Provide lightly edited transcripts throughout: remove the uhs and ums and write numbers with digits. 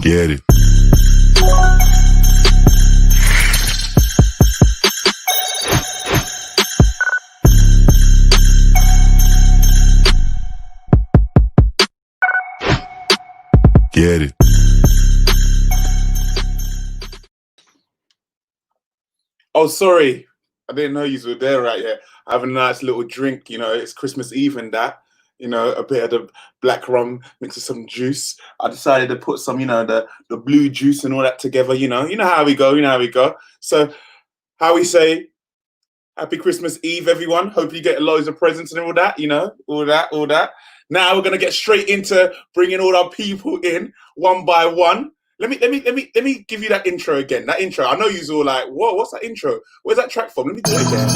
Get it. Get it. Oh, sorry. I didn't know you were there right yet. I have a nice little drink, you know, it's Christmas Eve and that. You know, a bit of the black rum mixed with some juice. I decided to put some, you know, the blue juice and all that together, you know how we go, So how we say, happy Christmas Eve, everyone. Hope you get loads of presents and all that, you know, all that. Now we're gonna get straight into bringing all our people in one by one. Let me give you that intro again. That intro. I know you're all like, whoa, what's that intro? Where's that track from? Let me do it again.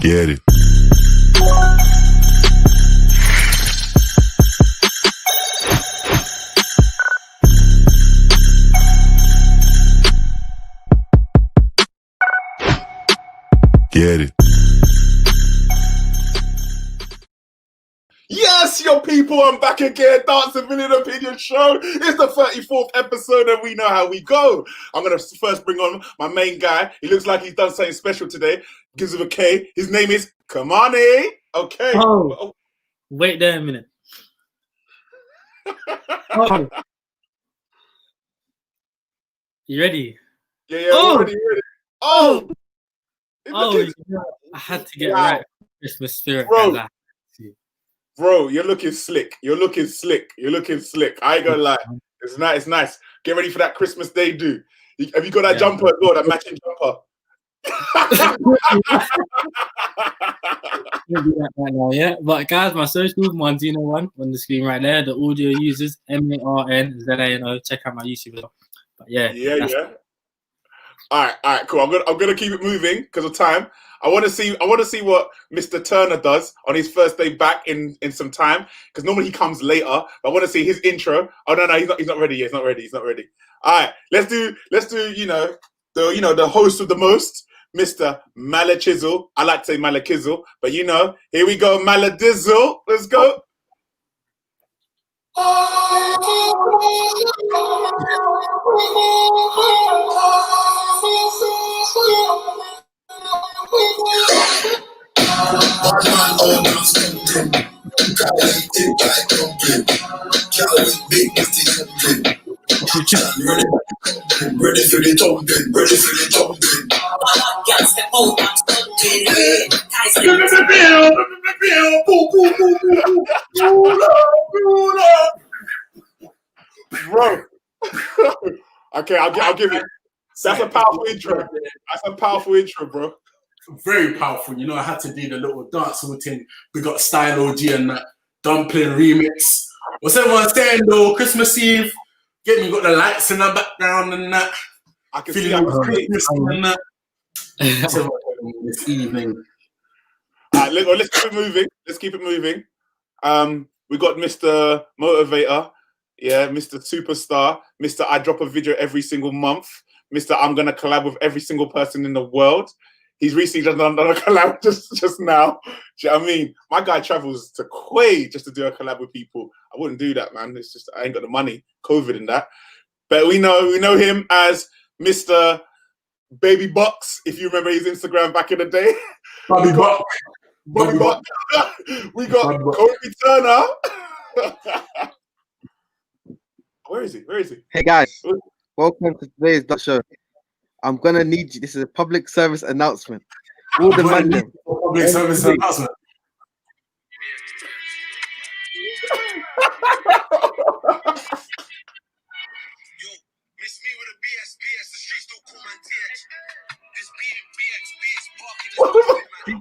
Get it. Get it. Yes, your people, I'm back again. Dance Civilian Opinion Show. It's the 34th episode and we know how we go. I'm going to first bring on my main guy. He looks like he's done something special today. Gives him a K. His name is Kamani. Okay. Oh, wait there a minute. Oh. You ready? Yeah, ready. Oh! I had to get right. Christmas spirit. Bro, you're looking slick. I ain't gonna lie. It's nice. Get ready for that Christmas Day, do. Have you got that jumper as well, that matching jumper? Right now, yeah. But guys, my socials, Marnzino1 on the screen right there. The audio users, MARNZANO. Check out my YouTube as well. But yeah. All right, cool. I'm gonna keep it moving because of time. I want to see what Mr. Turner does on his first day back in some time, because normally he comes later. But I want to see his intro. Oh no, he's not ready yet. He's not ready. All right, let's do the host of the most, Mr. Malachizzle. I like to say Malachizzle, but here we go, Maladizzle. Let's go. Ready for the jumping. Bro. Okay, I'll give it. That's a powerful intro, bro. Very powerful. You know, I had to do the little dance routine. We got Style OG and that dumpling remix. What's everyone saying though? Christmas Eve. You got the lights in the background and that. I can feeling see and that. This evening. Let's keep it moving. We got Mr. Motivator. Yeah, Mr. Superstar. Mr. I drop a video every single month. Mr. I'm gonna collab with every single person in the world. He's recently just done a collab just now. Do you know what I mean? My guy travels to Kuwait just to do a collab with people. I wouldn't do that, man. It's just I ain't got the money, COVID and that. But we know him as Mr. Baby Box, if you remember his Instagram back in the day. Bobby Buck. We got Kobe Turner. Where is he? Hey guys, welcome to today's show. I'm gonna need you. This is a public service announcement. All the money. Public service announcement.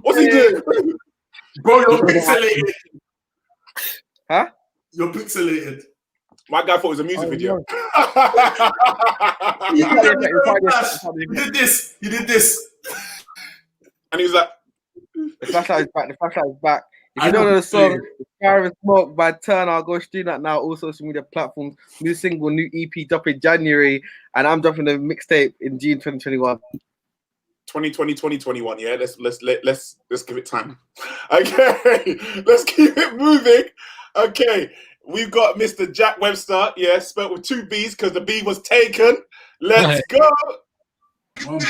What's he doing? Bro, you're pixelated. Huh? You're pixelated. My guy thought it was a music video. He did this. And he was like, The flashlight is back. If you don't know the song, Fire and Smoke by Turner, go stream that now. All social media platforms. New single, new EP dropping January, and I'm dropping the mixtape in June 2021. 2020, 2021. Yeah, let's give it time. Okay, let's keep it moving. Okay, we've got Mr. Jack Webster. Yeah, spelled with 2 B's because the B was taken. Let's go. One B.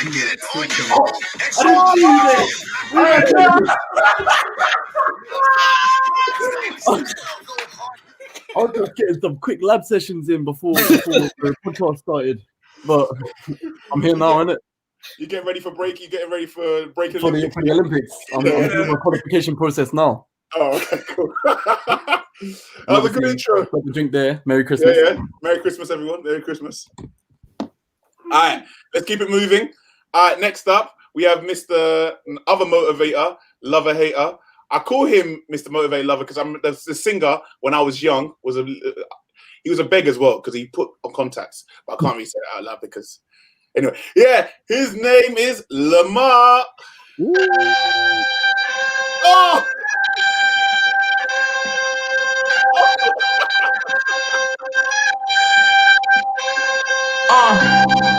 I was just getting some quick lab sessions in before the podcast started, but I'm here now, innit? You getting ready for break? You getting ready for breaking For the Olympics. I'm doing my qualification process now. Oh, okay, cool. That was a good intro. Got the drink there. Merry Christmas. Yeah. Merry Christmas, everyone. Merry Christmas. All right, let's keep it moving. All right, next up, we have Mr. Other Motivator, Lover Hater. I call him Mr. Motivator Lover because I'm the singer when I was young. He was a beg as well because he put on contacts, but I can't really say that out loud because anyway. Yeah, his name is Lamar. Oh!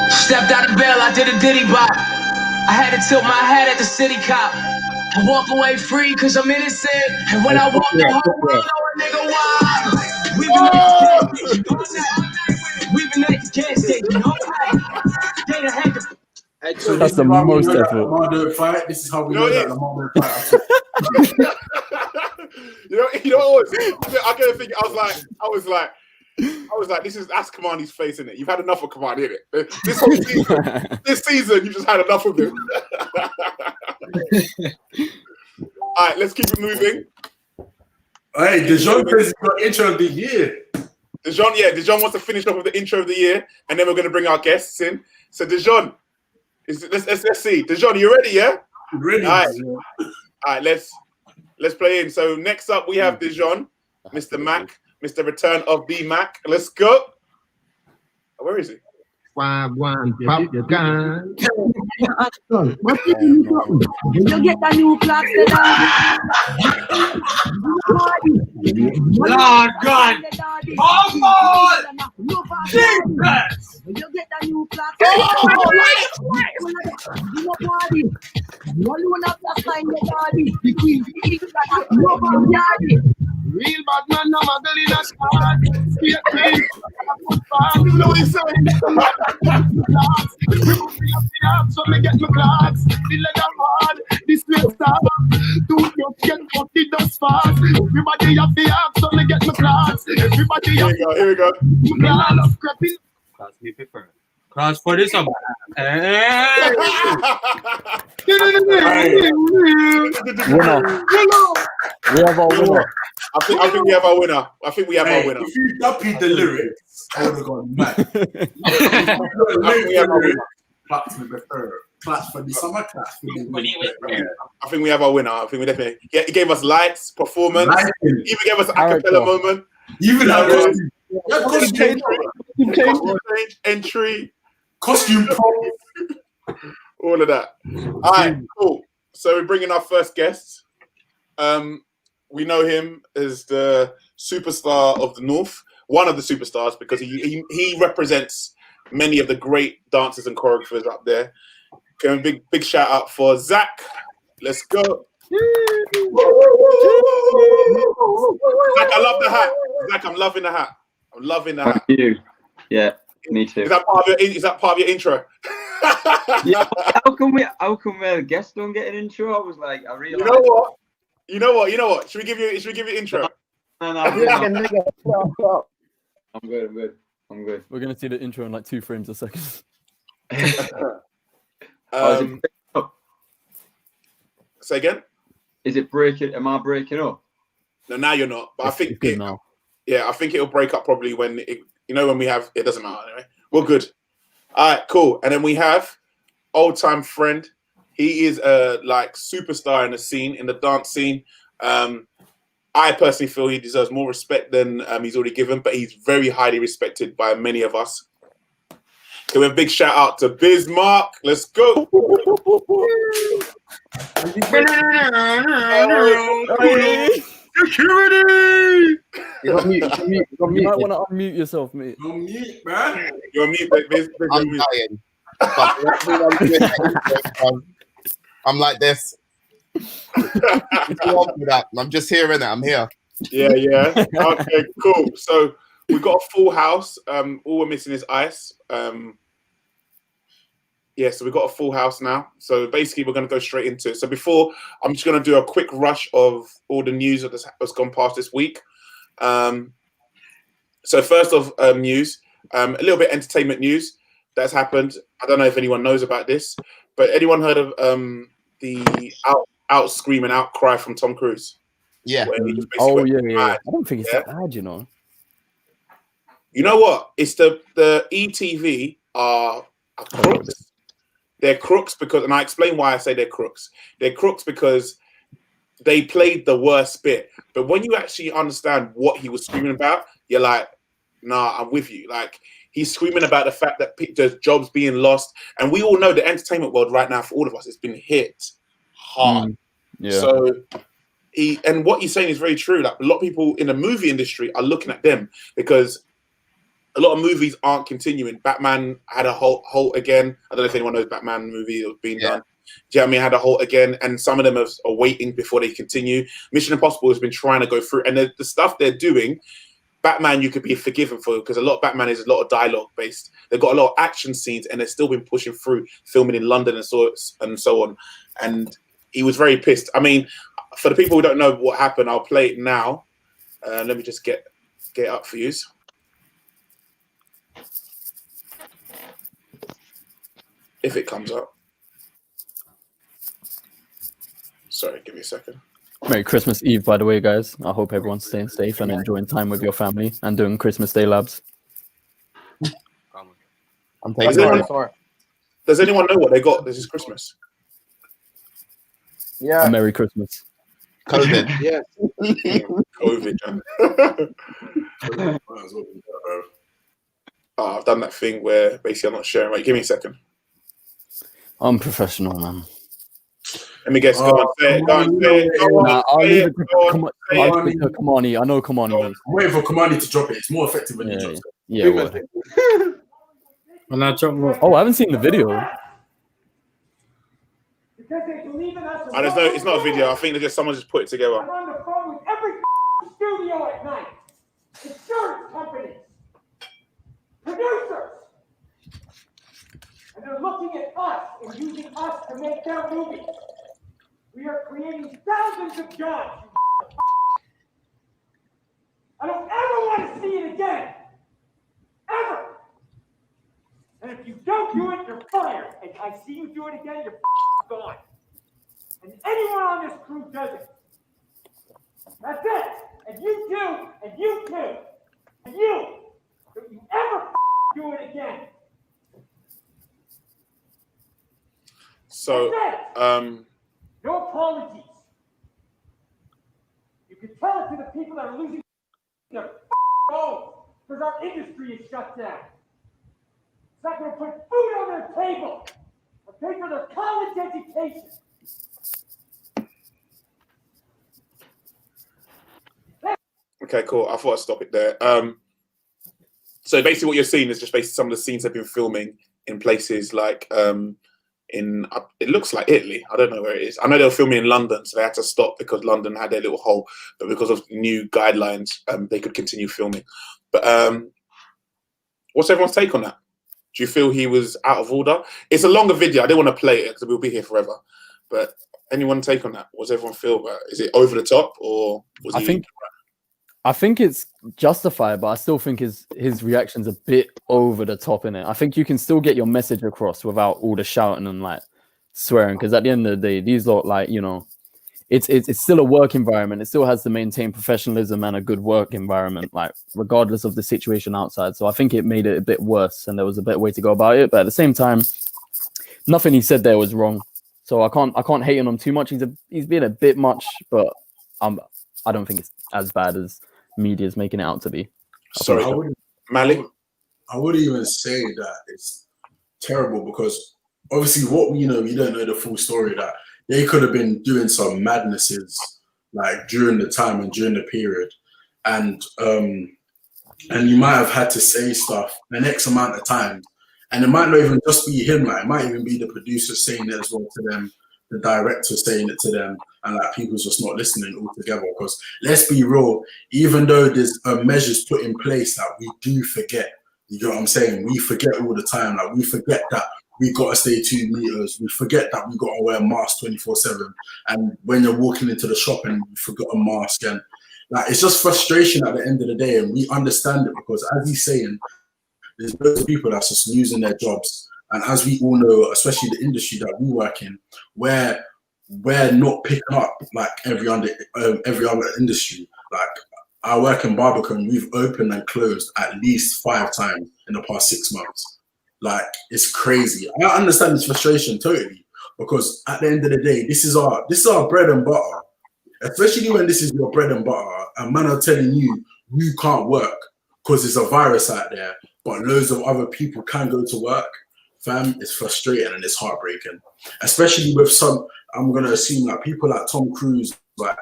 Stepped out of bail, I did a diddy bop. I had to tilt my hat at the city cop. I walk away free cause I'm innocent. And when I walk the whole world, know a nigga wild. We've been at the gas station. That's the most effort. Lamar don't fight. This is how we know that Lamar don't fight. You know what it was? I gotta think. I was like, this is that's Kamani's face, innit? You've had enough of Kamani, innit? This whole season, this season, you just had enough of him. All right, let's keep it moving. Hey, Dejon says he's got intro of the year. Dejon wants to finish off with the intro of the year, and then we're going to bring our guests in. So, Dejon, let's see. Dejon, you ready? Yeah. Ready. All right. Let's play in. So next up, we have Dejon, Mr. Mac, Mr. Return of B Mac. Let's go. Where is he? One popcorn. What you get a new clock Lord God. Come on. Jesus. You get a new clock. Real bad man, no muggle in a squad. You know what he's saying? So me get my clocks. The leg hard. This will stop. Don't get cut the dust fast. Everybody have the app, so me get my clocks. Everybody have the Here we go. clocks. Creeping. Class me paper. Class for this one. Winner. We have our winner. I think we have our winner. I think we have our winner. If you dumpy the lyrics, I would have gone mad. I think we have our winner. Claps for the third. Claps for the summer. Claps for the I think we have our winner. I think we definitely. Yeah, he gave us lights, performance. Lighting. Even gave us an acapella moment. Even Costume change, entry, costume prop. all of that. All right, cool. So we're bringing our first guest. We know him as the superstar of the North, one of the superstars, because he represents many of the great dancers and choreographers up there. Okay, big shout out for Zach. Let's go. Zach, I love the hat. Zach, I'm loving the hat. I'm loving the hat. Thank you. Yeah, me too. Is that part of your intro? Yeah, how come the guests don't get an intro? I was like, I really. You know what? Should we give you an intro? No. I'm good. We're gonna see the intro in like 2 frames a second. Say again. Is it breaking? Am I breaking up? No, now you're not. But I think good now. Yeah, I think it'll break up probably when when we have. It doesn't matter anyway. We're good. All right, cool. And then we have old time friend. He is a superstar in the scene, in the dance scene. I personally feel he deserves more respect than he's already given, but he's very highly respected by many of us. Give a big shout out to Bismarck. Let's go. Security. You got mute. You might want to unmute yourself, mate. On mute, man. You're on mute, Biz. I'm dying. But I'm like this. I'm just hearing it. I'm here. Yeah. Okay, cool. So we got a full house. All we're missing is Ice. So we got a full house now. So basically, we're going to go straight into it. So before, I'm just going to do a quick rush of all the news that's gone past this week. So first of news, a little bit entertainment news that's happened. I don't know if anyone knows about this, but anyone heard of the out screaming outcry from Tom Cruise? Yeah. Oh yeah. I don't think it's that bad, you know. You know what? It's the ETV are crooks. They're crooks because, and I explain why I say they're crooks. They're crooks because they played the worst bit. But when you actually understand what he was screaming about, you're like, nah, I'm with you. Like, he's screaming about the fact that there's jobs being lost. And we all know the entertainment world right now, for all of us, it's been hit hard. Yeah. So and what he's saying is very true. Like, a lot of people in the movie industry are looking at them because a lot of movies aren't continuing. Batman had a halt again. I don't know if anyone knows Batman movie that was being done. Do you know what I mean? Had a halt again, and some of them are waiting before they continue. Mission Impossible has been trying to go through, and the stuff they're doing, Batman you could be forgiven for because a lot of Batman is a lot of dialogue based. They've got a lot of action scenes, and they've still been pushing through filming in London and so on. And he was very pissed. I mean, for the people who don't know what happened, I'll play it now. Let me just get it up for you. If it comes up. Sorry, give me a second. Merry Christmas Eve, by the way, guys. I hope everyone's staying safe and enjoying time with your family and doing Christmas Day labs. I'm taking Sorry. Does anyone know what they got this is Christmas? Yeah. Merry Christmas. COVID. Yeah. COVID. I've done that thing where basically I'm not sharing. Wait, give me a second. I'm professional, man. Let me guess. Go on, say it. Go on, say it. Go on, I'll say leave it. it to Go on, say it. Kamani. I know Kamani. I'm waiting for Kamani to drop it. It's more effective when he drops it. Yeah. When I drop what? Oh, I haven't seen the video. It's not a video. I think that someone just put it together. I'm on the phone with every studio at night. Insurance companies. Producers. And they're looking at us and using us to make their movies. We are creating thousands of jobs. I don't ever want to see it again. Ever. And if you don't do it, you're fired. And I see you do it again, you're gone. And anyone on this crew does it. That's it. And you too, and you too, and you. Don't you ever do it again. So, no apologies. You can tell it to the people that are losing their phones because our industry is shut down. It's not going to put food on their table or pay for their college education. okay, cool. I thought I'd stop it there. So basically what you're seeing is just basically some of the scenes they've been filming in places like it looks like Italy. I don't know where it is. I know they were filming in London, so they had to stop because London had their little hole. But because of new guidelines, they could continue filming. But what's everyone's take on that? Do you feel he was out of order? It's a longer video. I didn't want to play it because we'll be here forever. But anyone take on that? What does everyone feel about it? Is it over the top or was I think it's justified, but I still think his reaction's a bit over the top in it. I think you can still get your message across without all the shouting and like swearing. Because at the end of the day, these lot, like, you know, it's still a work environment. It still has to maintain professionalism and a good work environment, like regardless of the situation outside. So I think it made it a bit worse, and there was a better way to go about it. But at the same time, nothing he said there was wrong. So I can't hate on him too much. He's being a bit much, but I don't think it's as bad as media is making it out to be. Sorry, Malik. I wouldn't even say that it's terrible because obviously what we know, we don't know the full story, that they could have been doing some madnesses like during the time and during the period, and you might have had to say stuff an X amount of times, and it might not even just be him, like it might even be the producer saying it as well to them, the director saying it to them, and like people's just not listening altogether. Because let's be real, even though there's measures put in place that we do forget, you know what I'm saying? We forget all the time. Like we forget that we gotta stay 2 meters. We forget that we gotta wear a mask 24/7. And when you're walking into the shop and you forgot a mask, and like it's just frustration at the end of the day. And we understand it because, as he's saying, there's those people that's just losing their jobs. And as we all know, especially the industry that we work in, where we're not picking up like every other industry. Like I work in Barbican, we've opened and closed at least 5 times in the past 6 months. Like it's crazy. I understand this frustration totally, because at the end of the day, this is our bread and butter. Especially when this is your bread and butter, and man are telling you you can't work because there's a virus out there, but loads of other people can go to work. Fam, it's frustrating and it's heartbreaking. Especially with some, I'm gonna assume like people like Tom Cruise, like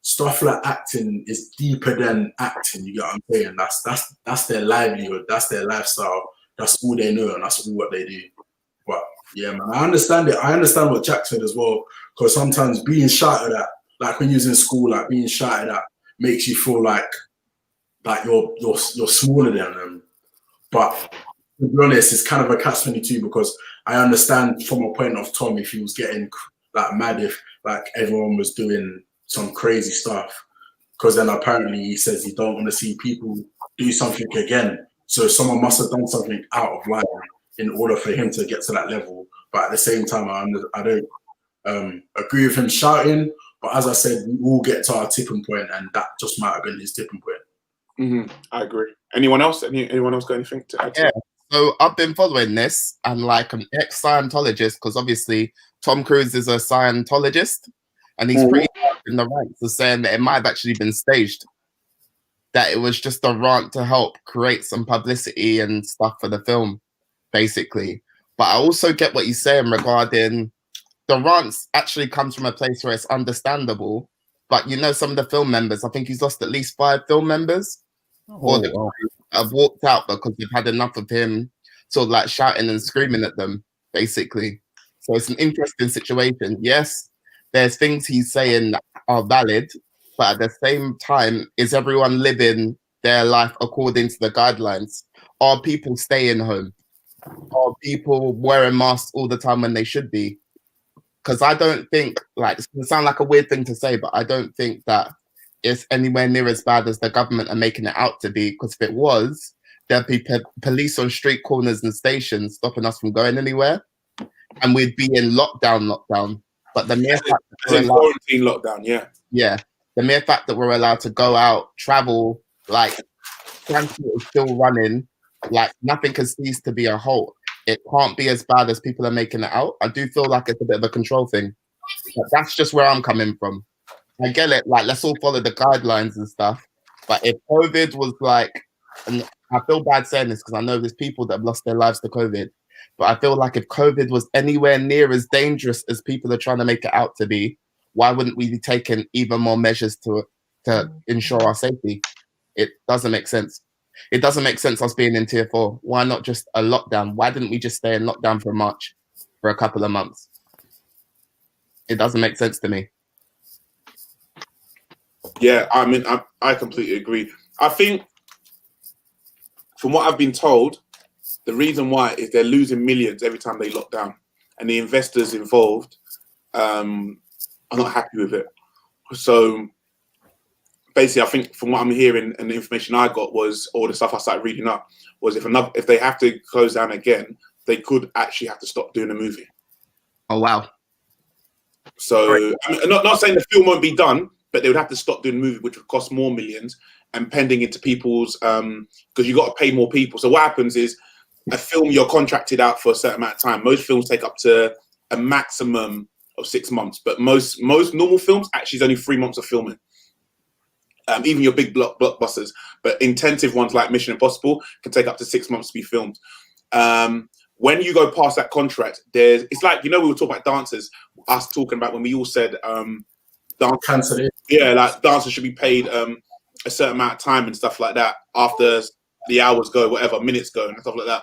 stuff like acting is deeper than acting. You get what I'm saying? That's their livelihood, that's their lifestyle, that's all they know, and that's all what they do. But yeah, man, I understand it. I understand what Jack said as well, because sometimes being shouted at, like when you're in school, like being shouted at makes you feel like you're smaller than them. But to be honest, it's kind of a catch-22, because I understand from a point of Tom if he was getting like mad if like everyone was doing some crazy stuff, because then apparently he says he don't want to see people do something again. So someone must have done something out of line in order for him to get to that level. But at the same time, I don't agree with him shouting. But as I said, we all get to our tipping point, and that just might have been his tipping point. I agree. Anyone else? Anyone else got anything to add to that? So I've been following this, and like an ex-Scientologist, because obviously Tom Cruise is a Scientologist, and he's pretty in the ranks of saying that it might have actually been staged, that it was just a rant to help create some publicity and stuff for the film, basically. But I also get what he's saying regarding the rants actually comes from a place where it's understandable. But you know, some of the film members, I think he's lost at least 5 film members, have walked out because they've had enough of him sort of like shouting and screaming at them, basically. So it's an interesting situation. Yes, there's things he's saying that are valid, but at the same time, is everyone living their life according to the guidelines? Are people staying home? Are people wearing masks all the time when they should be? Because I don't think, like, it's going to sound like a weird thing to say, but I don't think that it's anywhere near as bad as the government are making it out to be. Because if it was, there'd be police on street corners and stations stopping us from going anywhere, and we'd be in lockdown. But the mere fact that quarantine lockdown, yeah, the mere fact that we're allowed to go out, travel, like transport is still running, like nothing can cease to be a halt. It can't be as bad as people are making it out. I do feel like it's a bit of a control thing. But that's just where I'm coming from. I get it, like let's all follow the guidelines and stuff. But if COVID was like, and I feel bad saying this because I know there's people that have lost their lives to COVID, but I feel like if COVID was anywhere near as dangerous as people are trying to make it out to be, why wouldn't we be taking even more measures to ensure our safety? It doesn't make sense. It doesn't make sense us being in tier 4. Why not just a lockdown? Why didn't we just stay in lockdown for March, for a couple of months? It doesn't make sense to me. Yeah, I mean, I completely agree. I think, from what I've been told, the reason why is they're losing millions every time they lock down, and the investors involved are not happy with it. So basically, I think from what I'm hearing and the information I got was, or the stuff I started reading up, was if they have to close down again, they could actually have to stop doing the movie. Oh wow! So I'm not saying the film won't be done, but they would have to stop doing the movie, which would cost more millions, and pending into people's because you got to pay more people. So what happens is, a film you're contracted out for a certain amount of time. Most films take up to a maximum of 6 months, but most normal films actually is only 3 months of filming. Even your big blockbusters, but intensive ones like Mission Impossible can take up to 6 months to be filmed. when you go past that contract, it's like, we were talking about dancers, us talking about when we all said Cancel it. yeah, like dancers should be paid a certain amount of time and stuff like that after the hours go, whatever, minutes go and stuff like that.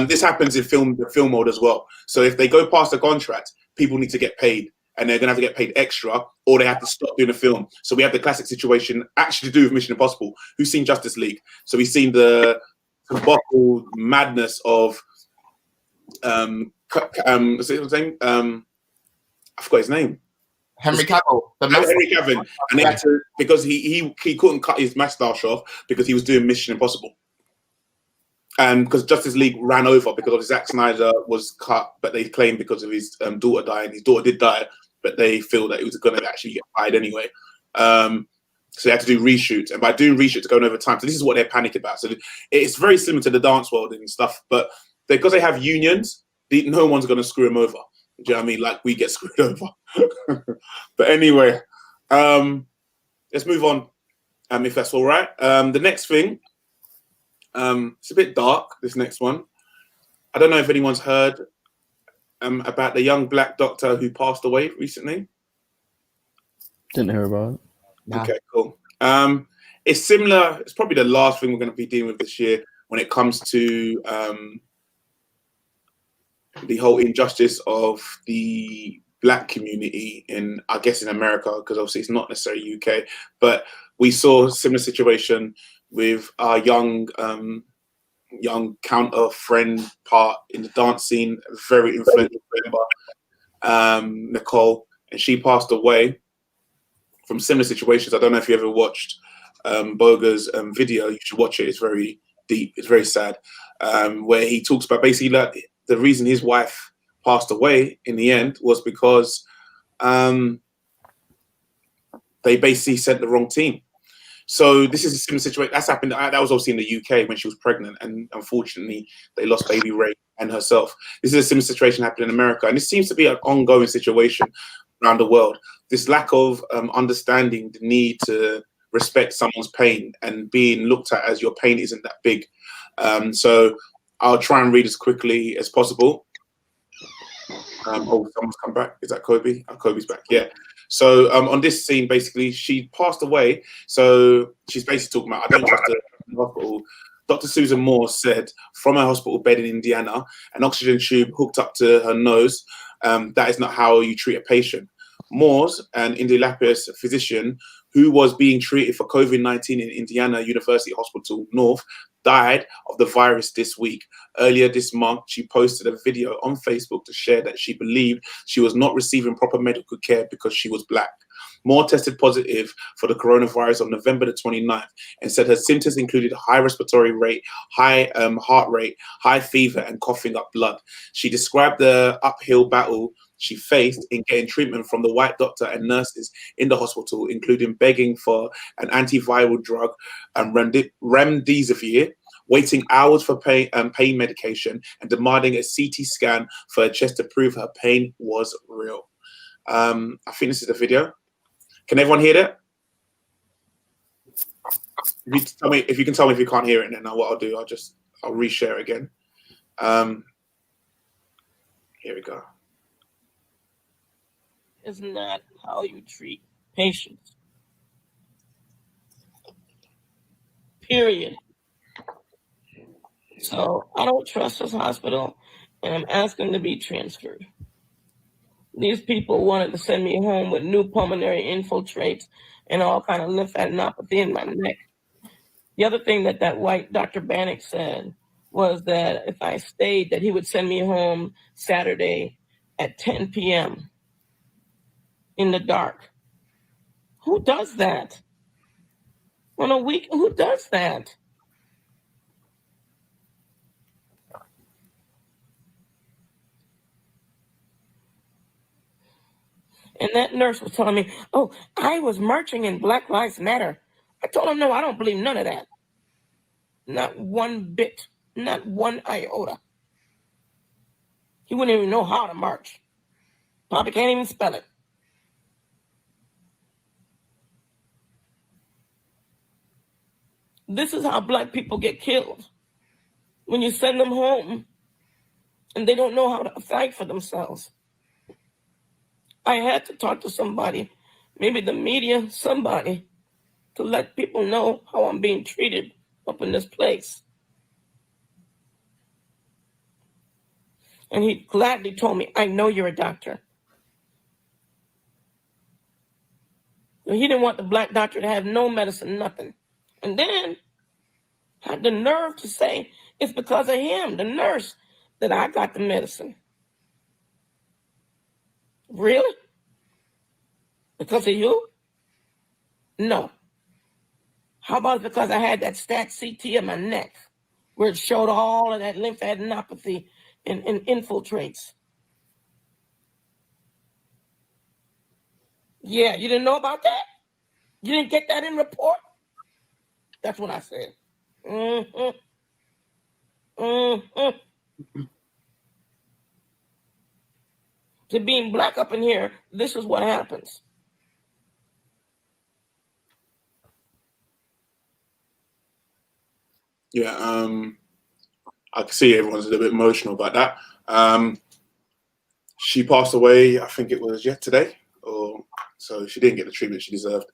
This happens in the film world as well. So if they go past the contract, people need to get paid, and they're gonna have to get paid extra, or they have to stop doing the film. So we have the classic situation actually to do with Mission Impossible. Who's seen Justice League? So we've seen the debacle madness of what's his name? I forgot his name. Henry Cavill. Henry Cavill, and they had to, because he couldn't cut his mustache off because he was doing Mission Impossible. Because Justice League ran over because of Zack Snyder was cut, but they claimed because of his daughter dying. His daughter did die, but they feel that it was going to actually get fired anyway. So they had to do reshoots, and by doing reshoots, going over time. So this is what they're panicked about. So it's very similar to the dance world and stuff, but because they have unions, no one's going to screw them over. Do you know what I mean? Like we get screwed over. But anyway, let's move on, if that's all right. The next thing, it's a bit dark, this next one. I don't know if anyone's heard about the young black doctor who passed away recently. Didn't hear about it. Nah. Okay, cool. It's similar. It's probably the last thing we're going to be dealing with this year when it comes to the whole injustice of the black community in, I guess, in America, because obviously it's not necessarily UK, but we saw a similar situation with our young counter friend part in the dance scene, very influential member, Nicole, and she passed away from similar situations. I don't know if you ever watched Boga's video. You should watch it. It's very deep. It's very sad, where he talks about basically that the reason his wife passed away in the end was because they basically sent the wrong team. So this is a similar situation. That's happened. That was obviously in the UK when she was pregnant, and unfortunately they lost baby Ray and herself. This is a similar situation happening in America, and this seems to be an ongoing situation around the world. This lack of understanding the need to respect someone's pain and being looked at as your pain isn't that big. So I'll try and read as quickly as possible. Oh, someone's come back. Is that Kobe? Oh, Kobe's back. Yeah. So on this scene, basically, she passed away. So she's basically talking about, I don't trust her in the hospital. Dr. Susan Moore said from her hospital bed in Indiana, an oxygen tube hooked up to her nose. That is not how you treat a patient. Moore's, an Indianapolis physician who was being treated for COVID-19 in Indiana University Hospital North, died of the virus this week. Earlier this month, she posted a video on Facebook to share that she believed she was not receiving proper medical care because she was black. Moore tested positive for the coronavirus on November the 29th and said her symptoms included high respiratory rate, high heart rate, high fever, and coughing up blood. She described the uphill battle she faced in getting treatment from the white doctor and nurses in the hospital, including begging for an antiviral drug and remdesivir, waiting hours for pain medication, and demanding a CT scan for her chest to prove her pain was real. I think this is the video. Can everyone hear that? If you can tell me if you can't hear it, then what I'll do, I'll reshare again. Here we go. Is not how you treat patients. Period. So I don't trust this hospital, and I'm asking to be transferred. These people wanted to send me home with new pulmonary infiltrates and all kind of lymphadenopathy in my neck. The other thing that white Dr. Bannock said was that if I stayed, that he would send me home Saturday at 10 p.m. in the dark. Who does that? On a week, who does that? And that nurse was telling me, oh, I was marching in Black Lives Matter. I told him, no, I don't believe none of that. Not one bit, not one iota. He wouldn't even know how to march. Probably can't even spell it. This is how black people get killed. When you send them home and they don't know how to fight for themselves. I had to talk to somebody, maybe the media, somebody, to let people know how I'm being treated up in this place. And he gladly told me, I know you're a doctor. And he didn't want the black doctor to have no medicine, nothing. And then had the nerve to say it's because of him, the nurse, that I got the medicine. Really? Because of you? No. How about because I had that stat CT in my neck where it showed all of that lymphadenopathy and infiltrates? Yeah, you didn't know about that? You didn't get that in report? That's what I said. To being black up in here, this is what happens. Yeah, I can see everyone's a little bit emotional about that. She passed away, I think it was yesterday, or so she didn't get the treatment she deserved.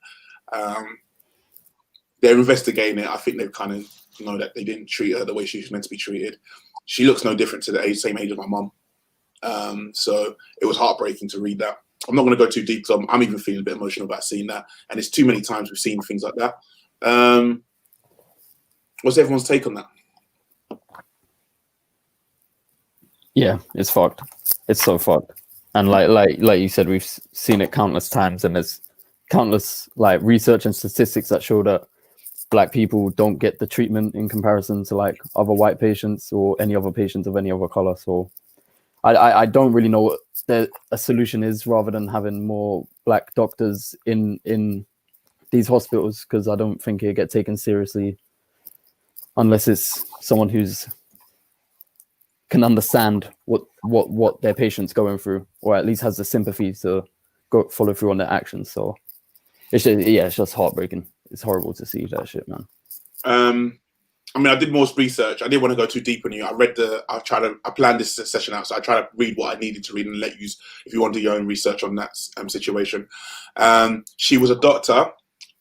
They're investigating it. I think they kind of know that they didn't treat her the way she was meant to be treated. She looks no different to the same age as my mum. So it was heartbreaking to read that. I'm not going to go too deep because I'm even feeling a bit emotional about seeing that. And it's too many times we've seen things like that. What's everyone's take on that? Yeah, it's fucked. It's so fucked. And like you said, we've seen it countless times, and there's countless like research and statistics that show that black people don't get the treatment in comparison to like other white patients or any other patients of any other color. So I don't really know what a solution is, rather than having more black doctors in these hospitals, because I don't think it get taken seriously unless it's someone who's can understand what their patient's going through, or at least has the sympathy to go follow through on their actions. So it's just heartbreaking. It's horrible to see that shit, man. I mean, I did more research. I didn't want to go too deep on you. I planned this session out, so I tried to read what I needed to read and let you, if you want to do your own research on that situation. She was a doctor,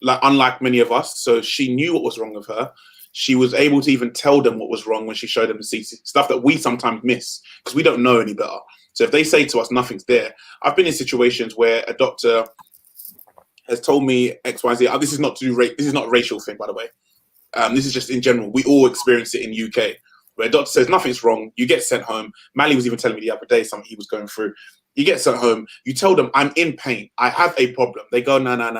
like unlike many of us, so she knew what was wrong with her. She was able to even tell them what was wrong when she showed them the CT, stuff that we sometimes miss because we don't know any better. So if they say to us nothing's there, I've been in situations where a doctor has told me X, Y, Z. This is not a racial thing, by the way. This is just in general. We all experience it in UK, where a doctor says nothing's wrong. You get sent home. Mally was even telling me the other day something he was going through. You get sent home. You tell them, I'm in pain. I have a problem. They go, nah.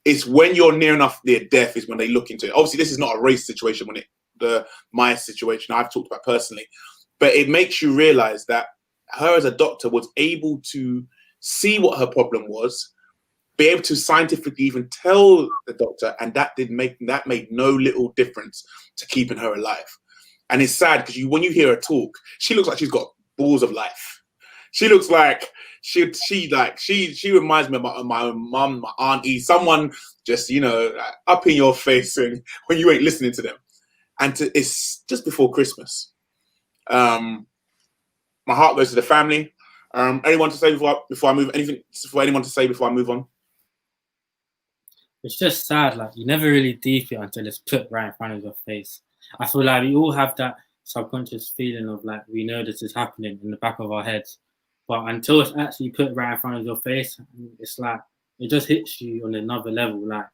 It's when you're near enough near death is when they look into it. Obviously, this is not a race situation, my situation I've talked about personally, but it makes you realize that her as a doctor was able to see what her problem was, be able to scientifically even tell the doctor, and that made no little difference to keeping her alive. And it's sad because when you hear her talk, she looks like she's got balls of life. She looks like she reminds me of my own mum, my auntie, someone just up in your face and when you ain't listening to them. And it's just before Christmas. My heart goes to the family. Anyone to say before I move? Anything for anyone to say before I move on? It's just sad. Like you never really deep it until it's put right in front of your face. I feel like we all have that subconscious feeling of like we know this is happening in the back of our heads. But until it's actually put right in front of your face, it's like it just hits you on another level. Like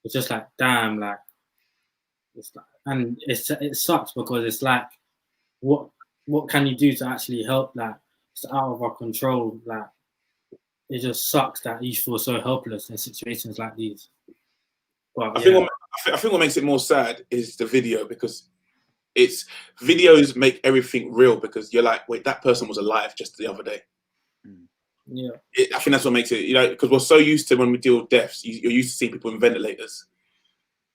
it's just like damn, like it's like, and it sucks because it's like what can you do to actually help? Like it's out of our control. Like it just sucks that you feel so helpless in situations like these. But I think what makes it more sad is the video, because videos make everything real, because you're like, wait, that person was alive just the other day. Yeah, I think that's what makes it, because we're so used to when we deal with deaths, you're used to seeing people in ventilators,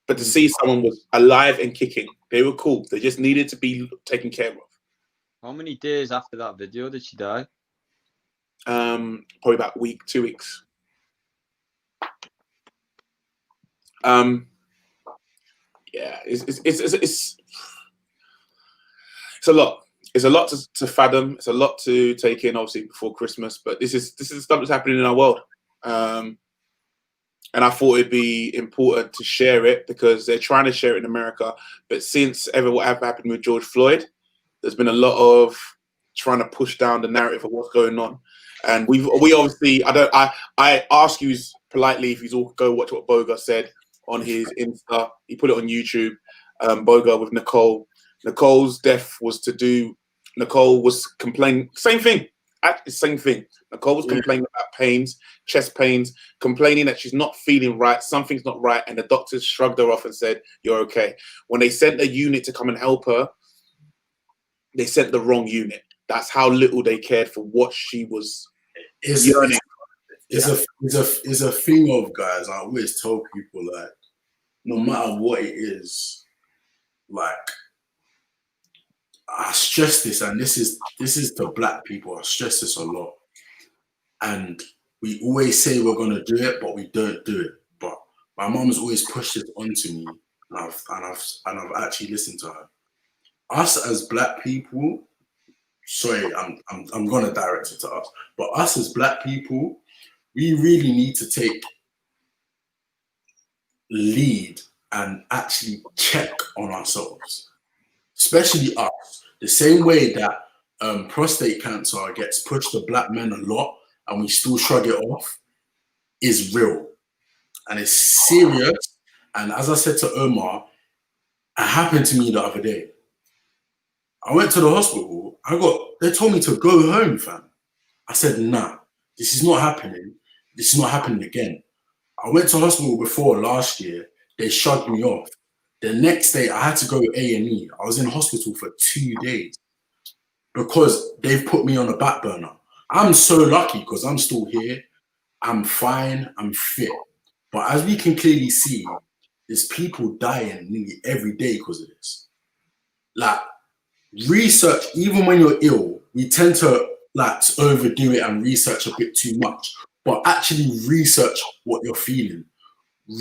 but to see someone was alive and kicking, they were cool. They just needed to be taken care of. How many days after that video did she die? Probably about 2 weeks. Yeah, it's a lot. it's a lot to fathom. It's a lot to take in, obviously, before Christmas. But this is stuff that's happening in our world, and I thought it'd be important to share it because they're trying to share it in America. But since what happened with George Floyd, there's been a lot of trying to push down the narrative of what's going on. And we obviously, I ask you politely if you all go watch what Boga said on his Insta. He put it on YouTube. Boga with Nicole. Nicole's death was to do. Nicole was complaining, same thing. Nicole was complaining about pains, chest pains, complaining that she's not feeling right, something's not right, and the doctors shrugged her off and said, "You're okay." When they sent a unit to come and help her, they sent the wrong unit. That's how little they cared for what she was yearning. It's a thing of, guys, I always tell people, like, no matter what it is, like, I stress this, and this is to black people. I stress this a lot, and we always say we're gonna do it, but we don't do it. But my mom's always pushed it onto me, and I've actually listened to her. Us as black people, sorry, I'm gonna direct it to us, but us as black people, we really need to take lead and actually check on ourselves, especially us. The same way that prostate cancer gets pushed to black men a lot and we still shrug it off is real and it's serious. And as I said to Omar, it happened to me the other day. I went to the hospital. They told me to go home, fam. I said, nah, this is not happening. This is not happening again. I went to hospital before last year. They shrugged me off. The next day, I had to go A&E. I was in hospital for 2 days because they've put me on a back burner. I'm so lucky because I'm still here. I'm fine. I'm fit. But as we can clearly see, there's people dying nearly every day because of this. Like, research, even when you're ill, we tend to like overdo it and research a bit too much. But actually research what you're feeling.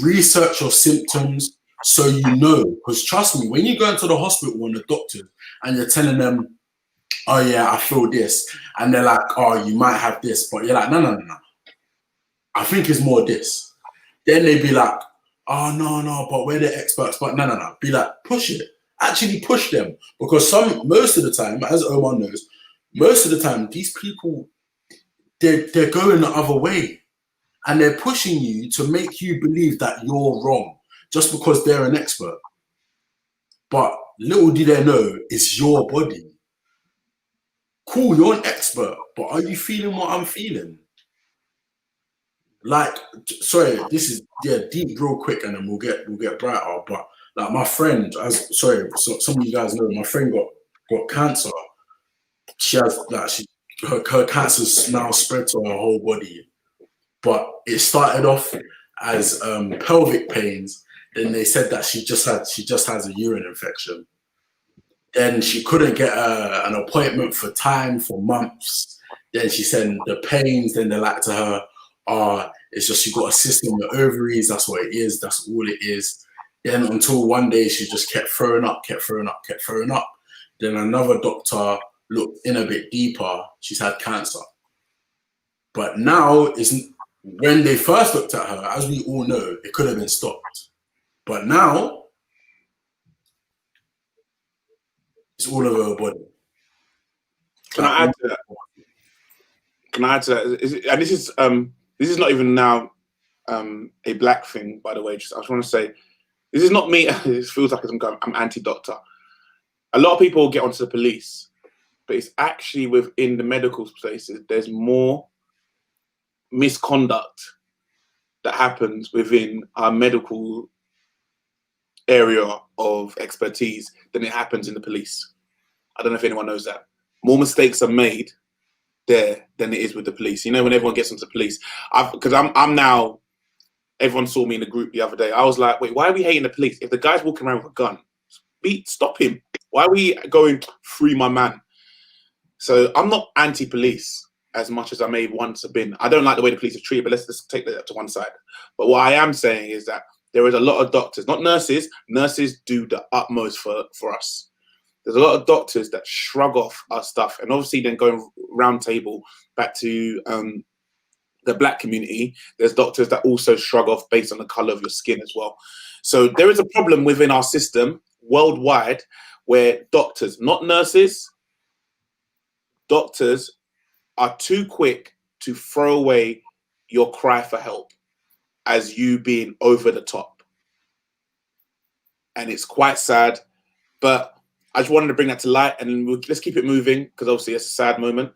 Research your symptoms so you know. Because trust me, when you go into the hospital and the doctor and you're telling them, oh yeah, I feel this. And they're like, oh, you might have this. But you're like, no. I think it's more this. Then they be like, oh, no, but we're the experts. But no. Be like, push it. Actually push them. Because most of the time, as Omar knows, most of the time, these people, they're going the other way. And they're pushing you to make you believe that you're wrong just because they're an expert. But little do they know, it's your body. Cool, you're an expert, but are you feeling what I'm feeling? Like, sorry, this is deep real quick, and then we'll get brighter. But like my friend, so some of you guys know, my friend got cancer. She has her cancer's now spread to her whole body. But it started off as pelvic pains. Then they said that she just has a urine infection. Then she couldn't get an appointment for months. Then she said the pains. Then they're like to her, it's just you got a cyst in your ovaries. That's what it is. That's all it is. Then until one day she just kept throwing up. Then another doctor looked in a bit deeper. She's had cancer. But now when they first looked at her, as we all know, it could have been stopped. But now, it's all over her body. Can I add to that? And this is not even now a black thing, by the way. I just want to say, this is not me. It feels like I'm anti-doctor. A lot of people get onto the police, but it's actually within the medical places. There's more misconduct that happens within our medical area of expertise than it happens in the police. I don't know if anyone knows that. More mistakes are made there than it is with the police. You know, when everyone gets into police, because I'm now, everyone saw me in the group the other day. I was like, wait, why are we hating the police? If the guy's walking around with a gun, stop him. Why are we going free my man? So I'm not anti-police as much as I may once have been. I don't like the way the police are treated, but let's just take that to one side. But what I am saying is that there is a lot of doctors, not nurses. Nurses do the utmost for us. there's a lot of doctors that shrug off our stuff, and obviously then going round table back to the black community, there's doctors that also shrug off based on the color of your skin as well. So there is a problem within our system worldwide where doctors, not nurses, doctors are too quick to throw away your cry for help as you being over the top. And it's quite sad, but I just wanted to bring that to light, and let's keep it moving because obviously it's a sad moment.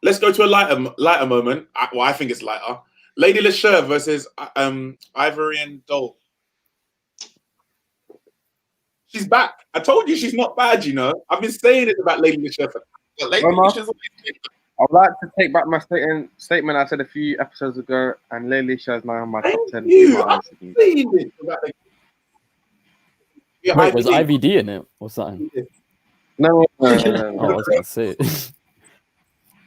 Let's go to a lighter moment. Well, I think it's lighter. Lady Leshurr versus Ivorian Doll. She's back. I told you she's not bad, you know. I've been saying it about Lady Leshurr. I'd like to take back my statement I said a few episodes ago, and Lady Leshurr is now on my top 10. Wait, was IVD in it or something? No. Oh, I was gonna say it.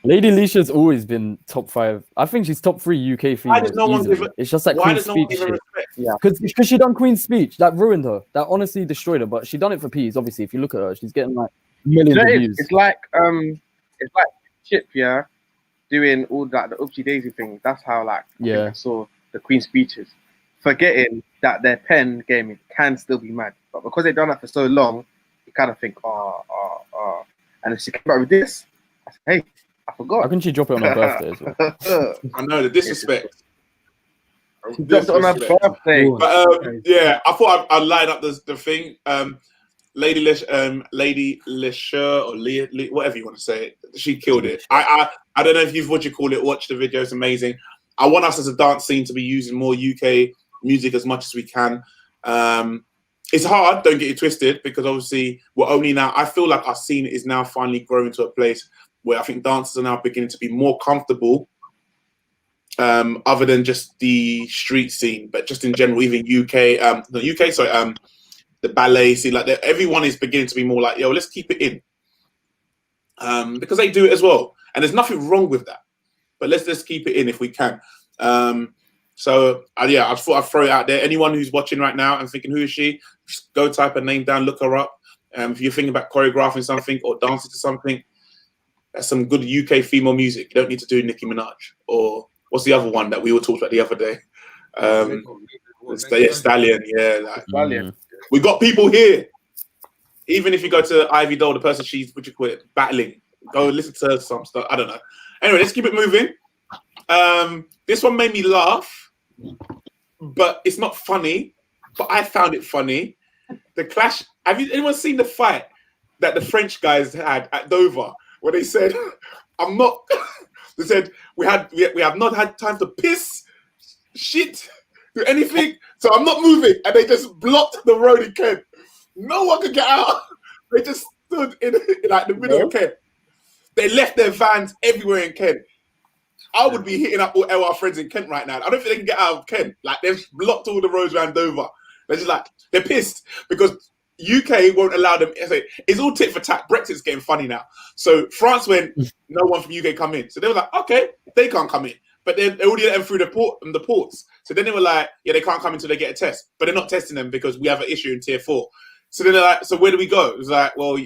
Lady Leshurr's always been top 5. I think she's top 3 UK females. Why does no one give her? It's just like Why Queen's does no one Speech give her shit. respect? Yeah, Because she done Queen's Speech. That ruined her. That honestly destroyed her. But she done it for peas. Obviously, if you look at her, she's getting like millions of views. it's like Chip, yeah, doing all that the Oopsie Daisy thing. That's how I saw the Queen's speeches, forgetting that their pen game can still be mad, but because they've done that for so long, you kind of think, and if she came back with this, I said, hey, I forgot. How can she drop it on her birthday as well? I know the disrespect. She dropped it on her birthday. But yeah, I thought I'd line up the thing. Lady Leshurr or Leah, whatever you want to say, she killed it. I don't know if you've watched the video. It's amazing. I want us as a dance scene to be using more UK music as much as we can. It's hard, don't get it twisted, because obviously we're only now. I feel like our scene is now finally growing to a place where I think dancers are now beginning to be more comfortable, other than just the street scene, but just in general, even the ballet scene, like everyone is beginning to be more like, yo, let's keep it in, because they do it as well, and there's nothing wrong with that. But let's just keep it in if we can. So I thought I'd throw it out there. Anyone who's watching right now and thinking, who is she? Just go type her name down, look her up. If you're thinking about choreographing something or dancing to something, that's some good UK female music. You don't need to do Nicki Minaj or what's the other one that we all talked about the other day? Stallion. Yeah, Stallion. We got people here. Even if you go to Ivy Doll, the person she's battling, go listen to her some stuff. I don't know. Anyway, let's keep it moving. This one made me laugh, but it's not funny. But I found it funny. The clash. Anyone seen the fight that the French guys had at Dover, where they said, "I'm not." They said we have not had time to piss, shit, do anything, so I'm not moving, and they just blocked the road in Kent. No one could get out. They just stood in like the middle of Kent. They left their vans everywhere in Kent. I would be hitting up all our friends in Kent right now. I don't think they can get out of Kent. Like, they've blocked all the roads around Dover. They're just like, they're pissed because UK won't allow them. It's all tit for tat. Brexit's getting funny now. So France went, no one from UK come in. So they were like, okay, they can't come in. But they already let them through the ports. So then they were like, yeah, they can't come in until they get a test. But they're not testing them because we have an issue in tier 4. So then they're like, so where do we go? It was like, well,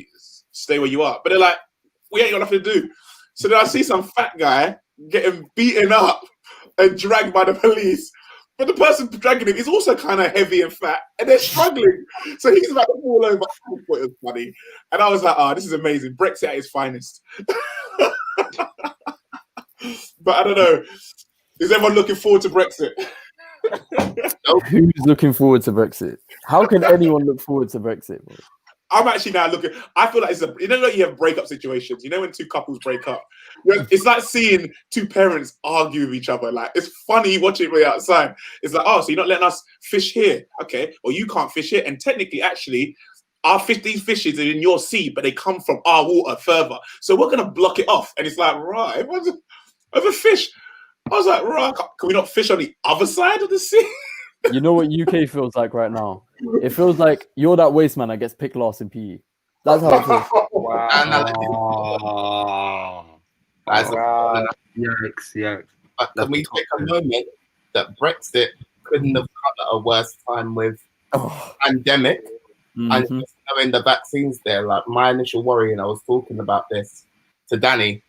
stay where you are. But they're like, we ain't got nothing to do. So then I see some fat guy getting beaten up and dragged by the police. But the person dragging him is also kind of heavy and fat, and they're struggling. So he's about to fall over. I thought it was funny. And I was like, oh, this is amazing. Brexit at its finest. But I don't know. Is everyone looking forward to Brexit? Who's looking forward to Brexit? How can anyone look forward to Brexit, bro? I'm actually now looking. I feel like like you have breakup situations. You know when two couples break up, it's like seeing two parents argue with each other. Like, it's funny watching it way outside. It's like, oh, so you're not letting us fish here, okay? Or you can't fish here. And technically, actually, these fishes are in your sea, but they come from our water further. So we're gonna block it off. And it's like, right, over fish. I was like, right, can we not fish on the other side of the sea? You know what UK feels like right now? It feels like you're that waste man that gets picked last in PE. That's how it feels. Wow. Yikes. But can we take a moment that Brexit couldn't have come at a worse time with pandemic, and just knowing the vaccines there, like my initial worry, and I was talking about this to Danny,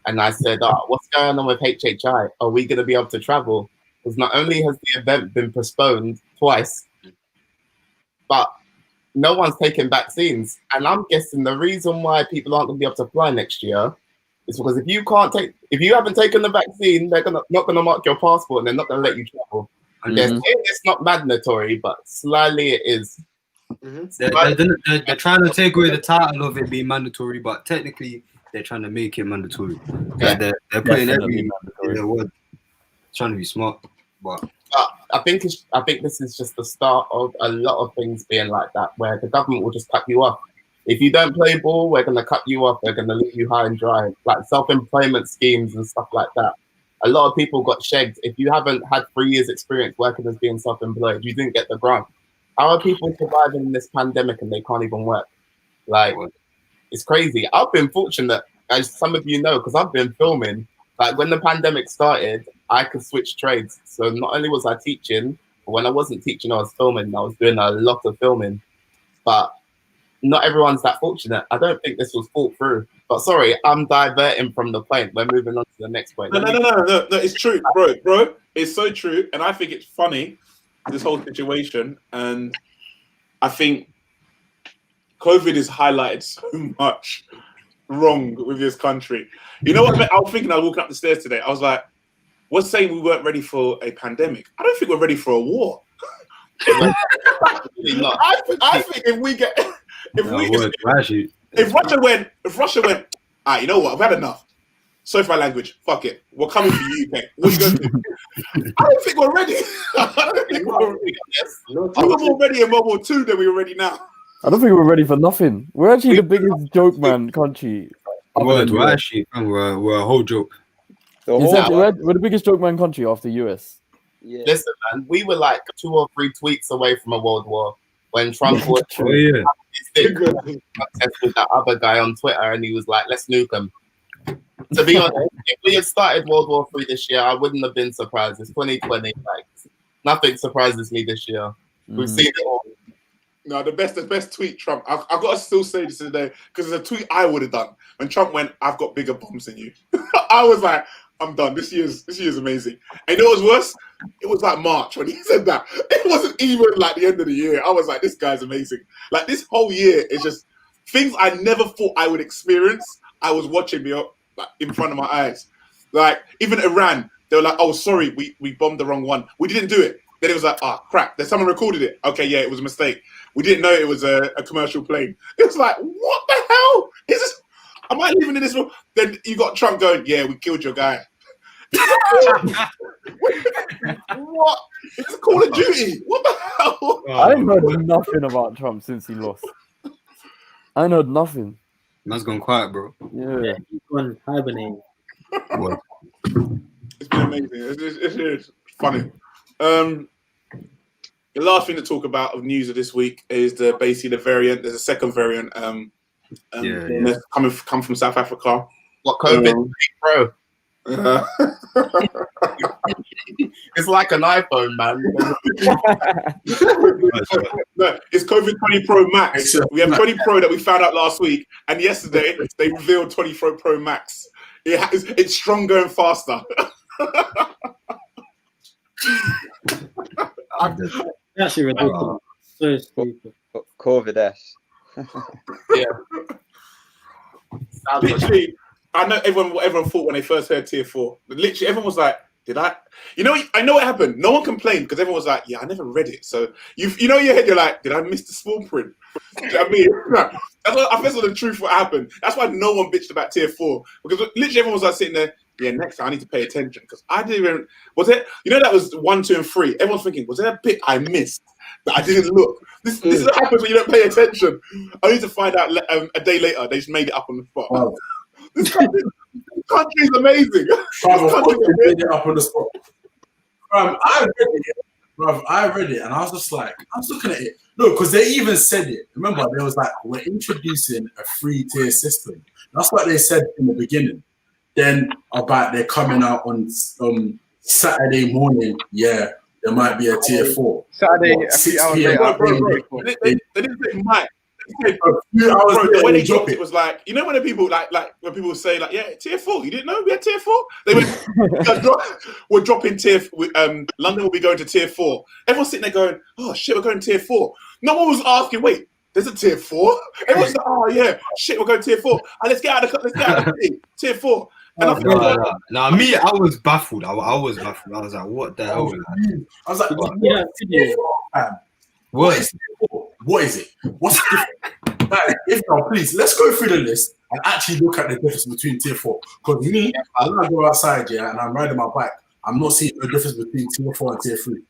and I said, what's going on with HHI? Are we going to be able to travel? Because not only has the event been postponed twice, but no one's taking vaccines. And I'm guessing the reason why people aren't going to be able to fly next year is because if you haven't taken the vaccine, they're not going to mark your passport and they're not going to let you travel. They're saying it's not mandatory, but slightly it is. They're trying to take away the title of it being mandatory, but technically they're trying to make it mandatory. Yeah. They're putting every in their word, trying to be smart. But I think this is just the start of a lot of things being like that, where the government will just cut you off. If you don't play ball, we're going to cut you off. We're going to leave you high and dry, like self-employment schemes and stuff like that. A lot of people got shagged. If you haven't had 3 years experience working as being self-employed, you didn't get the grant. How are people surviving in this pandemic and they can't even work? Like, it's crazy. I've been fortunate, as some of you know, because I've been filming. Like, when the pandemic started, I could switch trades. So not only was I teaching, but when I wasn't teaching, I was filming. I was doing a lot of filming. But not everyone's that fortunate. I don't think this was thought through. But sorry, I'm diverting from the point. We're moving on to the next point. No, it's true, bro. It's so true. And I think it's funny, this whole situation. And I think COVID has highlighted so much wrong with this country. You know what? I was thinking, I was walking up the stairs today. I was like, what's saying we weren't ready for a pandemic? I don't think we're ready for a war. I think if we get... If Russia went, you know what? I've had enough. Sorry for my language. Fuck it. We're coming for you, UK. What are you going to do? I don't think we're ready. I don't think we're ready. We were more ready in World War II than we were ready now. I don't think we're ready for nothing. We're actually the biggest joke man country. We're a whole joke. We're the biggest joke man country after US. Yeah. Listen, man, we were like 2 or 3 tweets away from a world war when Trump was with that other guy on Twitter, and he was like, "Let's nuke him." To be honest, if we had started World War III this year, I wouldn't have been surprised. It's 2020, like nothing surprises me this year. We've seen it all. No, the best tweet Trump. I've got to still say this today because it's a tweet I would have done when Trump went, "I've got bigger bombs than you." I was like, I'm done. This year's amazing. And you know what's worse? It was like March when he said that. It wasn't even like the end of the year. I was like, this guy's amazing. Like this whole year is just things I never thought I would experience. I was watching me up like in front of my eyes. Like even Iran, they were like, "Oh, sorry, we bombed the wrong one. We didn't do it." Then it was like, "Oh crap, there's someone recorded it." Okay, yeah, it was a mistake. We didn't know it was a commercial plane. It was like, what the hell? Is this? Am I living in this world? Then you got Trump going, "Yeah, we killed your guy." What? It's Call of Duty. What the hell? I ain't heard nothing about Trump since he lost. I ain't heard nothing. Man's gone quiet, bro. Yeah. He's gone hibernating. It's been amazing. It's funny. The last thing to talk about of news of this week is basically the variant. There's a second variant come from South Africa. What COVID, bro? It's like an iPhone, man. No, it's COVID 20 Pro Max. We have 20 Pro that we found out last week, and yesterday they revealed 20 Pro Max. It's stronger and faster. Actually ridiculous. So stupid. COVID-S. Yeah. Literally, I know everyone thought when they first heard Tier 4. Literally, everyone was like, "Did I?" You know, I know what happened. No one complained because everyone was like, "Yeah, I never read it." So you know in your head, you're like, "Did I miss the small print?" Do you know what I mean? That's what I guess the truth what happened. That's why no one bitched about Tier 4 because literally everyone was like sitting there. Yeah, next time I need to pay attention because I didn't even. Was it? You know that was 1, 2, and 3. Everyone's thinking, was there a bit I missed that I didn't look? This is what happens when you don't pay attention. I need to find out a day later. They just made it up on the spot. Wow. This country is amazing. Made it up on the spot. I read it, and I was just like, I was looking at it. No, because they even said it. Remember, they was like, we're introducing a 3-tier system. That's what they said in the beginning. Then about they're coming out on Saturday morning. Yeah, there might be a tier 4. Saturday, What, a few 6 hours p.m. later, Bro, they didn't say might. They said, A few hours bro, the later, way they they drop dropped it. it was like, you know when the people like when people say like, yeah, tier 4. You didn't know we had tier 4? They went, we're dropping London will be going to tier 4. Everyone's sitting there going, oh shit, we're going to tier 4. No one was asking, wait, there's a tier 4? Everyone's like, oh yeah, shit, we're going to tier 4. And let's get out of the thing, tier 4. And I thought, Me, I was baffled. I was baffled. I was like, what the hell? I was like, What is what is it? What's the difference? Like, if now, please, let's go through the list and actually look at the difference between tier 4. Because me, when I go outside, yeah, and I'm riding my bike, I'm not seeing the difference between tier 4 and tier 3.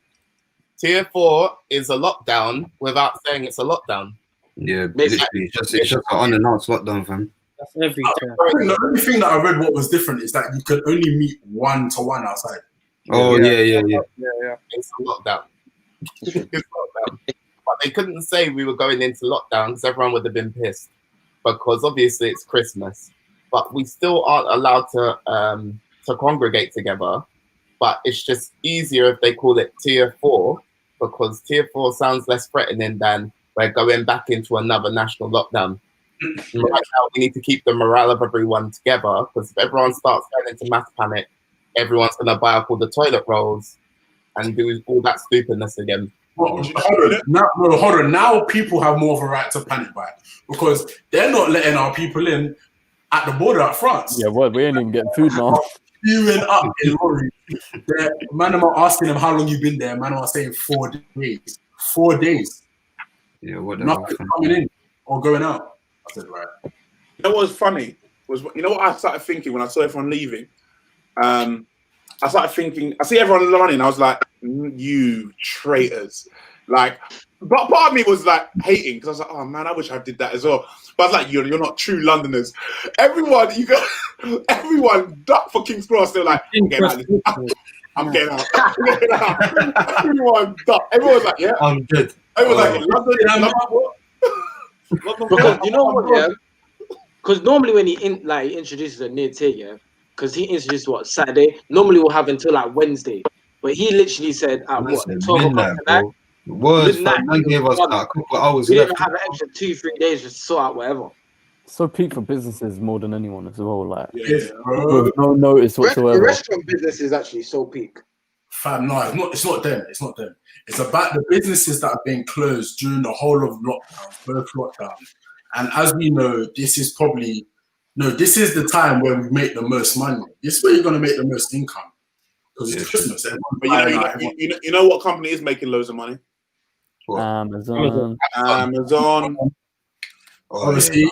Tier 4 is a lockdown without saying it's a lockdown. Yeah, literally, it's just an unannounced lockdown, fam. That's every time. The only thing that I read what was different is that you can only meet 1-to-1 outside. Oh, yeah. It's a lockdown. It's lockdown. But they couldn't say we were going into lockdown because everyone would have been pissed. Because obviously it's Christmas. But we still aren't allowed to congregate together. But it's just easier if they call it tier 4, because tier 4 sounds less threatening than we're going back into another national lockdown. Right now, we need to keep the morale of everyone together, because if everyone starts going into mass panic, everyone's going to buy up all the toilet rolls and do all that stupidness again. Hold on. Now people have more of a right to panic buy because they're not letting our people in at the border at France. Yeah, well, we ain't even getting food now. Queuing up in lorry. Man, I'm asking them how long you been there. Man, I'm saying 4 days. 4 days. Yeah, what nothing coming in or going out. I said, right. You know what was funny? You know what I started thinking when I saw everyone leaving? I started thinking, I see everyone running, I was like, you traitors. Like, but part of me was like hating, because I was like, oh man, I wish I did that as well. But I was like, you're not true Londoners. Everyone duck for King's Cross. They're like, I'm getting out. I'm getting out. Everyone duck. Everyone's like, yeah. I'm good. Everyone's like, London, what? Because you know what, yeah? Because normally when he introduces a new tier, yeah, because he introduced Saturday. Normally we'll have until like Wednesday, but he literally said at 12 o'clock tonight. Man gave us a couple of hours We left. didn't have an extra 2-3 days just to sort out whatever. So peak for businesses more than anyone as well. Like, Yeah, with no notice The whatsoever. restaurant business is actually so peak. Fam, no, it's not them. It's not them. It's about the businesses that have been closed during the whole of lockdown, both lockdowns. And as we know, this is the time where we make the most money. This is where you're going to make the most income. Because it's Christmas. But you know what company is making loads of money? Amazon. Obviously,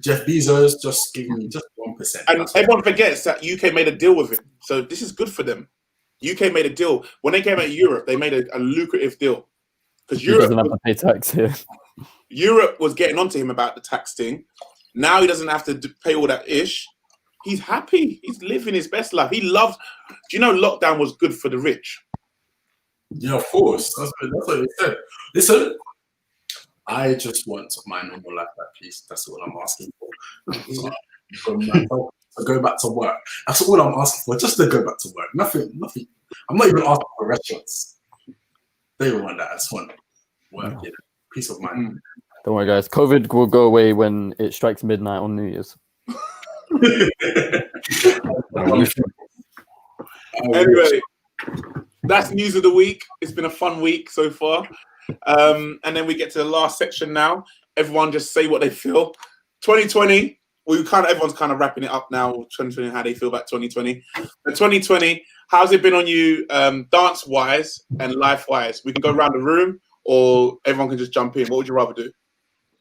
Jeff Bezos just gave me just 1%. And everyone forgets that UK made a deal with him. So this is good for them. UK made a deal. When they came out of Europe, they made a lucrative deal. Because He doesn't have to pay tax here. Europe was getting onto him about the tax thing. Now he doesn't have to pay all that ish. He's happy. He's living his best life. He loves. Do you know lockdown was good for the rich? Yeah, of course. That's what they said. Listen, I just want my normal life back, please. That's all I'm asking for. To go back to work. That's all I'm asking for. Just to go back to work. Nothing. I'm not even asking for restaurants. They don't want that. I just want work. Yeah. Peace of mind. Don't worry, guys. COVID will go away when it strikes midnight on New Year's. Anyway, that's news of the week. It's been a fun week so far. And then we get to the last section now. Everyone just say what they feel. 2020, everyone's kind of wrapping it up now. 2020, how they feel about 2020. But 2020, how's it been on you, dance-wise and life-wise? We can go around the room, or everyone can just jump in. What would you rather do?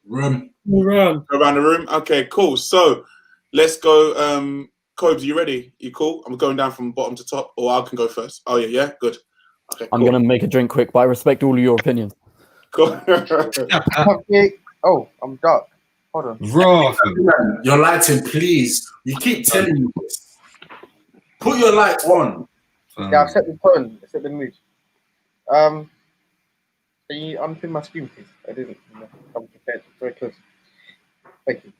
Room. Go around the room. Okay, cool. So let's go. Cobes, you ready? You cool? I'm going down from bottom to top, or I can go first. Oh yeah, good. Okay, I'm cool. gonna make a drink quick, but I respect all of your opinions. Cool. Oh, I'm dark. Hold on. Raw. Your lighting, please. You keep telling me this. Put your light on. Yeah, I've set the tone. I set the mood. Can you unpin my screen, please? I didn't come prepared. Very close. Thank you.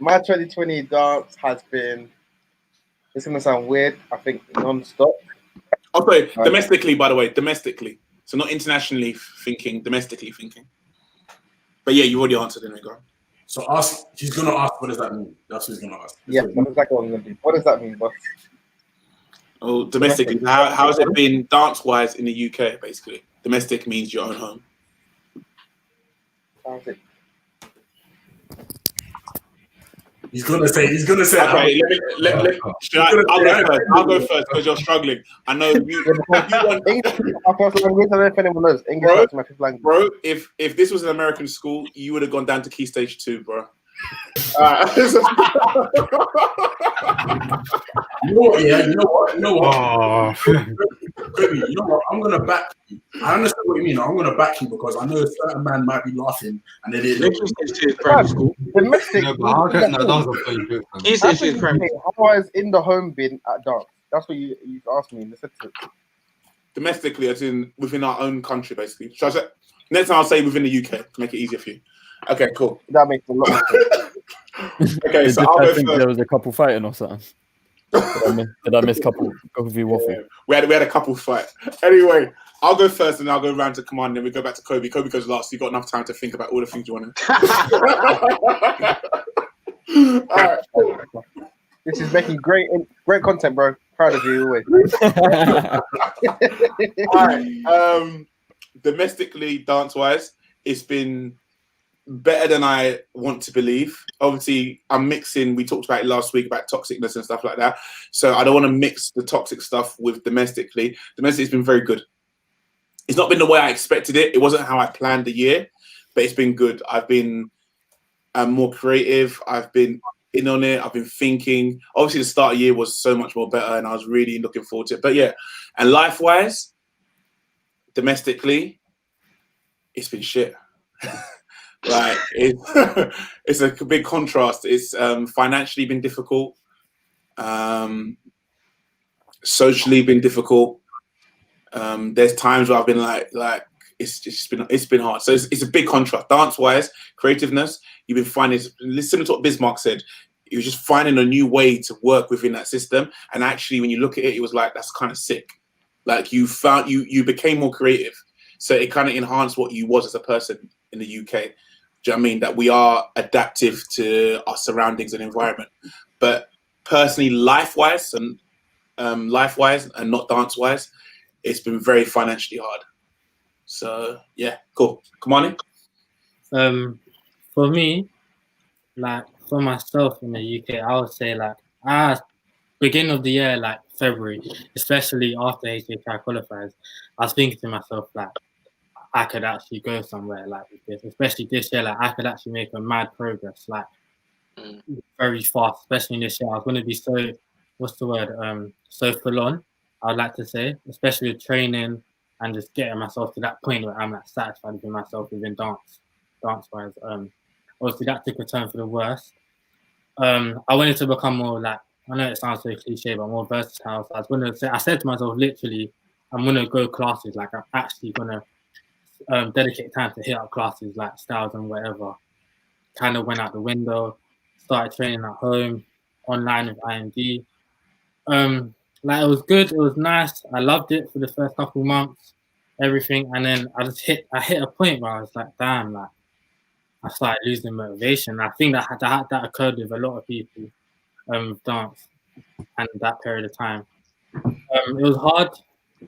My 2020 dance has been. It's gonna sound weird. I think non-stop. Oh, sorry, domestically, by the way, domestically. So not internationally thinking, domestically thinking. But yeah, you already answered it, go. So ask. He's gonna ask. What does that mean? That's what he's gonna ask. Yeah, that's exactly what I'm gonna do. What does that mean, boss? Oh, domestically. How has it been dance-wise in the UK, basically? Domestic means your own home. How's it? He's gonna say. Okay, I'll go first because you're struggling. I know you. English is my first language. I don't know if anyone knows. English is my fifth language. Bro, if this was an American school, you would have gone down to Key Stage 2, bro. You know what? Yeah, you know what? Kobe, you know what? I'm gonna back you. I understand what you mean. I'm gonna back you because I know a certain man might be laughing and then it is primary school. Domestic. How is in the home bin at dance? That's what you asked me in the sentence. Domestically, as in within our own country, basically. So I said, next time I'll say within the UK to make it easier for you. Okay, cool. That makes a lot of sense. Okay, so I'll go think first. there was a couple fighting or something. Did I miss couple v waffle? Yeah, we had a couple fight. Anyway, I'll go first and I'll go round to Command and then we go back to Kobe. Kobe goes last. You've got enough time to think about all the things you want to. All right. This is making great content, bro. Proud of you always. All right. Domestically, dance-wise, it's been better than I want to believe. Obviously, I'm mixing. We talked about it last week about toxicness and stuff like that. So I don't want to mix the toxic stuff with domestically. Domestic's been very good. It's not been the way I expected it. It wasn't how I planned the year, but it's been good. I've been more creative. I've been in on it. I've been thinking. Obviously, the start of the year was so much more better, and I was really looking forward to it. But yeah, and life-wise, domestically, it's been shit. Like it's a big contrast. It's financially been difficult, socially been difficult. There's times where I've been like it's been hard. So it's a big contrast. Dance wise, creativeness, you've been finding similar to what Bismarck said. You were just finding a new way to work within that system. And actually, when you look at it, it was like that's kind of sick. Like you found you became more creative. So it kind of enhanced what you was as a person in the UK. Do you know what I mean? That we are adaptive to our surroundings and environment. But personally, life-wise and not dance-wise, it's been very financially hard. So yeah, cool. Kamani? For me, like for myself in the UK, I would say like beginning of the year, like February, especially after HHI qualifies, I was thinking to myself like I could actually go somewhere like this, especially this year. Like I could actually make a mad progress, like very fast. Especially in this year, I was going to be so, what's the word? So full on. I would like to say, especially with training and just getting myself to that point where I'm like satisfied with myself within dance wise. Obviously that took a turn for the worse. I wanted to become more like, I know it sounds so cliche, but more versatile. So I said to myself, literally, I'm going to go classes. Like I'm actually going to dedicate time to hit up classes like styles and whatever. Kind of went out the window, started training at home, online with IMD. Like it was good, it was nice. I loved it for the first couple months, everything, and then I hit a point where I was like, damn, like I started losing motivation. I think that occurred with a lot of people with dance and that period of time. It was hard.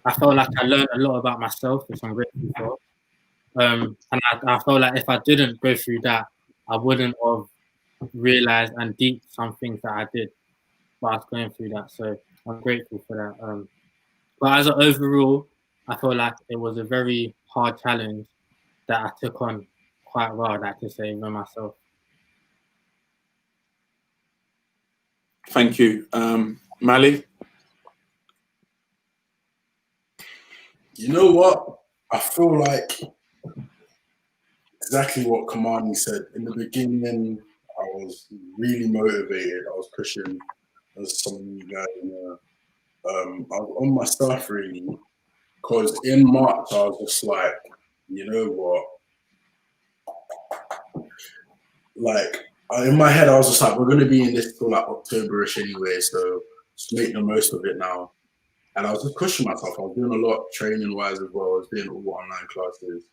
I felt like I learned a lot about myself, which I'm grateful for. And I felt like if I didn't go through that, I wouldn't have realized and deep some things that I did while I was going through that. So I'm grateful for that. But as an overall, I feel like it was a very hard challenge that I took on quite well, I'd like to say, with myself. Thank you. Mali? You know what? I feel like exactly what Kamani said. In the beginning, I was really motivated. I was pushing, as some of you guys know. I was on my stuff really, because in March I was just like, you know what? Like in my head, I was just like, we're gonna be in this till like October-ish anyway, so just make the most of it now. And I was just pushing myself. I was doing a lot training wise as well. I was doing all online classes.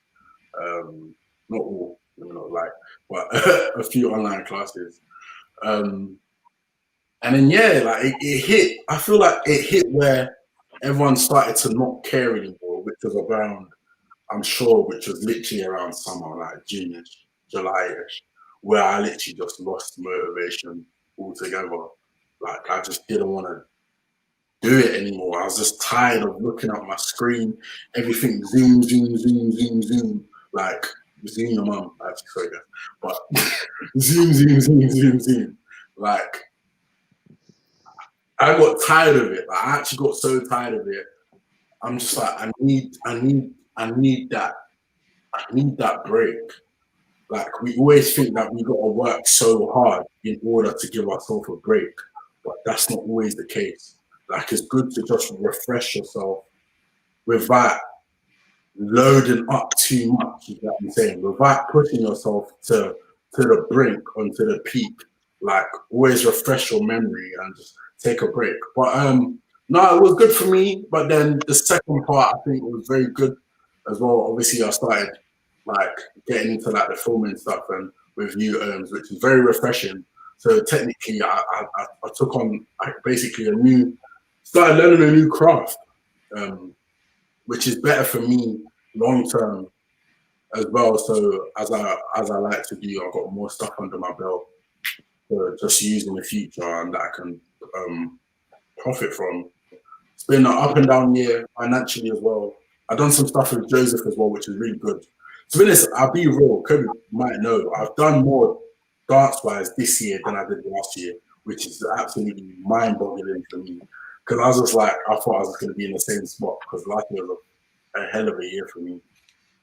Not all, not like, but a few online classes. And then like it hit. I feel like it hit where everyone started to not care anymore, which was around, I'm sure, which was literally around summer, like June-ish, July-ish, where I literally just lost motivation altogether. Like I just didn't want to do it anymore. I was just tired of looking at my screen, everything zoom, like zoom your mum, actually, sorry guys, but zoom. Like I got tired of it. Like, I actually got so tired of it. I'm just like, I need that break. Like we always think that we got to work so hard in order to give ourselves a break, but that's not always the case. Like it's good to just refresh yourself without loading up too much, you know what I'm saying? Without pushing yourself to the brink, onto the peak. Like always refresh your memory and just take a break. But no, it was good for me. But then the second part, I think, was very good as well. Obviously, I started like getting into like the filming stuff and with new which is very refreshing. So technically, I took on basically started learning a new craft, which is better for me long term as well. So as I like to do, I've got more stuff under my belt to just use in the future and that I can profit from. It's been an up and down year financially as well. I've done some stuff with Joseph as well, which is really good. To be honest, I'll be real, Kobe might know, I've done more dance-wise this year than I did last year, which is absolutely mind-boggling for me. Because I was just like, I thought I was going to be in the same spot because last year was a hell of a year for me.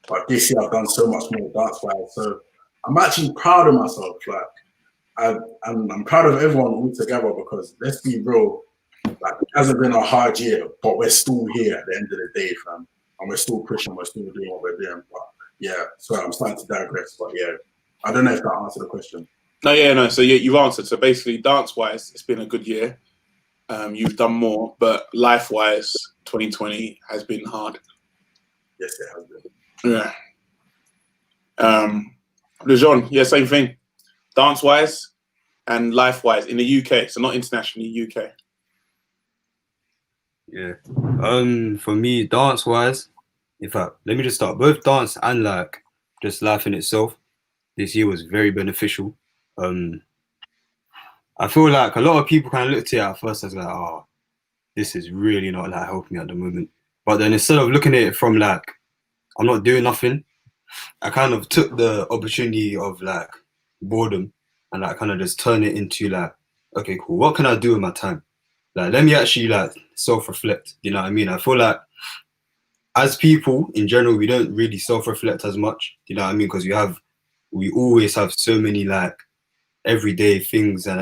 But this year I've done so much more dance-wise. So I'm actually proud of myself. Like, I'm proud of everyone all together because let's be real, like it hasn't been a hard year, but we're still here at the end of the day, fam. And we're still pushing, we're still doing what we're doing. But yeah, sorry, I'm starting to digress, but yeah, I don't know if that answered the question. No. So you've answered. So basically, dance-wise, it's been a good year. You've done more, but life-wise, 2020 has been hard. Yes, it has Yeah. been. Lejeune, yeah, same thing. Dance-wise and life-wise in the UK, so not internationally, UK. Yeah. For me, dance-wise, in fact, let me just start. Both dance and like just life in itself, this year was very beneficial. I feel like a lot of people kind of looked at it at first as like, oh, this is really not like helping me at the moment. But then instead of looking at it from like, I'm not doing nothing, I kind of took the opportunity of like boredom and like kind of just turn it into like, okay, cool, what can I do with my time? Like, let me actually like self-reflect, you know what I mean? I feel like as people in general, we don't really self-reflect as much, you know what I mean? Because we always have so many like everyday things and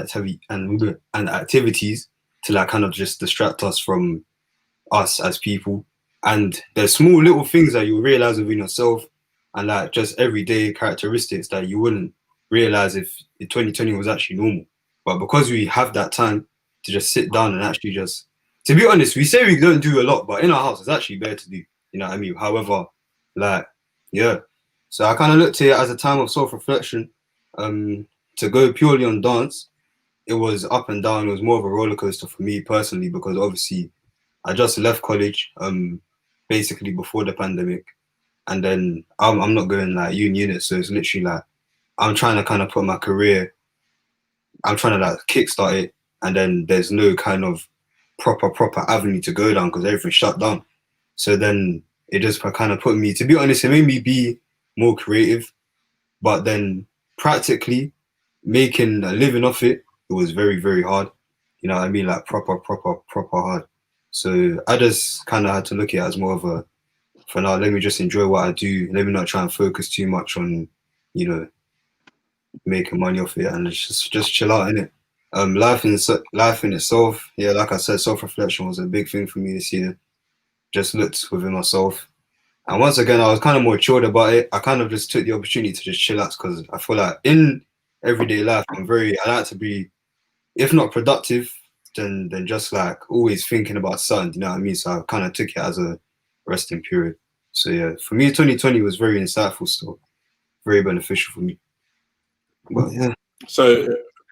activities to like kind of just distract us from us as people. And there's small little things that you realize within yourself and like just everyday characteristics that you wouldn't realize if 2020 was actually normal. But because we have that time to just sit down and actually just, to be honest, we say we don't do a lot, but in our house it's actually better to do, you know what I mean? However, like, yeah. So I kind of looked at it as a time of self-reflection. To go purely on dance, it was up and down. It was more of a roller coaster for me personally because obviously I just left college basically before the pandemic, and then I'm not going like uni, so it's literally like I'm trying to kind of put my career, I'm trying to like kickstart it, and then there's no kind of proper avenue to go down because everything's shut down. So then it just kind of put me, to be honest, it made me be more creative, but then practically making a living off it, it was very, very hard. You know what I mean? Like proper hard. So I just kind of had to look at it as more of a, for now, let me just enjoy what I do. Let me not try and focus too much on, you know, making money off it and just chill out in it. Life in itself, yeah, like I said, self-reflection was a big thing for me this year. Just looked within myself. And once again, I was kind of more chilled about it. I kind of just took the opportunity to just chill out because I feel like in everyday life, I like to be, if not productive, than just like always thinking about something. You know what I mean? So I kind of took it as a resting period. So yeah, for me, 2020 was very insightful, still very beneficial for me. But yeah. So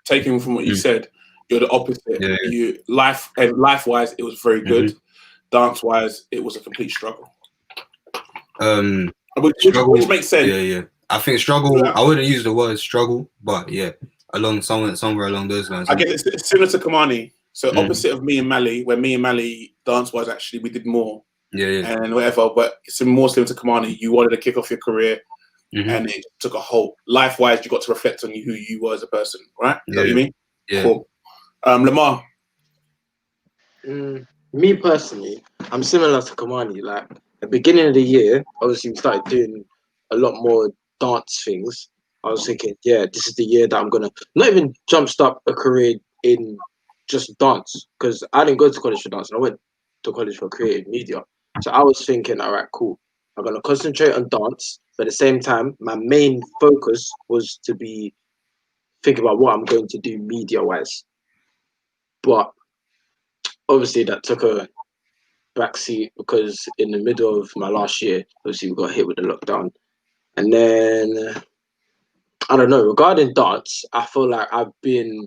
taking from what you said, you're the opposite. Yeah. You life-wise, it was very good. Dance-wise, it was a complete struggle. Which makes sense. Yeah. I think struggle. I wouldn't use the word struggle, but yeah, somewhere along those lines. I guess it's similar to Kamani. So opposite of me and Mali, where me and Mali dance-wise actually we did more. Yeah. And whatever, but it's more similar to Kamani. You wanted to kick off your career, and it took a whole life-wise. You got to reflect on who you were as a person, right? Is that what you mean? Yeah. Cool. Lamar. Me personally, I'm similar to Kamani. Like at the beginning of the year, obviously we started doing a lot more dance things. I was thinking, yeah, this is the year that I'm gonna not even jumpstart a career in just dance, because I didn't go to college for dance. I went to college for creative media. So I was thinking, all right, cool. I'm gonna concentrate on dance, but at the same time, my main focus was to be thinking about what I'm going to do media-wise. But obviously, that took a backseat because in the middle of my last year, obviously we got hit with the lockdown, and then I don't know. Regarding dance, I feel like I've been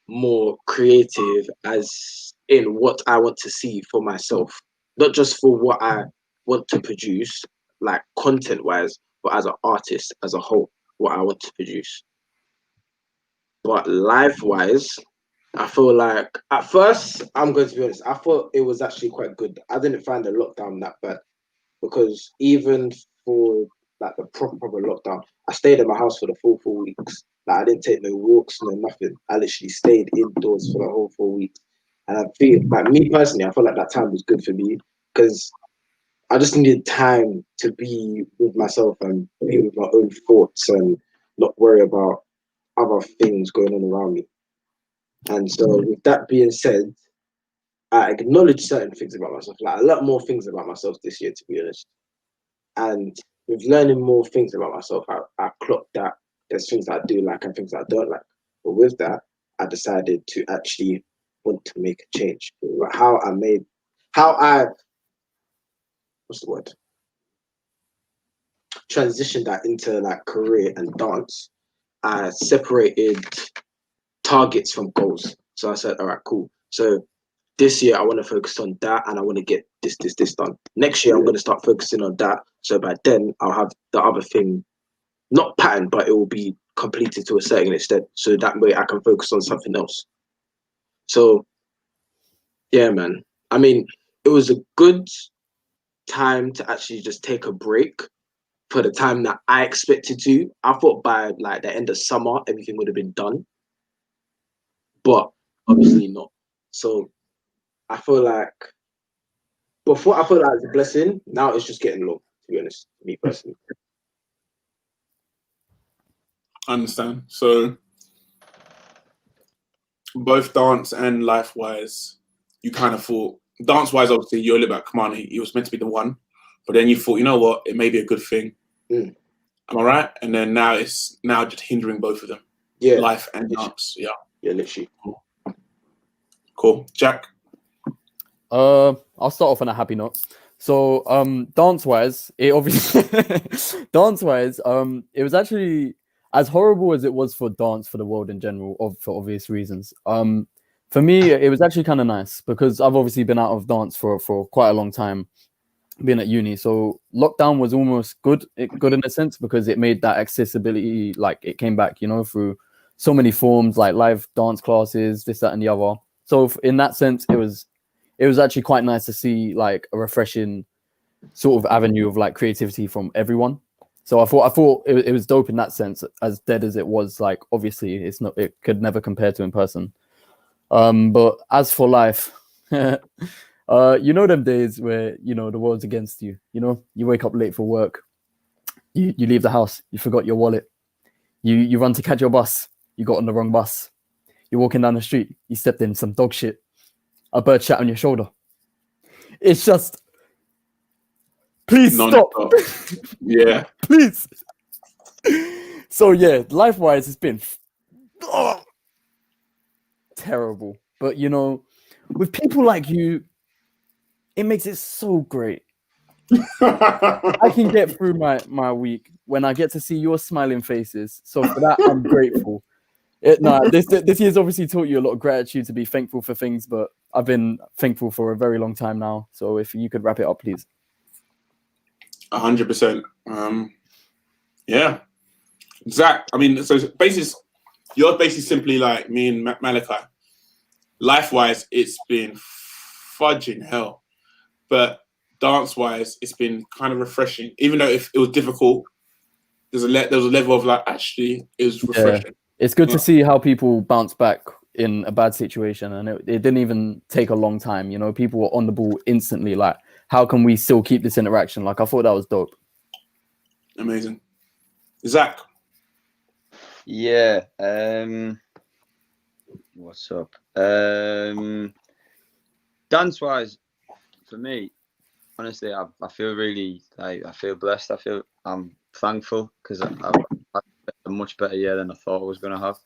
more creative as in what I want to see for myself, not just for what I want to produce, like content-wise, but as an artist as a whole, what I want to produce. But life-wise, I feel like at first, I'm going to be honest, I thought it was actually quite good. I didn't find the lockdown that bad, because even for like the proper lockdown, I stayed in my house for the full 4 weeks. Like I didn't take no walks, no nothing. I literally stayed indoors for the whole 4 weeks. And I feel like, me personally, I feel like that time was good for me, because I just needed time to be with myself and be with my own thoughts and not worry about other things going on around me. And so with that being said, I acknowledge certain things about myself, like a lot more things about myself this year, to be honest. And with learning more things about myself, I clocked that there's things that I do like and things that I don't like. But with that, I decided to actually want to make a change. Transitioned that into like career and dance. I separated targets from goals. So I said, all right, cool. So this year I want to focus on that and I want to get this done. Next year I'm going to start focusing on that. So by then I'll have the other thing, not patterned, but it will be completed to a certain extent. So that way I can focus on something else. So yeah, man. I mean, it was a good time to actually just take a break for the time that I expected to. I thought by like the end of summer, everything would have been done. But obviously not. So I feel like before I felt like it's a blessing, now it's just getting low, to be honest, me personally. I understand. So both dance and life-wise, you kind of thought, dance-wise, obviously, you're a little bit like Kamani. He was meant to be the one. But then you thought, you know what, it may be a good thing. Am I right? And then now it's just hindering both of them. Yeah. Life and dance. Yeah. Yeah, literally. Cool. Jack? I'll start off on a happy note. So dance-wise, it obviously it was actually as horrible as it was for dance for the world in general, for obvious reasons. For me, it was actually kind of nice because I've obviously been out of dance for quite a long time, being at uni. So lockdown was almost good in a sense because it made that accessibility, like it came back, through so many forms, like live dance classes, this, that, and the other. So in that sense, it was actually quite nice to see like a refreshing sort of avenue of like creativity from everyone. So I thought it was dope in that sense, as dead as it was. Like obviously it could never compare to in person. But as for life, them days where the world's against you. You wake up late for work, you leave the house, you forgot your wallet, you run to catch your bus, you got on the wrong bus, you're walking down the street, you stepped in some dog shit, a bird shat on your shoulder. It's just, please stop. Yeah, please. So yeah, life-wise, it's been terrible. But with people like you, it makes it so great. I can get through my week when I get to see your smiling faces. So for that, I'm grateful. This year's obviously taught you a lot of gratitude to be thankful for things, but I've been thankful for a very long time now. So if you could wrap it up, please. 100%. Yeah. Zach, I mean, so basically, you're basically simply like me and Malachi. Life-wise, it's been fudging hell. But dance-wise, it's been kind of refreshing. Even though it was difficult, there was a level of like, actually, it was refreshing. Yeah. It's good to see how people bounce back in a bad situation. And it didn't even take a long time. You know, people were on the ball instantly. Like, how can we still keep this interaction? Like, I thought that was dope. Amazing. Zach? Yeah. What's up? Dance-wise, for me, honestly, I feel really I feel blessed. I'm thankful because I've had a much better year than I thought I was going to have.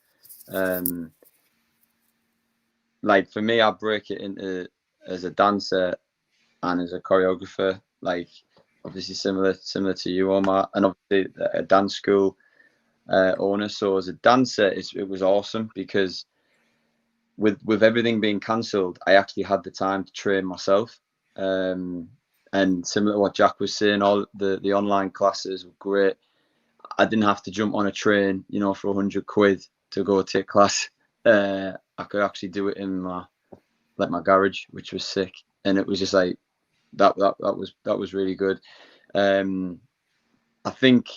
Like for me, I break it into as a dancer and as a choreographer. Like obviously similar to you, Omar, and obviously a dance school owner. So as a dancer, it was awesome because with everything being cancelled, I actually had the time to train myself. And similar to what Jack was saying, all the online classes were great. I didn't have to jump on a train, you know, for 100 quid to go take class. I could actually do it in my garage, which was sick. And it was just like that was really good. I think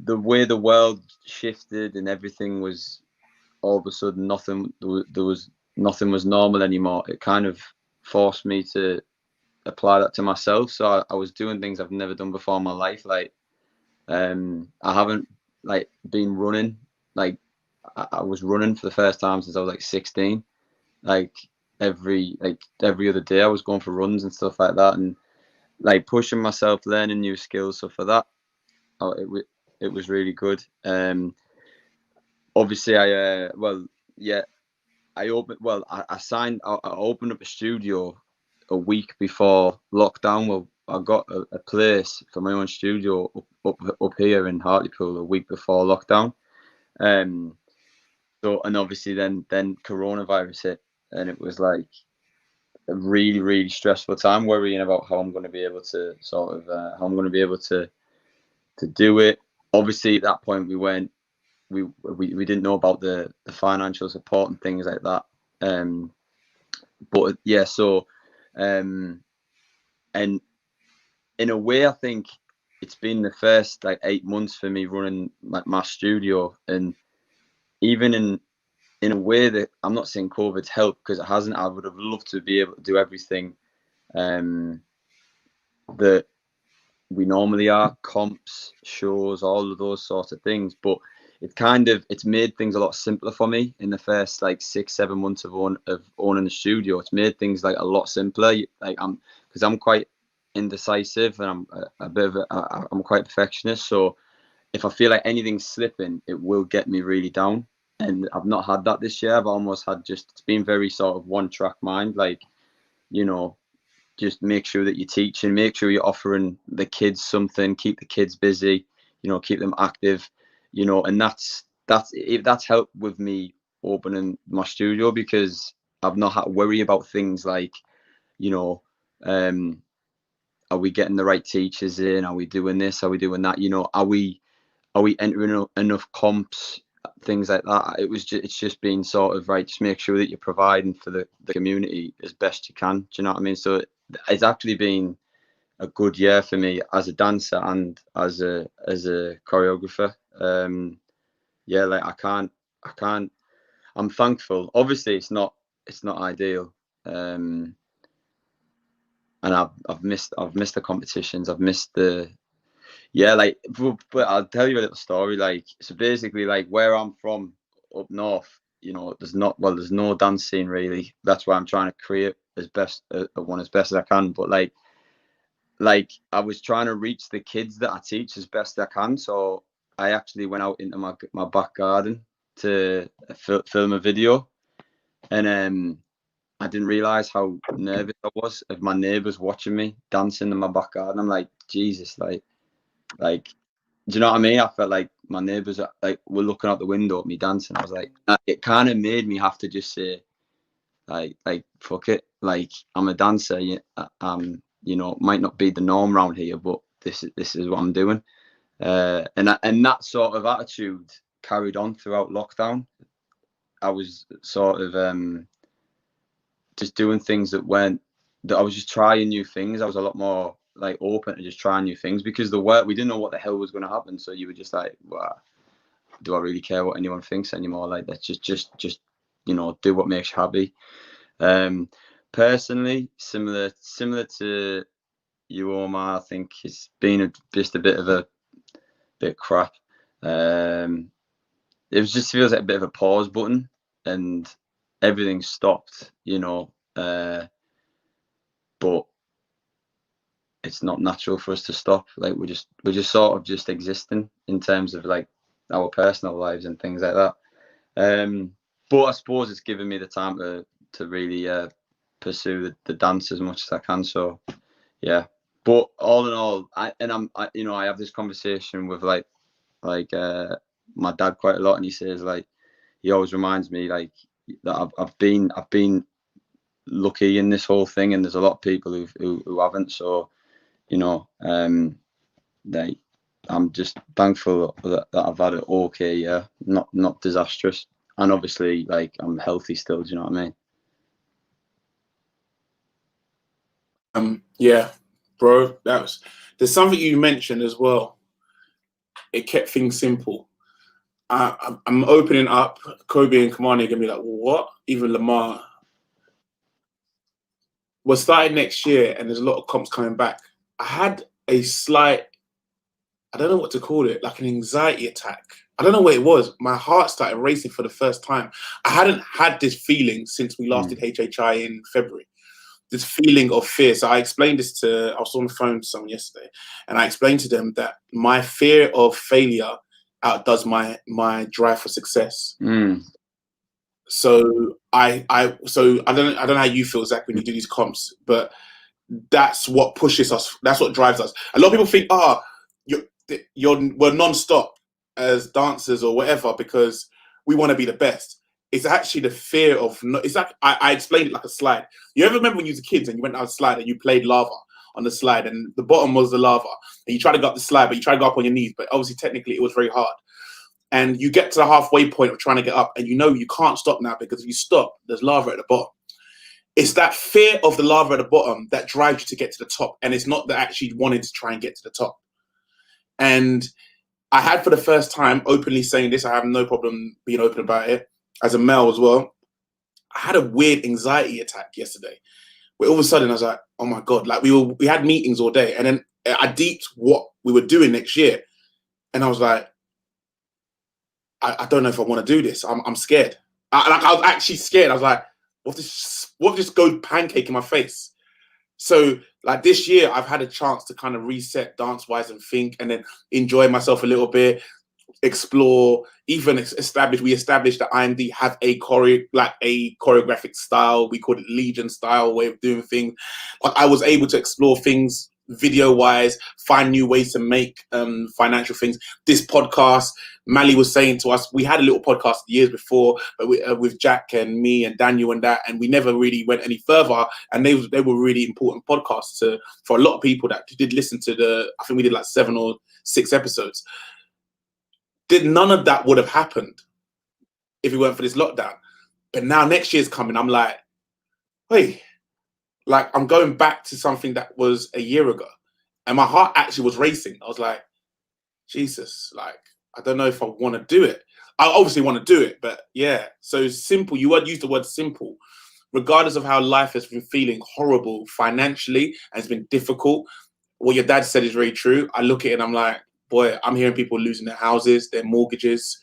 the way the world shifted and everything was all of a sudden nothing was normal anymore. It kind of forced me to apply that to myself. So I was doing things I've never done before in my life. Like I haven't like been running. Like I was running for the first time since I was like 16. Like every other day I was going for runs and stuff like that, and like pushing myself, learning new skills. So for that, it was really good. Obviously I opened up a studio a week before lockdown. Well, I got a place for my own studio up here in Hartlepool a week before lockdown. So and obviously then coronavirus hit, and it was like a really, really stressful time, worrying about how I'm going to be able to do it. Obviously at that point we didn't know about the financial support and things like that. But yeah, so and in a way I think it's been the first like 8 months for me running my studio, and even in a way that I'm not saying COVID's helped, because it hasn't. I would have loved to be able to do everything that we normally are, comps, shows, all of those sorts of things, but it's made things a lot simpler for me in the first like 6-7 months of owning the studio. It's made things like a lot simpler. Like because I'm quite indecisive, and I'm quite perfectionist. So if I feel like anything's slipping, it will get me really down. And I've not had that this year. I've almost had it's been very sort of one track mind, like, you know, just make sure that you're teaching, make sure you're offering the kids something, keep the kids busy, you know, keep them active, you know, and that's helped with me opening my studio, because I've not had to worry about things like, you know, are we getting the right teachers in? Are we doing this? Are we doing that? You know, are we entering enough comps? Things like that. It's just been sort of right. Just make sure that you're providing for the community as best you can. Do you know what I mean? So it's actually been a good year for me as a dancer and as a choreographer. Yeah, like I can't. I'm thankful. Obviously, it's not ideal. And I've missed the competitions. I've missed the. Yeah, like, but I'll tell you a little story. Like, so basically, like where I'm from up north, you know, there's no dance scene really. That's why I'm trying to create as best as I can. But like I was trying to reach the kids that I teach as best I can. So I actually went out into my back garden to film a video, and I didn't realize how nervous I was of my neighbors watching me dancing in my back garden. I'm like, Jesus, like, do you know what I mean? I felt like my neighbors like were looking out the window at me dancing. I was like, it kind of made me have to just say, like fuck it, like I'm a dancer. You know, might not be the norm around here, but this is what I'm doing. And that sort of attitude carried on throughout lockdown. I was sort of just doing things that I was just trying new things. I was a lot more like open to just trying new things because we didn't know what the hell was going to happen. So you were just like, well, do I really care what anyone thinks anymore? Like, let's just you know, do what makes you happy. Personally, similar to you, Omar, I think it's been just a bit crap. It feels like a bit of a pause button and everything stopped, you know, but it's not natural for us to stop. Like we're just sort of just existing in terms of like our personal lives and things like that. But I suppose it's given me the time to really pursue the dance as much as I can. So yeah, but all in all, I have this conversation with like my dad quite a lot, and he says like he always reminds me like that I've been lucky in this whole thing, and there's a lot of people who haven't. So you know, I'm just thankful that I've had it okay, yeah, not disastrous, and obviously like I'm healthy still. Do you know what I mean? Yeah, bro, there's something you mentioned as well. It kept things simple. I'm opening up. Kobe and Kamani are gonna be like, what? Even Lamar. We're starting next year, and there's a lot of comps coming back. I had a slight, I don't know what to call it, like an anxiety attack. I don't know what it was. My heart started racing for the first time. I hadn't had this feeling since we last did HHI in February. This feeling of fear. So I explained this I was on the phone to someone yesterday, and I explained to them that my fear of failure outdoes my drive for success. So I don't know how you feel, Zach, when you do these comps, but that's what pushes us. That's what drives us. A lot of people think, we're non-stop as dancers or whatever because we want to be the best. It's actually the fear of. It's like I explained it like a slide. You ever remember when you were kids and you went down a slide and you played lava on the slide and the bottom was the lava and you try to go up the slide, but you try to go up on your knees, but obviously technically it was very hard. And you get to the halfway point of trying to get up and you know you can't stop now because if you stop, there's lava at the bottom. It's that fear of the lava at the bottom that drives you to get to the top. And it's not that actually wanting to try and get to the top. And I had for the first time openly saying this, I have no problem being open about it, as a male as well. I had a weird anxiety attack yesterday where all of a sudden I was like, oh my God, like we had meetings all day. And then I deeped what we were doing next year. And I was like, I don't know if I want to do this. I'm scared. I was actually scared. I was like, what if this goes pancake in my face? So like this year, I've had a chance to kind of reset dance-wise and think and then enjoy myself a little bit, explore, even we established that IMD have a choreographic style. We call it Legion style way of doing things. Like I was able to explore things video-wise, find new ways to make financial things. This podcast, Mally was saying to us, we had a little podcast years before, but with Jack and me and Daniel and that, and we never really went any further. And they were really important podcasts for a lot of people that did listen to I think we did like 7 or 6 episodes. None of that would have happened if it weren't for this lockdown. But now next year's coming, I'm like, wait, like I'm going back to something that was a year ago. And my heart actually was racing. I was like, Jesus, like, I don't know if I want to do it. I obviously want to do it, but yeah. So simple, you would use the word simple. Regardless of how life has been feeling horrible financially and it's been difficult, what your dad said is very true. I look at it and I'm like, boy, I'm hearing people losing their houses, their mortgages.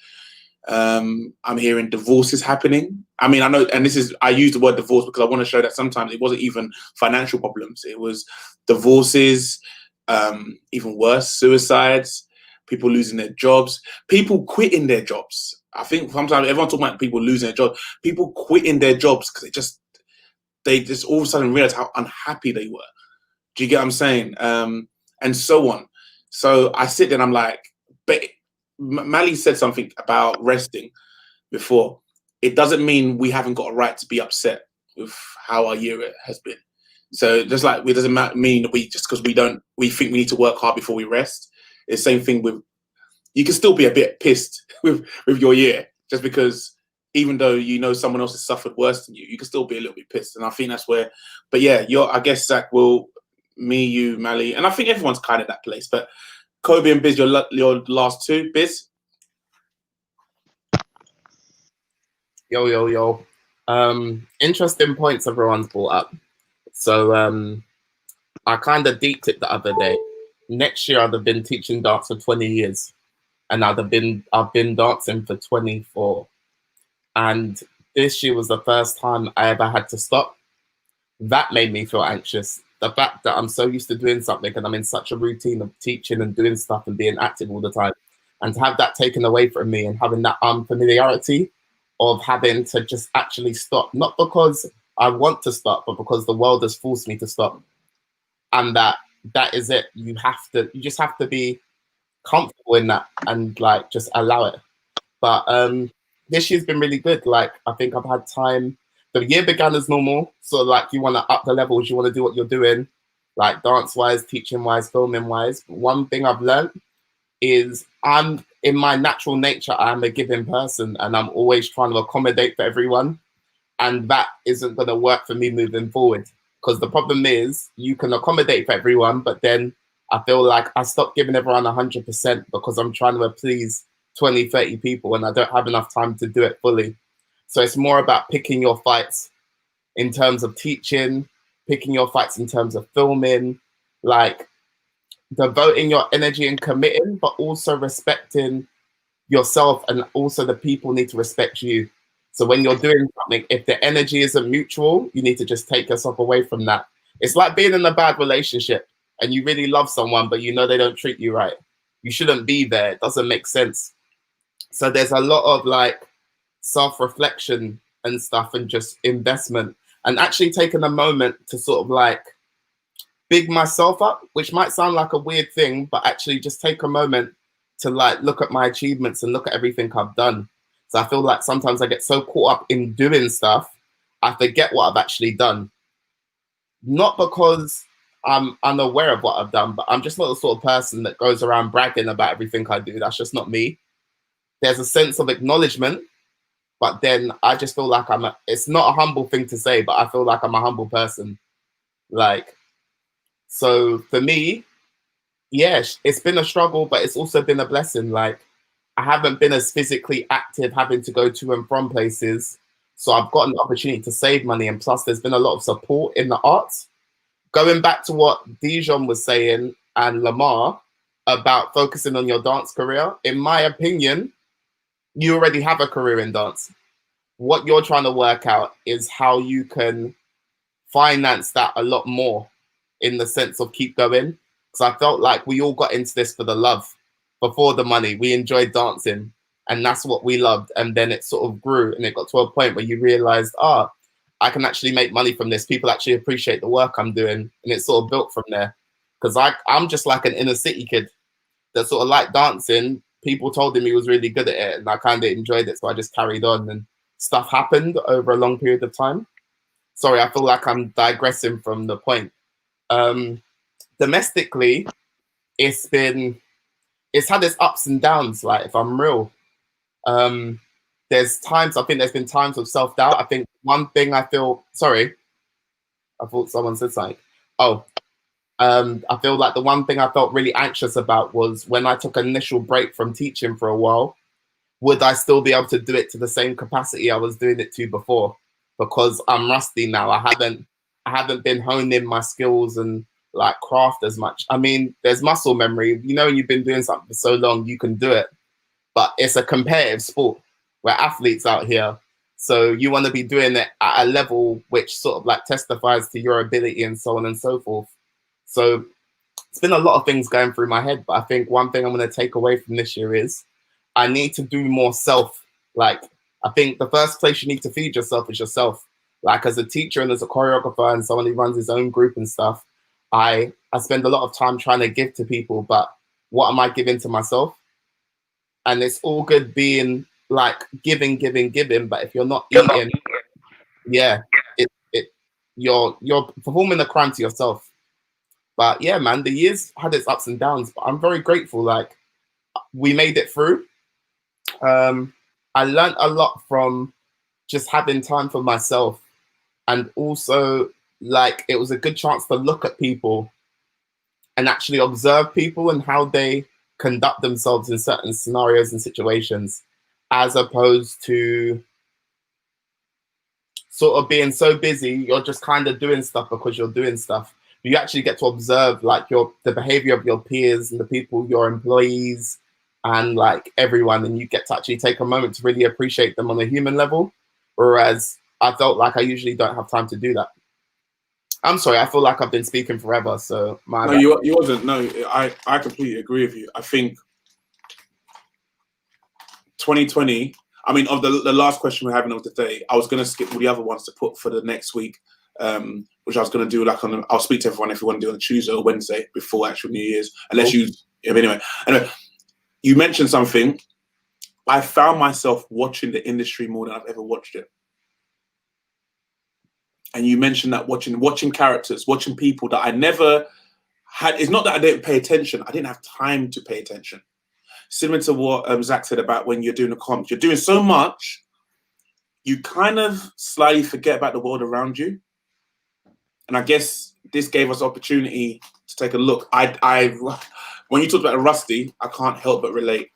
I'm hearing divorces happening. I mean, I know, and I use the word divorce because I want to show that sometimes it wasn't even financial problems. It was divorces, even worse, suicides, people losing their jobs, people quitting their jobs. I think sometimes everyone talking about people losing their jobs, people quitting their jobs because they just all of a sudden realized how unhappy they were. Do you get what I'm saying? And so on. So I sit there and I'm like, but Mally said something about resting before. It doesn't mean we haven't got a right to be upset with how our year has been. So just like it doesn't mean we just because we think we need to work hard before we rest. It's the same thing with, you can still be a bit pissed with your year just because even though you know someone else has suffered worse than you, you can still be a little bit pissed. And I think that's where, but yeah, I guess Zach me, you, Mally, and I think everyone's kind of that place. But Kobe and Biz, your last two, Biz. Yo. Interesting points everyone's brought up. So I kind of deeped it the other day. Next year I'd have been teaching dance for 20 years, and I've been dancing for 24. And this year was the first time I ever had to stop. That made me feel anxious. The fact that I'm so used to doing something and I'm in such a routine of teaching and doing stuff and being active all the time, and to have that taken away from me and having that unfamiliarity of having to just actually stop, not because I want to stop, but because the world has forced me to stop. And that is it. You just have to be comfortable in that and like just allow it. But this year's been really good. Like I think I've had time. The year began as normal, so like you want to up the levels, you want to do what you're doing, like dance-wise, teaching-wise, filming-wise. One thing I've learned is I'm in my natural nature, I'm a giving person, and I'm always trying to accommodate for everyone, and that isn't going to work for me moving forward. Because the problem is you can accommodate for everyone, but then I feel like I stop giving everyone 100% because I'm trying to please 20, 30 people, and I don't have enough time to do it fully. So it's more about picking your fights in terms of teaching, picking your fights in terms of filming, like devoting your energy and committing, but also respecting yourself, and also the people need to respect you. So when you're doing something, if the energy isn't mutual, you need to just take yourself away from that. It's like being in a bad relationship and you really love someone, but you know they don't treat you right. You shouldn't be there. It doesn't make sense. So there's a lot of like self-reflection and stuff, and just investment, and actually taking a moment to sort of like big myself up, which might sound like a weird thing, but actually just take a moment to like look at my achievements and look at everything I've done. So I feel like sometimes I get so caught up in doing stuff, I forget what I've actually done. Not because I'm unaware of what I've done, but I'm just not the sort of person that goes around bragging about everything I do. That's just not me. There's a sense of acknowledgement, but then I just feel like it's not a humble thing to say, but I feel like I'm a humble person. Like, so for me, yes, it's been a struggle, but it's also been a blessing. Like, I haven't been as physically active having to go to and from places. So I've got an opportunity to save money. And plus there's been a lot of support in the arts. Going back to what Dijon was saying and Lamar about focusing on your dance career, in my opinion, you already have a career in dance. What you're trying to work out is how you can finance that a lot more, in the sense of keep going. Because I felt like we all got into this for the love, before the money. We enjoyed dancing, and that's what we loved. And then it sort of grew, and it got to a point where you realized, I can actually make money from this. People actually appreciate the work I'm doing. And it sort of built from there. Because I'm just like an inner city kid that sort of liked dancing. People told him he was really good at it, and I kind of enjoyed it. So I just carried on, and stuff happened over a long period of time. Sorry, I feel like I'm digressing from the point. Domestically, it's had its ups and downs, like, if I'm real. There's been times of self-doubt. I think one thing I feel, sorry, I thought someone said something. I feel like the one thing I felt really anxious about was when I took an initial break from teaching for a while, would I still be able to do it to the same capacity I was doing it to before? Because I'm rusty now. I haven't been honing my skills and like craft as much. I mean, there's muscle memory. You know, you've been doing something for so long, you can do it. But it's a competitive sport. We're athletes out here. So you want to be doing it at a level which sort of like testifies to your ability and so on and so forth. So it's been a lot of things going through my head. But I think one thing I'm going to take away from this year is I need to do more self. Like, I think the first place you need to feed yourself is yourself. like as a teacher and as a choreographer and someone who runs his own group and stuff, I spend a lot of time trying to give to people, but what am I giving to myself? And it's all good being like giving, but if you're not eating, yeah, you're performing a crime to yourself. But yeah, man, the years had its ups and downs, but I'm very grateful. Like, we made it through. I learned a lot from just having time for myself, and also like it was a good chance to look at people and actually observe people and how they conduct themselves in certain scenarios and situations, as opposed to sort of being so busy you're just kind of doing stuff because you're doing stuff. You actually get to observe like the behavior of your peers and the people, your employees, and like everyone, and you get to actually take a moment to really appreciate them on a human level. Whereas I felt like I usually don't have time to do that. I'm sorry, I feel like I've been speaking forever. So no, you wasn't. No, I completely agree with you. I think 2020. I mean, of the last question we're having of the day, I was going to skip all the other ones to put for the next week, which I was going to do like I'll speak to everyone if you want to do on Tuesday or Wednesday before actual New Year's, unless you. Anyway, you mentioned something. I found myself watching the industry more than I've ever watched it. And you mentioned that watching characters, watching people that I never had. It's not that I didn't pay attention. I didn't have time to pay attention. Similar to what Zach said about when you're doing a comp. You're doing so much, you kind of slightly forget about the world around you. And I guess this gave us opportunity to take a look. When you talked about Rusty, I can't help but relate.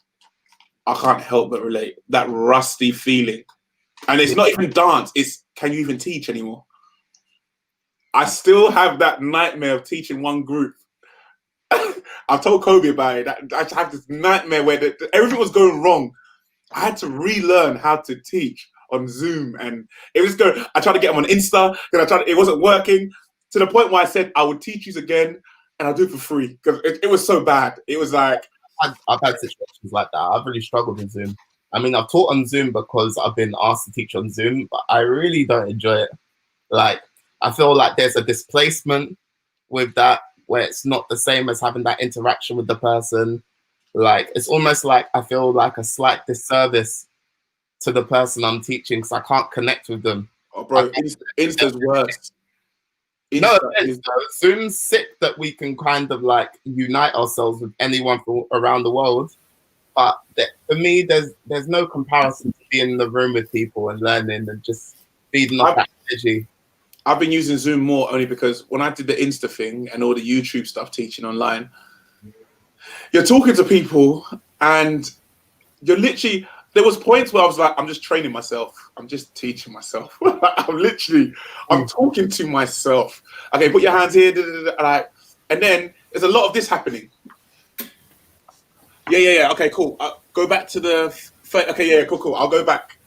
That Rusty feeling. And it's not even dance. It's, can you even teach anymore? I still have that nightmare of teaching one group. I've told Kobe about it. I have this nightmare where everything was going wrong. I had to relearn how to teach on Zoom, and it was going. I tried to get them on Insta, then it wasn't working, to the point where I said I would teach you again, and I'll do it for free because it was so bad. It was like I've had situations like that. I've really struggled with Zoom. I mean, I've taught on Zoom because I've been asked to teach on Zoom, but I really don't enjoy it. Like, I feel like there's a displacement with that, where it's not the same as having that interaction with the person. Like, it's almost like I feel like a slight disservice to the person I'm teaching because I can't connect with them. Oh, bro, Insta's worse. No, Zoom's sick that we can kind of like unite ourselves with anyone from around the world. But for me, there's no comparison to being in the room with people and learning and just feeding off that energy. I've been using Zoom more only because when I did the Insta thing and all the YouTube stuff teaching online, you're talking to people and you're literally, there was points where I was like, I'm just training myself. I'm just teaching myself. I'm talking to myself. Okay, put your hands here. Like, and then there's a lot of this happening. Yeah. Okay, cool. Go back to the, okay, yeah, cool. I'll go back.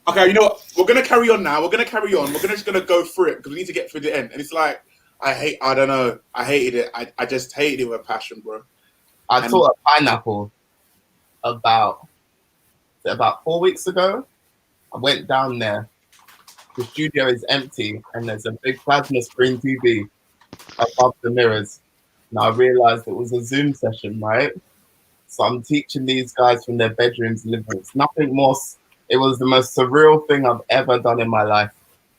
Okay, you know what? We're going to carry on now. We're just going to go through it because we need to get through the end. And it's like, I don't know. I hated it. I just hated it with a passion, bro. I taught a pineapple about 4 weeks ago. I went down there. The studio is empty and there's a big plasma screen TV above the mirrors. Now I realized it was a Zoom session, right? So I'm teaching these guys from their bedrooms and living rooms. Nothing more. It was the most surreal thing I've ever done in my life.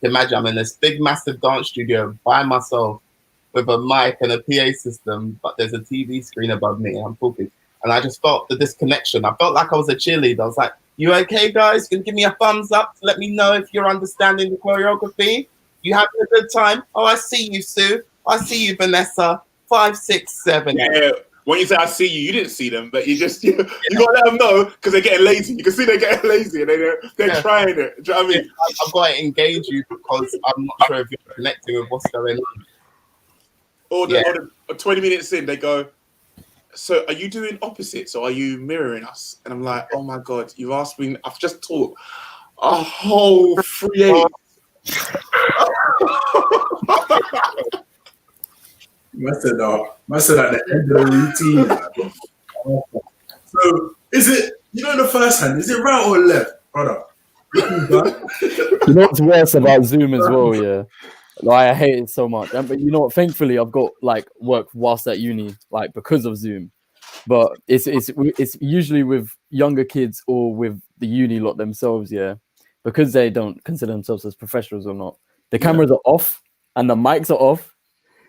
Imagine I'm in this big, massive dance studio by myself with a mic and a PA system, but there's a TV screen above me and I'm talking. And I just felt the disconnection. I felt like I was a cheerleader. I was like, you okay, guys? You can give me a thumbs up to let me know if you're understanding the choreography. You having a good time? Oh, I see you, Sue. I see you, Vanessa. 5, 6, 7. Yeah. When you say I see you, you didn't see them, but you gotta let them know because they're getting lazy. You can see they're getting lazy and they're trying it. Do you know what I mean? I've got to engage you because I'm not sure if you're connecting with what's going on. Or 20 minutes in, they go, so are you doing opposites or are you mirroring us? And I'm like, oh my God, you've asked me, I've just taught a whole 3/8. Must have at the end of the routine. So is it, the first hand, is it right or left, brother? You know what's worse about Zoom as well, yeah? Like, I hate it so much. But you know what? Thankfully, I've got like work whilst at uni, like because of Zoom. But it's usually with younger kids or with the uni lot themselves, yeah, because they don't consider themselves as professionals or not. The cameras are off and the mics are off,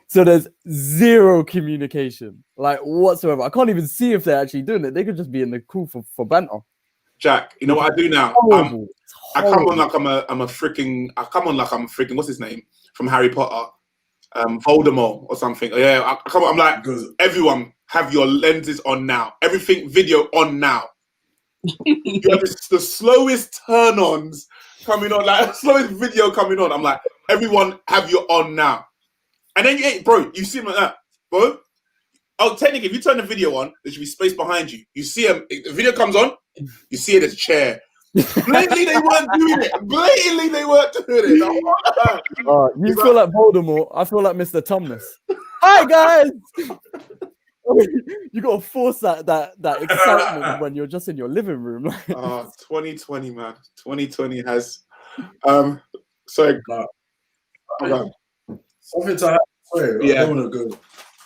so there's zero communication, like whatsoever. I can't even see if they're actually doing it. They could just be in the call for banter. Jack, you know what I do now? I come on like I'm a freaking. I come on like I'm freaking. What's his name from Harry Potter? Voldemort or something. Yeah, I come on. I'm like, everyone have your lenses on now. Everything video on now. You have the slowest turn-ons coming on, like slowest video coming on. I'm like, everyone have your on now. And then, bro, you see him like that, bro. Oh, technically, if you turn the video on, there should be space behind you. You see him. If the video comes on, you see it as a chair. Blatantly, they weren't doing it. Blatantly, they weren't doing it. You feel like Voldemort. I feel like Mr. Tumnus. Hi, guys. You gotta force that excitement when you're just in your living room. 2020, man. 2020 has. Sorry. Okay. Something to have. Sorry, Yeah. I don't want to go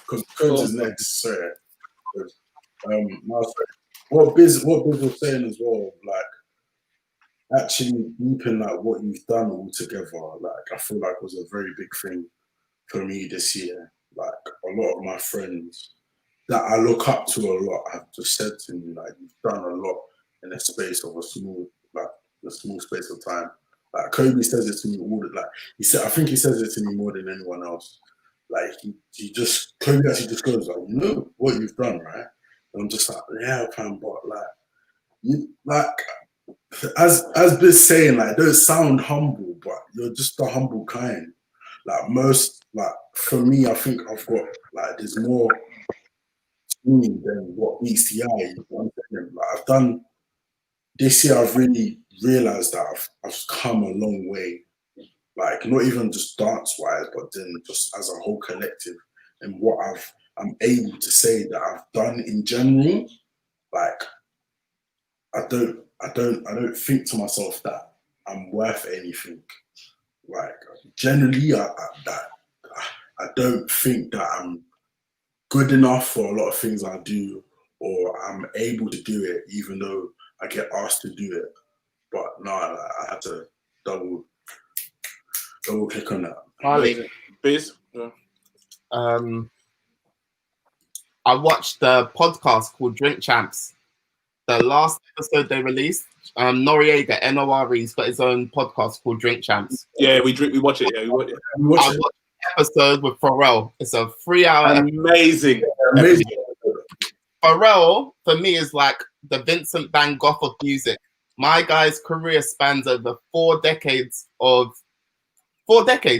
because Coach is next. Sorry. What Biz was saying as well, like actually deeping like what you've done all together, like I feel like was a very big thing for me this year. Like a lot of my friends that I look up to a lot have just said to me, like, you've done a lot in the space of a small space of time. Like Kobe says it to me all the I think he says it to me more than anyone else. Like Kobe actually just goes like, you know what you've done, right? And I'm just like, yeah, fam, but like you as Biz saying, like, don't sound humble, but you're just the humble kind. Like most, like for me, I think I've got like there's more to me than what meets the eye. You know, like I've done this year, I've really realized that I've come a long way. Like not even just dance wise, but then just as a whole collective and what I'm able to say that I've done in general. Like I don't think to myself that I'm worth anything. Like generally, I don't think that I'm good enough for a lot of things I do, or I'm able to do it, even though I get asked to do it. But no, I had to double click on that. Harley, Biz. Yeah. I watched the podcast called Drink Champs. The last episode they released, Noriega, N-O-R-E, he's got his own podcast called Drink Champs. Yeah, we watch it. Yeah, we watch it. I watched the episode with Pharrell. It's a 3-hour amazing. Pharrell, for me, is like the Vincent van Gogh of music. My guy's career spans over 4 decades,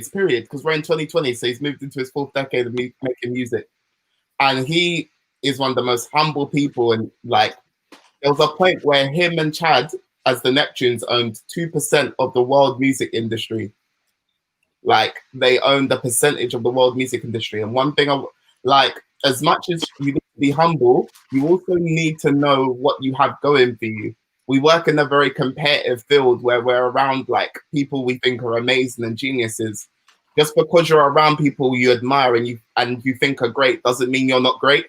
period, because we're in 2020, so he's moved into his 4th decade of making music. And he is one of the most humble people. And like, there was a point where him and Chad, as the Neptunes, owned 2% of the world music industry. Like, they owned a percentage of the world music industry. And one thing, as much as you need to be humble, you also need to know what you have going for you. We work in a very competitive field where we're around like people we think are amazing and geniuses. Just because you're around people you admire and you think are great doesn't mean you're not great.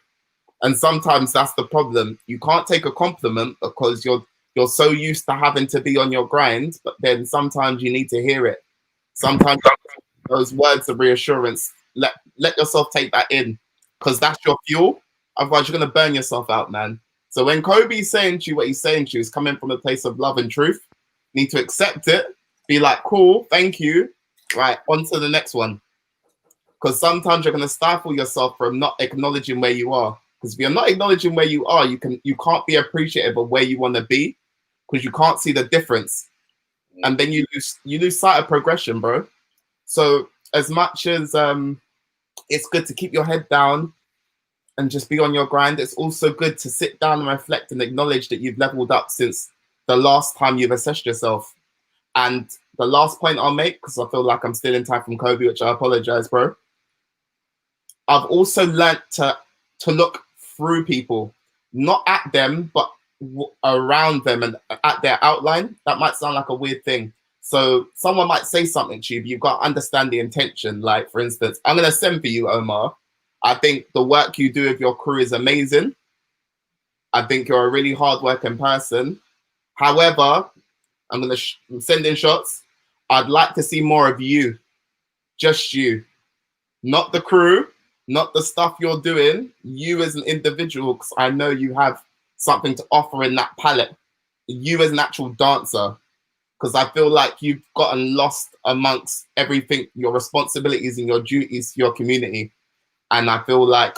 And sometimes that's the problem. You can't take a compliment because you're so used to having to be on your grind, but then sometimes you need to hear it. Sometimes those words of reassurance, let yourself take that in, because that's your fuel. Otherwise, you're gonna burn yourself out, man. So when Kobe's saying to you what he's saying to you is coming from a place of love and truth, you need to accept it, be like, cool, thank you. Right, on to the next one. Because sometimes you're gonna stifle yourself from not acknowledging where you are. Because if you're not acknowledging where you are, you can't be appreciative of where you want to be, because you can't see the difference, and then you lose sight of progression, bro. So as much as it's good to keep your head down and just be on your grind, it's also good to sit down and reflect and acknowledge that you've leveled up since the last time you've assessed yourself. And the last point I'll make, because I feel like I'm still in time from Kobe, which I apologize, bro. I've also learnt to look through people, not at them, but around them and at their outline. That might sound like a weird thing. So someone might say something to you, but you've got to understand the intention. Like, for instance, I'm going to send for you, Omar. I think the work you do with your crew is amazing. I think you're a really hard-working person. However, I'm going to send in shots. I'd like to see more of you. Just you. Not the crew, not the stuff you're doing. You as an individual, because I know you have something to offer in that palette. You as an actual dancer. Because I feel like you've gotten lost amongst everything, your responsibilities and your duties to your community. And I feel like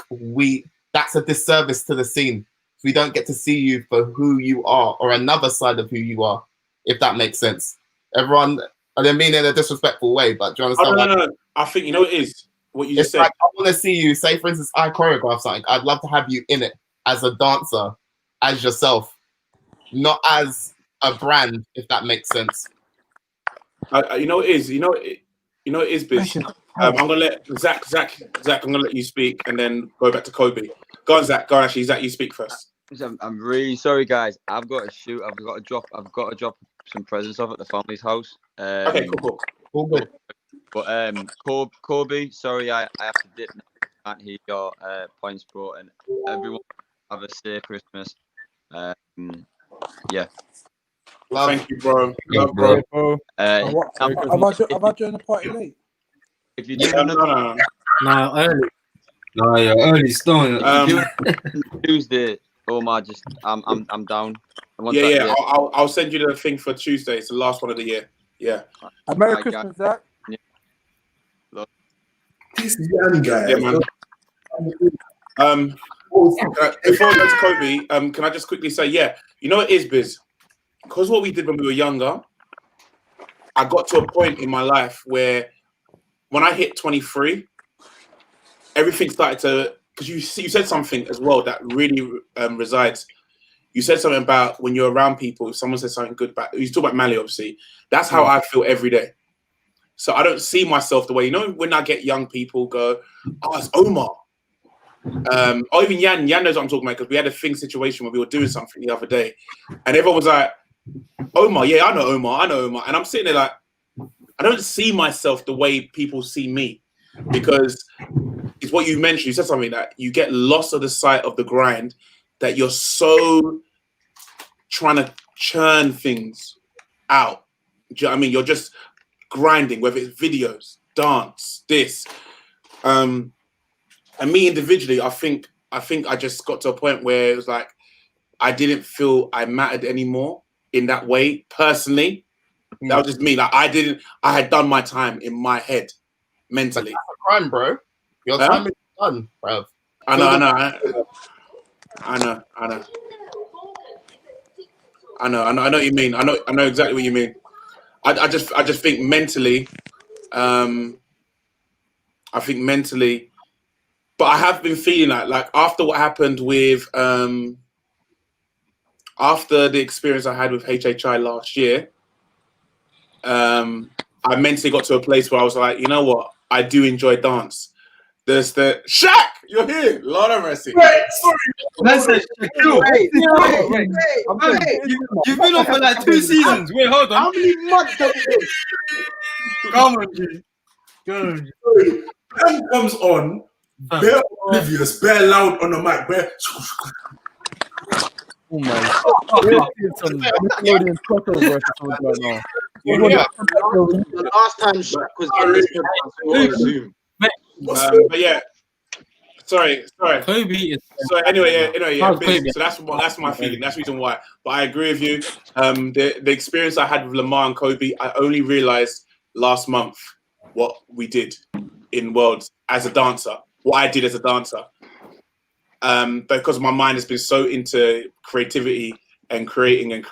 that's a disservice to the scene. We don't get to see you for who you are or another side of who you are, if that makes sense. Everyone, I didn't mean it in a disrespectful way, but do you understand? No. I think, you know what it is? What you just said. Like, I want to see you, say for instance, I choreograph something. I'd love to have you in it as a dancer, as yourself, not as a brand, if that makes sense. You know what it is? You know it is, Biz. I'm gonna let Zach. I'm gonna let you speak, and then go back to Kobe. Go on, Zach. Go on, actually, Zach, you speak first. I'm really sorry, guys. I've got to shoot. I've got to drop some presents off at the family's house. Okay, cool. All good. But Kobe, sorry, I have to dip. I can't hear your points, bro. And everyone have a safe Christmas. Yeah. Thank you, bro. Love, bro. Have I joined the party late? If you no, early. No, you're early stone. Tuesday, Omar, I'm down. Yeah. I'll send you the thing for Tuesday. It's the last one of the year. Yeah. Merry Christmas, Zach. This young guy. Yeah, man. Before I go to Kobe, can I just quickly say, yeah, you know what it is, Biz? Because what we did when we were younger, I got to a point in my life where when I hit 23, everything started to, because you said something as well that really resides. You said something about when you're around people, if someone says something good about, you talk about Mali, obviously. That's how I feel every day. So I don't see myself the way, when I get young people go, oh, it's Omar. Or even Yan knows what I'm talking about, because we had a situation where we were doing something the other day, and everyone was like, Omar, yeah, I know Omar. And I'm sitting there like, I don't see myself the way people see me, because it's what you mentioned. You said something that you get lost of the sight of the grind, that you're so trying to churn things out. Do you know what I mean? You're just grinding, whether it's videos, dance, this. And me individually, I think I just got to a point where it was like, I didn't feel I mattered anymore in that way, personally. That was just me. Like, I had done my time in my head, mentally. That's a crime, bro. Your time is done, bro. I know what you mean. I know exactly what you mean. I just think mentally, but I have been feeling like after what happened with after the experience I had with HHI last year, I mentally got to a place where I was like, you know what? I do enjoy dance. There's the Shaq, you're here. Lord have mercy. Wait, sorry. That's it. Wait. You've been on for like 2 seasons. Wait, hold on. How many months have you been? Come on, G. Go. Man comes on, bare oblivious, bare loud on the mic, bare. Oh my God. The last time Shaq was on Zoom. But yeah, sorry. Kobe is. So anyway, yeah. So that's my feeling. That's the reason why. But I agree with you. The experience I had with Lamar and Kobe, I only realized last month what we did in Worlds as a dancer. What I did as a dancer. Because my mind has been so into creativity and creating that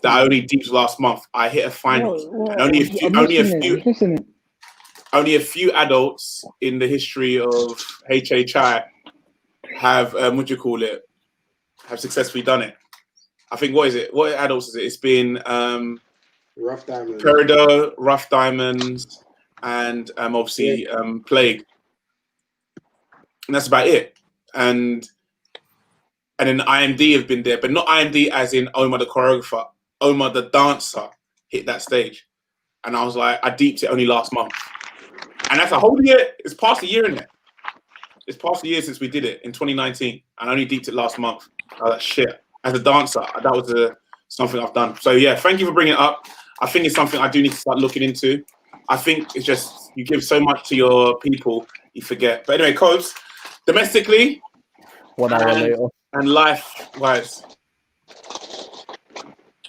I only deep last month I hit a final. And only a few adults in the history of HHI have have successfully done it. I think what adults is it? It's been Rough Diamonds, Peridot, Rough Diamonds, and obviously Plague. And that's about it. And And then IMD have been there, but not IMD as in Omar the choreographer. Omar the dancer hit that stage. And I was like, I deeped it only last month. And that's a whole year. It's past a year in it. It's past a year since we did it in 2019. And I only deeped it last month. I was like, shit. As a dancer, that was something I've done. So yeah, thank you for bringing it up. I think it's something I do need to start looking into. I think it's just, you give so much to your people, you forget. But anyway, Cobes, domestically, 1 hour later. And life-wise.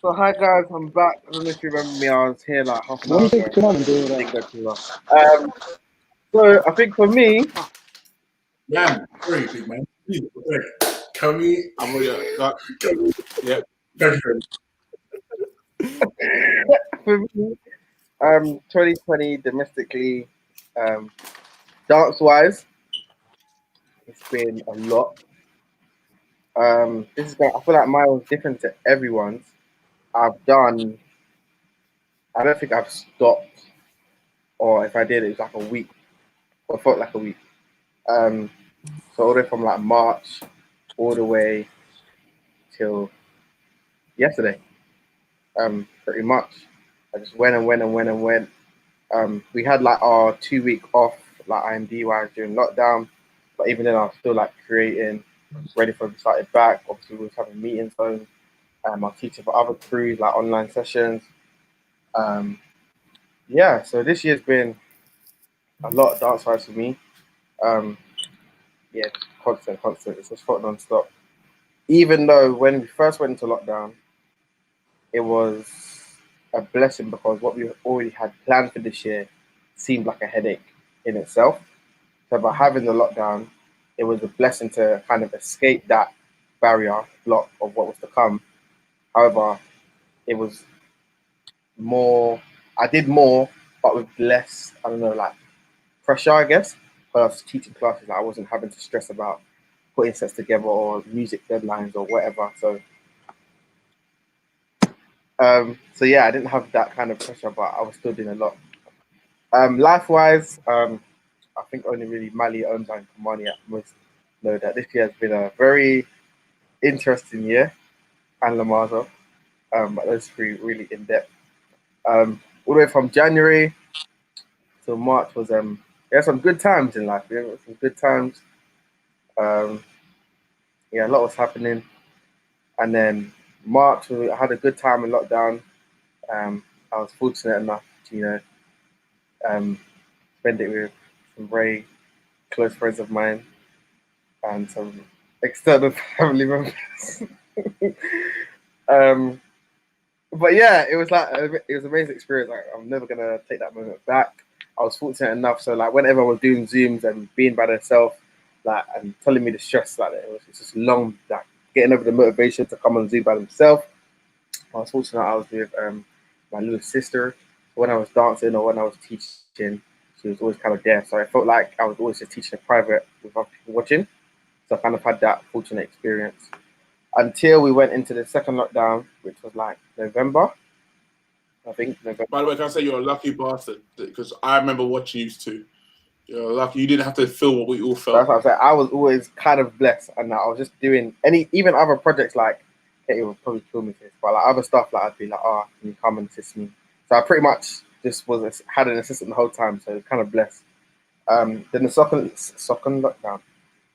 So hi guys, I'm back. I don't know if you remember me. I was here like half an hour What do you ago. think tonight and do that? So I think for me, Yeah, very big man. Can we? I'm really, yeah. For me, 2020 domestically, dance-wise, it's been a lot. I feel like mine was different to everyone's. I don't think I've stopped, or if I did, it was like a week, or felt like a week. So all the way from like March, all the way till yesterday, pretty much. I just went and went. We had like our 2 week off, like IMD-wise during lockdown, but even then I was still like creating, ready for the started back. Obviously, we was having meetings on. I was teaching for other crews, like online sessions. Yeah, so this year's been a lot of dance-wise for me. Yeah, constant. It's just fought non-stop. Even though when we first went into lockdown, it was a blessing because what we already had planned for this year seemed like a headache in itself. So by having the lockdown, it was a blessing to kind of escape that barrier block of what was to come. However, it was more, I did more, but with less, I don't know, like pressure, I guess. But I was teaching classes, like I wasn't having to stress about putting sets together or music deadlines or whatever. So yeah, I didn't have that kind of pressure, but I was still doing a lot. Life-wise, I think only really Mali, Omba, and Kamani at most know that this year has been a very interesting year, and Lamazo. But those three really in depth. All the way from January till March was yeah, some good times in life. Yeah, some good times. Yeah, a lot was happening, and then March I had a good time in lockdown. I was fortunate enough to spend it with some very close friends of mine and some external family members. But yeah, it was an amazing experience. Like, I'm never gonna take that moment back. I was fortunate enough, so like whenever I was doing Zooms and being by themselves, like and telling me the stress, like it's just long, like getting over the motivation to come on Zoom by themselves. I was fortunate I was with my little sister. When I was dancing or when I was teaching, she was always kind of there. So I felt like I was always just teaching in private with other people watching. So I kind of had that fortunate experience until we went into the second lockdown, which was like November. I think November. By the way, can I say you're a lucky bastard? Because I remember watching you too. You're lucky. You didn't have to feel what we all felt. That's what I'm saying. I was always kind of blessed, and I was just doing even other projects like it would probably kill me for this, but like other stuff, like I'd be like, "Oh, can you come and assist me?" So I pretty much just had an assistant the whole time, so it was kind of blessed. Then the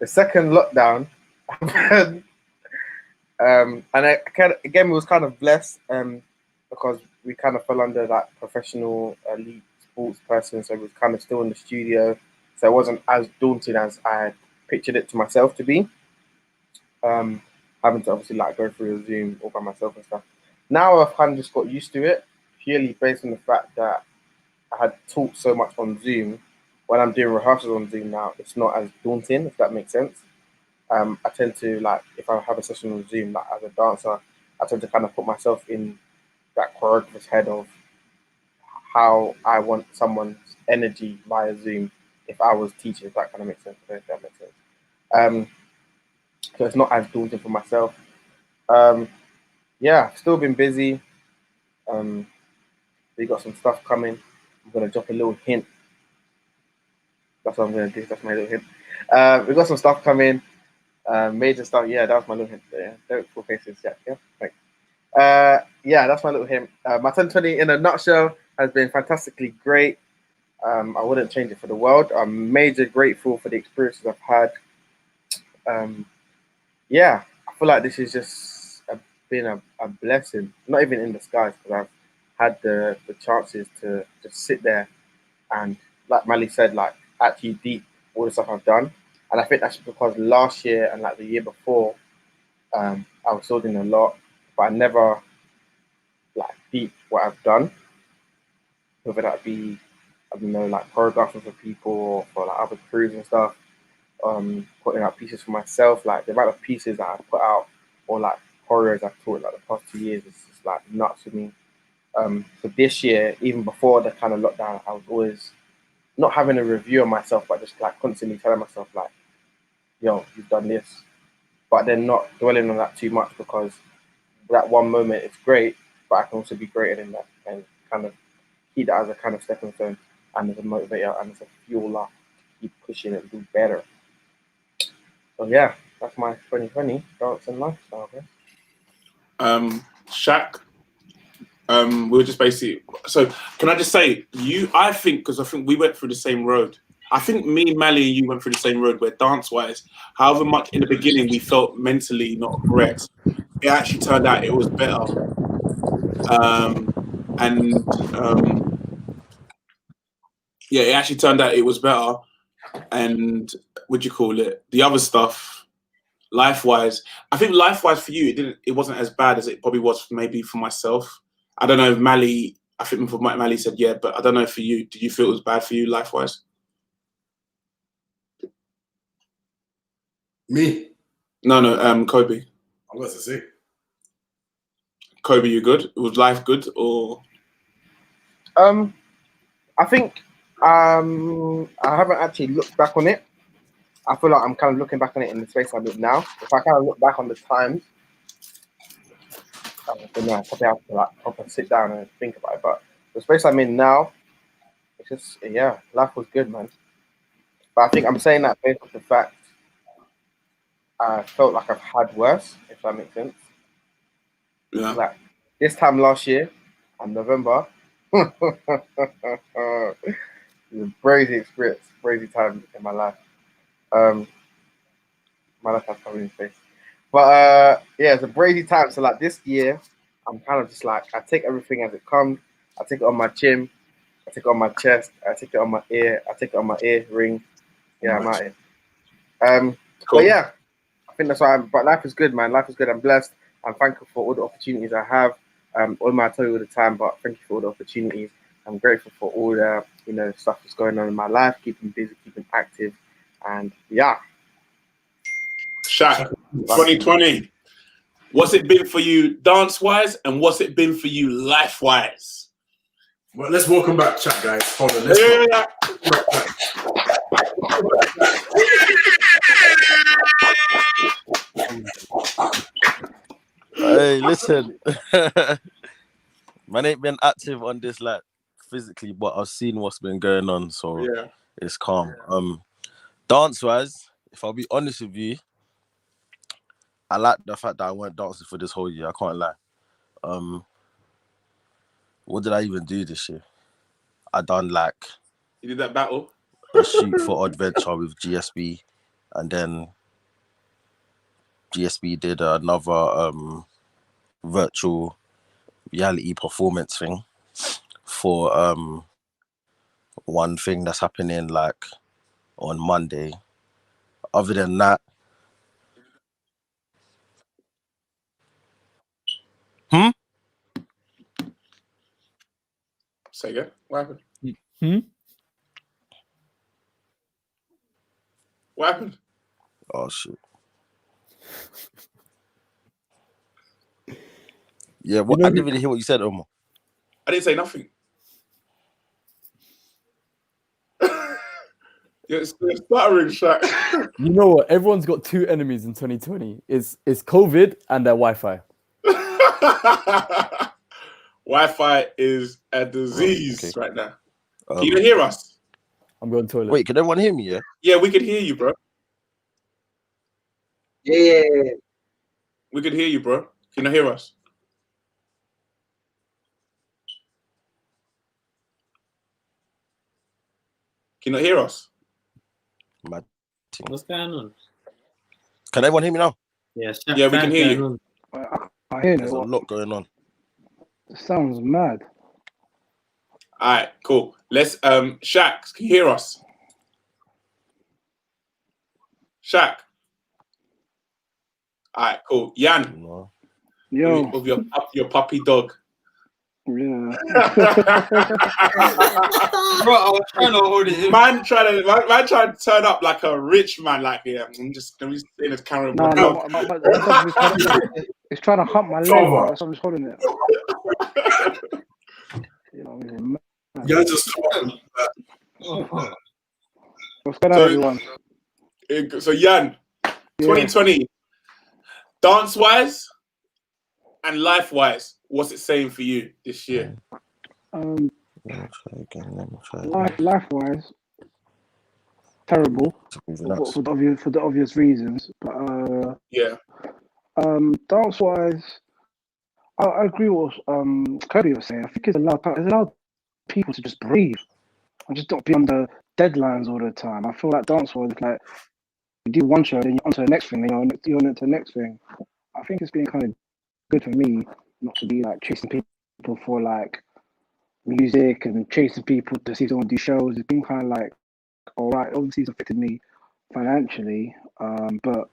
second lockdown, and again, we was kind of blessed because we kind of fell under that professional elite sports person, so we was kind of still in the studio, so it wasn't as daunting as I had pictured it to myself to be. Having to obviously like go through a Zoom all by myself and stuff. Now I've kind of just got used to it, purely based on the fact that I had taught so much on Zoom. When I'm doing rehearsals on Zoom now, it's not as daunting, if that makes sense. I tend to like, if I have a session on Zoom, like as a dancer, I tend to kind of put myself in that choreographer's head of how I want someone's energy via Zoom if I was teaching, if that kind of makes sense. If that makes sense. So it's not as daunting for myself. Yeah, still been busy. We got some stuff coming. I'm gonna drop a little hint. That's what I'm gonna do. That's my little hint. We got some stuff coming. Major stuff. Yeah, that was my little hint. Yeah, don't full faces. Yeah, thanks. Yeah, that's my little hint. My 2020 in a nutshell has been fantastically great. I wouldn't change it for the world. I'm major grateful for the experiences I've had. Yeah, I feel like this is just been a blessing. Not even in disguise, because I've had the chances to just sit there and, like Mali said, like actually deep all the stuff I've done. And I think that's because last year and like the year before, I was still doing a lot, but I never like deep what I've done. Whether that be, I don't know, like choreographing for people or for like other crews and stuff. Putting out pieces for myself, like the amount of pieces that I put out or like choreos I've taught like the past 2 years is just like nuts for me. So this year, even before the kind of lockdown, I was always not having a review of myself, but just like constantly telling myself like, yo, you've done this, but then not dwelling on that too much, because that one moment is great, but I can also be greater than that and kind of keep that as a kind of stepping stone and as a motivator and as a fueler to keep pushing and do better. So yeah, that's my 2020 dance and lifestyle. Shaq, we're just basically. So can I just say, I think we went through the same road. I think me, Mali, and you went through the same road where dance-wise, however much in the beginning we felt mentally not correct, it actually turned out it was better. Yeah, it actually turned out it was better. And what do you call it? The other stuff, life-wise, I think life-wise for you, it wasn't as bad as it probably was maybe for myself. I don't know if Mali, I think Mali said yeah, but I don't know for you. Did you feel it was bad for you life-wise? Me? No, Kobe. I was to say. Kobe, you good? Was life good or? I think I haven't actually looked back on it. I feel like I'm kind of looking back on it in the space I'm in now. If I kind of look back on the times, then I probably have to like proper sit down and think about it. But the space I'm in now, it's just life was good, man. But I think I'm saying that based off the fact I felt like I've had worse, if that makes sense. Yeah. Like this time last year, in November, it was a crazy experience, crazy time in my life. My life has covered in face. But it's a crazy time. So like this year, I'm kind of just like, I take everything as it comes. I take it on my chin, I take it on my chest, I take it on my ear, I take it on my ear ring. Yeah, I'm out here. Cool. But yeah, I think that's why but life is good, man. Life is good. I'm blessed. I'm thankful for all the opportunities I have. All my tell you all the time, but thank you for all the opportunities. I'm grateful for all the stuff that's going on in my life, keeping busy, keeping active, and yeah. Shaq, 2020. What's it been for you dance-wise, and what's it been for you life-wise? Well, let's welcome back, chat, guys. Hold on, Hey, listen. Man ain't been active on this like physically, but I've seen what's been going on, so it's calm. Dance-wise, if I'll be honest with you, I like the fact that I weren't dancing for this whole year. I can't lie. What did I even do this year? I done like You did that battle? a shoot for Adventure with GSB, and then GSB did another virtual reality performance thing for one thing that's happening like on Monday. Other than that, Say again. What happened? What happened? Oh shit. Yeah, what? I didn't really hear what you said, Omar. I didn't say nothing. You're stuttering, Shaq. You know what? Everyone's got two enemies in 2020. It's COVID and their Wi-Fi. Wi-Fi is a disease right now. Can you hear us? I'm going to the toilet. Wait, can everyone hear me? Yeah. Yeah, we can hear you, bro. Yeah. We can hear you, bro. Can you hear us? Can you hear us? What's going on? Can everyone hear me now? Yeah, Yeah, we can hear you. I hear There's a it. lot going on. It sounds mad. All right, cool. Let's Shaq, can you hear us? Shaq. All right, cool. Yan. Yo. Of your puppy dog. Yeah. Bro, I was trying to hold it in. Man trying to turn up like a rich man, like I'm just in this camera. Nah, but it's trying to hump my leg. Bro. That's why I'm just holding it. You know, You're just what's going on, everyone? So Yan, 2020, dance wise and life wise, what's it saying for you this year? Life wise, terrible for the obvious reasons. But yeah. Dance wise, I agree with what Kirby was saying. I think it's allowed people to just breathe and just not be under deadlines all the time. I feel like dance wise, like you do one show, then you're on to the next thing, then you're on to the next thing. I think it's been kind of good for me not to be like chasing people for like music and chasing people to see someone do shows. It's been kind of like, all right, obviously it's affected me financially, but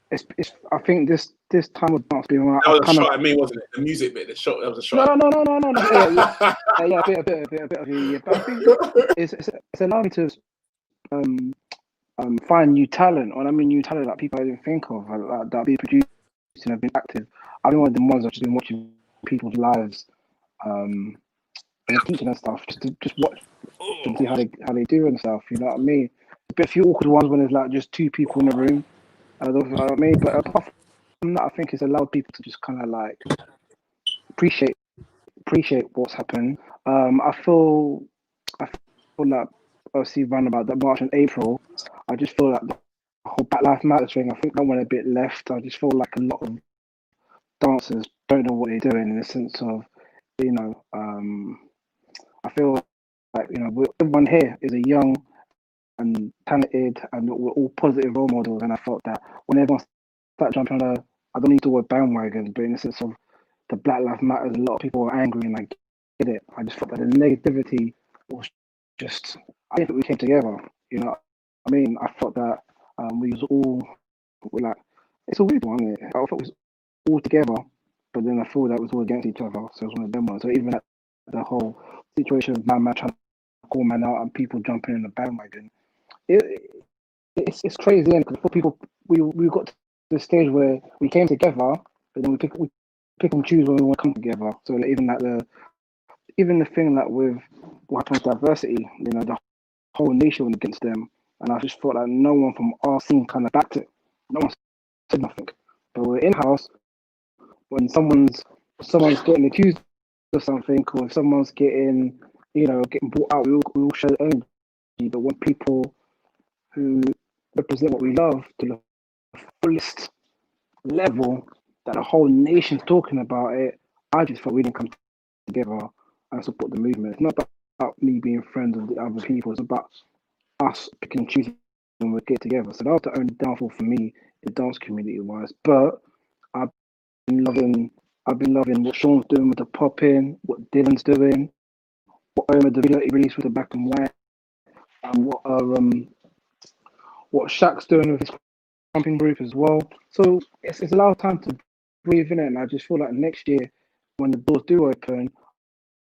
it's I think this time of dance being around. That was a shot at me, wasn't it? The music bit, that was a shot. No. Yeah, a bit of it. Yeah. But I think it's allowed me to find new talent. When I mean new talent, like people I didn't think of, like that be producing and have been active. I've been one of the ones I've just been watching people's lives, and teaching and stuff, just watch and see how they do and stuff. You know what I mean? There's a few awkward ones when there's like just two people in the room. You know what I mean? But apart from that, I think it's allowed people to just kind of like appreciate what's happened. I feel like obviously around about that March and April, I just feel like the whole Black Lives Matter thing, I think that went a bit left. I just feel like a lot of dancers don't know what they're doing in the sense of, you know, I feel like, you know, everyone here is a young and talented and we're all positive role models, and I felt that when everyone started jumping on I don't need the word bandwagon, but in the sense of the Black Lives Matter, a lot of people were angry and I get it. I just felt that the negativity was just, I think we came together, you know. I mean, I felt that we was all like, it's a weird one, isn't it? I thought it was all together, but then I feel that it was all against each other. So it was one of them ones. So even the whole situation of man trying to call man out and people jumping in the bandwagon, it's crazy, because for people we got to the stage where we came together, but then we pick and choose when we want to come together. So like, even the thing that with what happens to diversity, you know, the whole nation went against them, and I just felt like no one from our scene kind of backed it. No one said nothing. But we're in house when someone's getting accused of something, or if someone's getting brought out, we all show energy. But when people who represent what we love to the fullest level that the whole nation's talking about it, I just felt we didn't come together and support the movement. It's not about me being friends with the other people, it's about us picking and choosing when we get together. So that was the only downfall for me, the dance community wise. But I've been loving what Sean's doing with the pop-in, what Dylan's doing, what the video he released with the black and white, and what Shaq's doing with his pumping group as well. So it's allowed time to breathe in it, and I just feel like next year when the doors do open,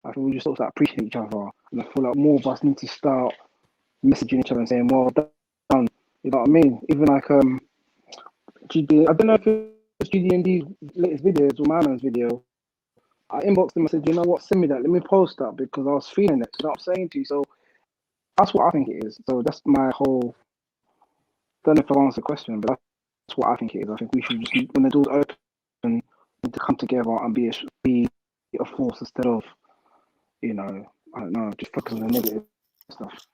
I think we just sort of start appreciating each other, and I feel like more of us need to start messaging each other and saying, well done, you know what I mean? Even like GD, I don't know if it's GD&D's latest videos or my man's video, I inboxed him and said, you know what, send me that, let me post that, because I was feeling it, you know what I'm saying to you? So that's what I think it is. So that's my whole, don't know if I answered the question, but that's what I think it is. I think we should just, when the doors open, we need to come together and be a force instead of, you know, I don't know, just focus on the negative stuff.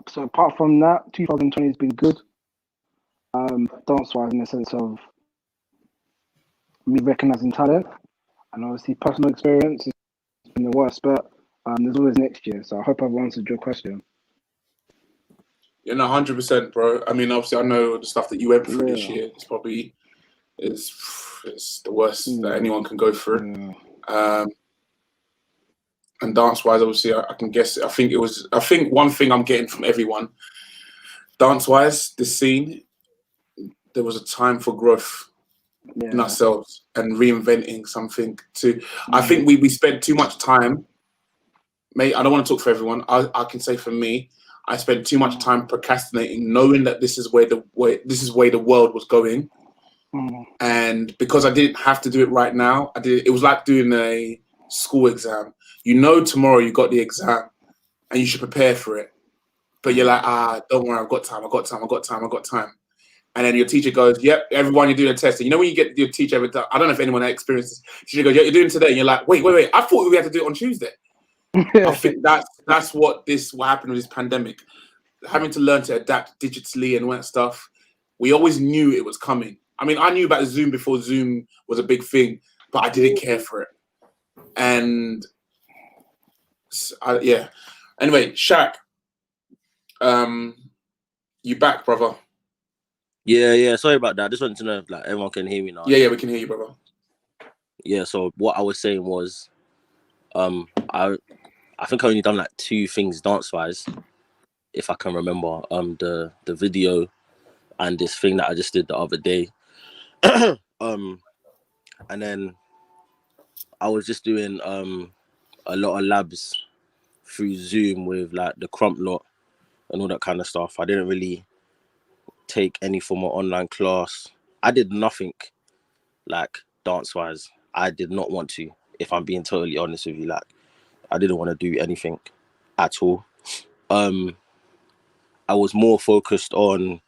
So apart from that, 2020 has been good. dance-wise in the sense of me recognizing talent, and obviously personal experience has been the worst, but there's always next year. So I hope I've answered your question. Yeah, no, 100%, bro. I mean, obviously, I know the stuff that you went through this year. It's probably it's the worst that anyone can go through. And dance-wise, obviously, I can guess. I think one thing I'm getting from everyone, dance-wise, this scene, there was a time for growth in ourselves and reinventing something. I think we spent too much time. Mate, I don't want to talk for everyone. I can say for me, I spent too much time procrastinating, knowing that this is where the world was going. And because I didn't have to do it right now, it was like doing a school exam. You know tomorrow you got the exam and you should prepare for it. But you're like, don't worry, I've got time. And then your teacher goes, yep, everyone, you're doing a test. And you know when you get your teacher every time, I don't know if anyone experiences this. Teacher goes, yeah, you're doing it today. And you're like, wait, I thought we had to do it on Tuesday. I think that's what happened with this pandemic. Having to learn to adapt digitally and all that stuff. We always knew it was coming. I mean, I knew about Zoom before Zoom was a big thing, but I didn't care for it. And Anyway, Shaq, you back, brother? Yeah. Sorry about that. I just wanted to know if like everyone can hear me now. Yeah, we can hear you, brother. Yeah. So what I was saying was, I think I only done like 2 things dance-wise, if I can remember. The video and this thing that I just did the other day. And then I was just doing a lot of labs through Zoom with like the Crump lot and all that kind of stuff. I didn't really take any form of online class. I did nothing like dance-wise. I did not want to, if I'm being totally honest with you. Like, I didn't want to do anything at all. I was more focused on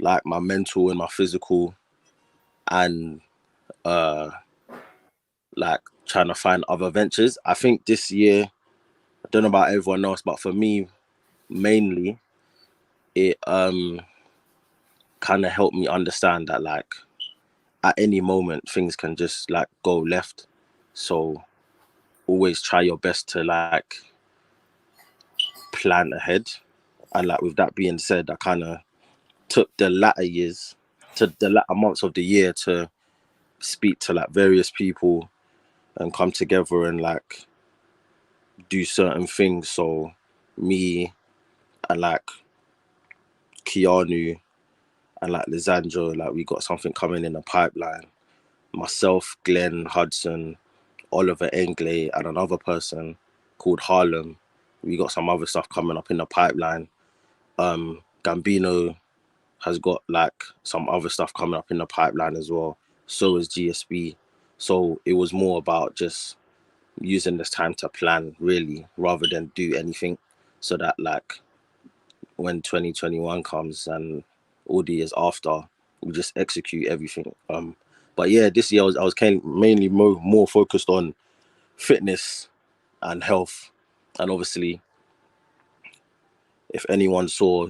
like my mental and my physical, and like trying to find other ventures. I think this year, I don't know about everyone else, but for me, mainly, it kind of helped me understand that like at any moment things can just like go left. So always try your best to like plan ahead. And like with that being said, I kind of took the latter months of the year to speak to like various people and come together and like do certain things. So me and like Keanu and like Lisandro, like we got something coming in the pipeline. Myself, Glenn Hudson, Oliver Engley, and another person called Harlem. We got some other stuff coming up in the pipeline. Gambino has got like some other stuff coming up in the pipeline as well. So is GSB. So it was more about just using this time to plan really, rather than do anything, so that like when 2021 comes and all the years after, we just execute everything. But yeah, this year I was mainly more focused on fitness and health. And obviously, if anyone saw,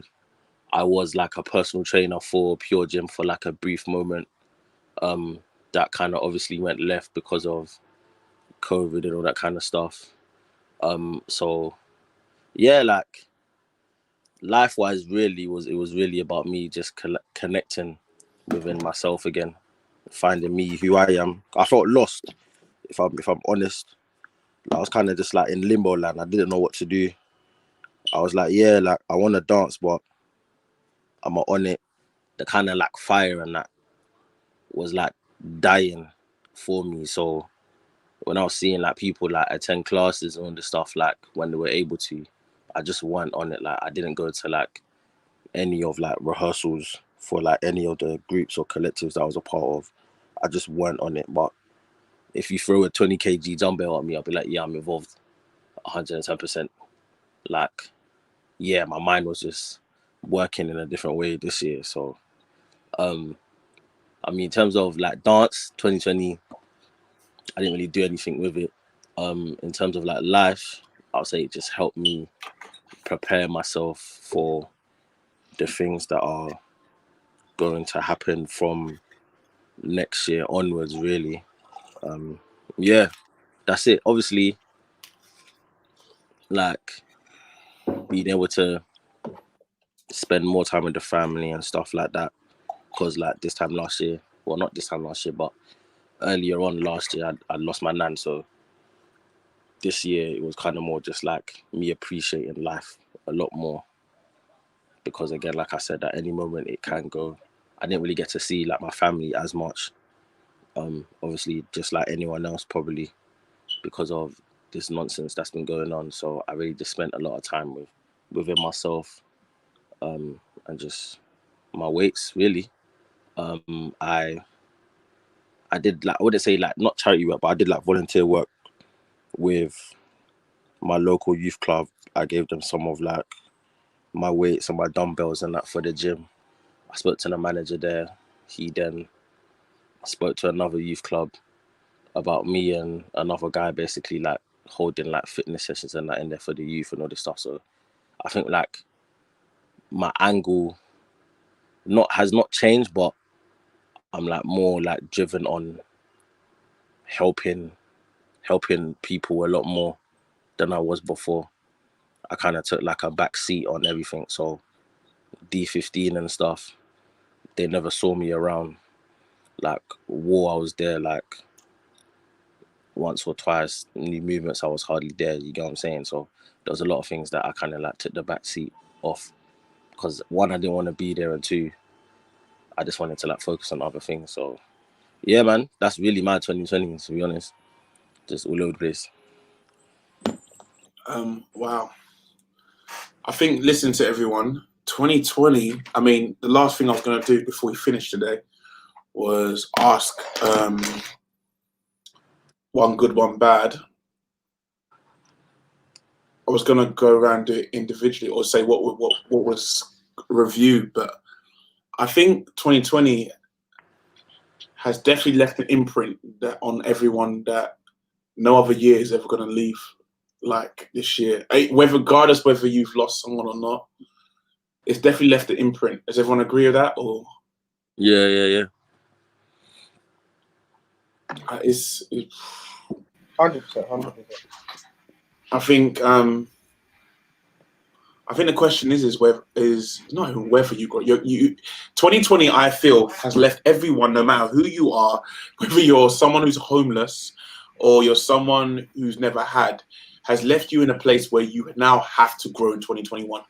I was like a personal trainer for Pure Gym for like a brief moment. That kind of obviously went left because of COVID and all that kind of stuff. So yeah, like life-wise, it was really about me just connecting within myself again, finding me, who I am. I felt lost, if I'm honest. I was kind of just like in limbo land. I didn't know what to do. I was like, yeah, like I want to dance, but I'm not on it. The kind of like fire and that was like dying for me. So when I was seeing like people like attend classes and all the stuff, like when they were able to, I just weren't on it. Like I didn't go to like any of like rehearsals for like any of the groups or collectives that I was a part of. I just weren't on it. But if you throw a 20 kg dumbbell at me, I'll be like, yeah, I'm involved 110%. Like, yeah, my mind was just working in a different way this year. So, I mean, in terms of like dance, 2020, I didn't really do anything with it. In terms of like life, I'll say it just helped me prepare myself for the things that are going to happen from next year onwards, really. Yeah, that's it. Obviously, like being able to spend more time with the family and stuff like that, because like this time last year, well, not this time last year, but earlier on last year, I lost my nan. So this year it was kind of more just like me appreciating life a lot more, because again, like I said, at any moment it can go. I didn't really get to see like my family as much, obviously just like anyone else probably, because of this nonsense that's been going on. So I really just spent a lot of time within myself, and just my weights, really. I did, like, I wouldn't say like not charity work, but I did like volunteer work with my local youth club. I gave them some of like my weights and my dumbbells and that for the gym. I spoke to the manager there. He then spoke to another youth club about me and another guy basically like holding like fitness sessions and that in there for the youth and all this stuff. So I think like my angle has not changed, but I'm like more like driven on helping people a lot more than I was before. I kind of took like a back seat on everything. So D15 and stuff, they never saw me around. Like war, I was there like once or twice. New movements, I was hardly there. You get what I'm saying? So there was a lot of things that I kind of like took the back seat off, because one, I didn't want to be there, and two, I just wanted to like focus on other things. So yeah, man, that's really my 2020, to be honest. Just all over the place. Wow. I think, listen to everyone, 2020, I mean, the last thing I was going to do before we finish today was ask one good, one bad. I was going to go around do it individually or say what was reviewed, but I think 2020 has definitely left an imprint that on everyone that no other year is ever going to leave like this year. Regardless whether you've lost someone or not, it's definitely left an imprint. Does everyone agree with that? Or Yeah. It's 100%. I think the question is not even whether you got you 2020, I feel, has left everyone, no matter who you are, whether you're someone who's homeless or you're someone who's never had, has left you in a place where you now have to grow in 2021.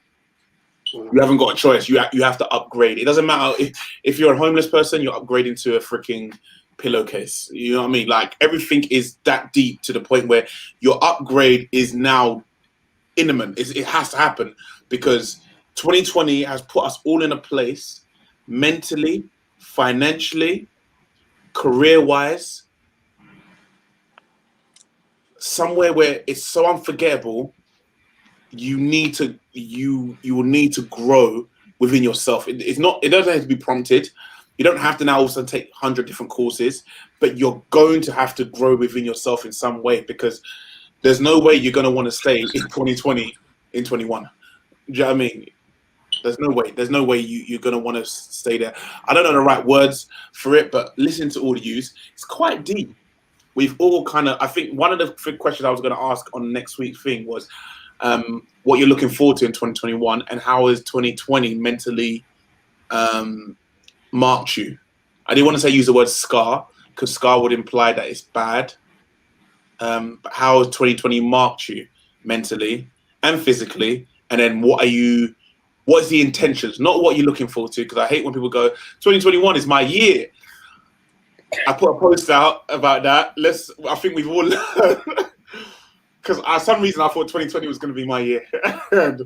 You haven't got a choice. You have to upgrade. It doesn't matter if you're a homeless person, you're upgrading to a freaking pillowcase. You know what I mean? Like, everything is that deep to the point where your upgrade is now imminent. It has to happen, because 2020 has put us all in a place mentally, financially, career-wise, somewhere where it's so unforgettable. You will need to grow within yourself. It doesn't have to be prompted. You don't have to now also take 100 different courses, but you're going to have to grow within yourself in some way, because there's no way you're going to want to stay in 2020 in 21. Do you know what I mean? There's no way you're going to want to stay there. I don't know the right words for it, but listening to all of yous, it's quite deep. We've all kind of, I think one of the questions I was going to ask on next week's thing was what you're looking forward to in 2021, and how has 2020 mentally marked you. I didn't want to use the word scar, because scar would imply that it's bad. But how has 2020 marked you mentally and physically? And then what is the intentions? Not what you're looking forward to, because I hate when people go, 2021 is my year. I put a post out about that. I think we've all learned, because for some reason I thought 2020 was going to be my year. And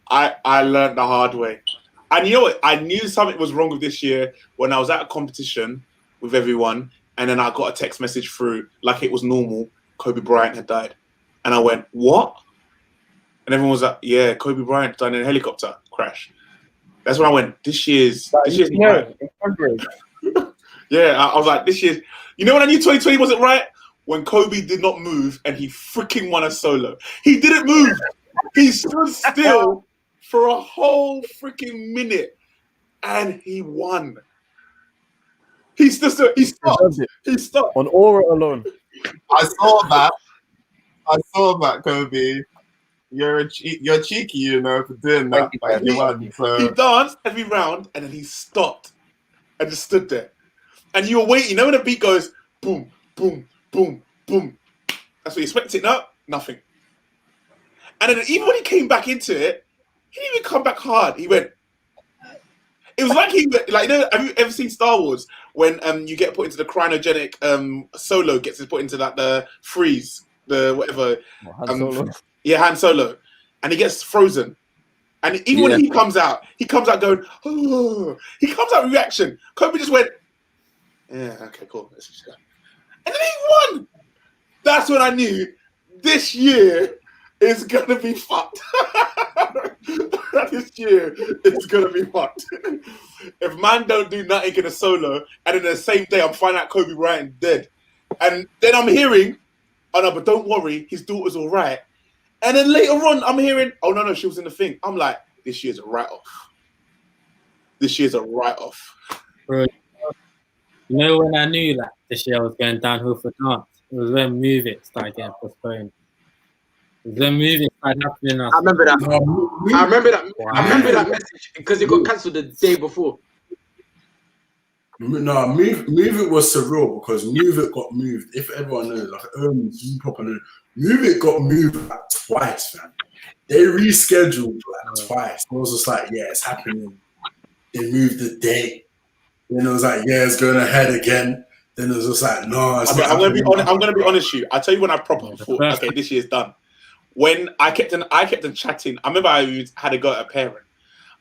I learned the hard way. And you know what? I knew something was wrong with this year when I was at a competition with everyone, and then I got a text message through, like it was normal, Kobe Bryant had died. And I went, what? And everyone was like, yeah, Kobe Bryant died in a helicopter crash. That's when I went, this year's yeah, I was like, this year's, you know when I knew 2020 wasn't right? When Kobe did not move and he freaking won a solo. He didn't move. He stood still for a whole freaking minute. and he won. He stopped. He stopped. On aura alone. I saw that, Kobe. You're cheeky, you know, for doing that. But he won. So He danced every round and then he stopped and just stood there. And you were waiting. You know when the beat goes boom, boom, boom, boom. That's what you expect it. No, nothing. And then even when he came back into it, he didn't even come back hard. He went. It was like he went, like, you know, have you ever seen Star Wars when you get put into the cryogenic Solo gets put into like the freeze, the whatever. Han Solo. Yeah, Han Solo, and he gets frozen. And even when he comes out going, oh, he comes out with reaction. Kobe just went, yeah, okay, cool. Let's just go. And then he won. That's when I knew this year is gonna be fucked. This year is gonna be fucked. If man don't do nothing in a solo, and in the same day I'm finding out Kobe Bryant dead, and then I'm hearing, oh no, but don't worry, his daughter's all right. And then later on, I'm hearing, oh no, she was in the thing. I'm like, this year's a write-off. This year's a write-off. Bro, you know when I knew that this year was going downhill for dance? It was when Move It started getting postponed. It was when Move It started happening. I remember that. I remember that. Wow. I remember that message because it got cancelled the day before. No, Move It was surreal because Move It got moved. If everyone knows, like G-pop and Move It got moved like twice, man. They rescheduled like twice. It was just like, yeah, it's happening. They moved the date. Then it was like, yeah, it's going ahead again. Then it was just like, no, it's not I'm gonna be happening. honest. I'm gonna be honest with you. I tell you when I properly thought, okay, this year's done. When I kept on chatting. I remember I had a go at a parent.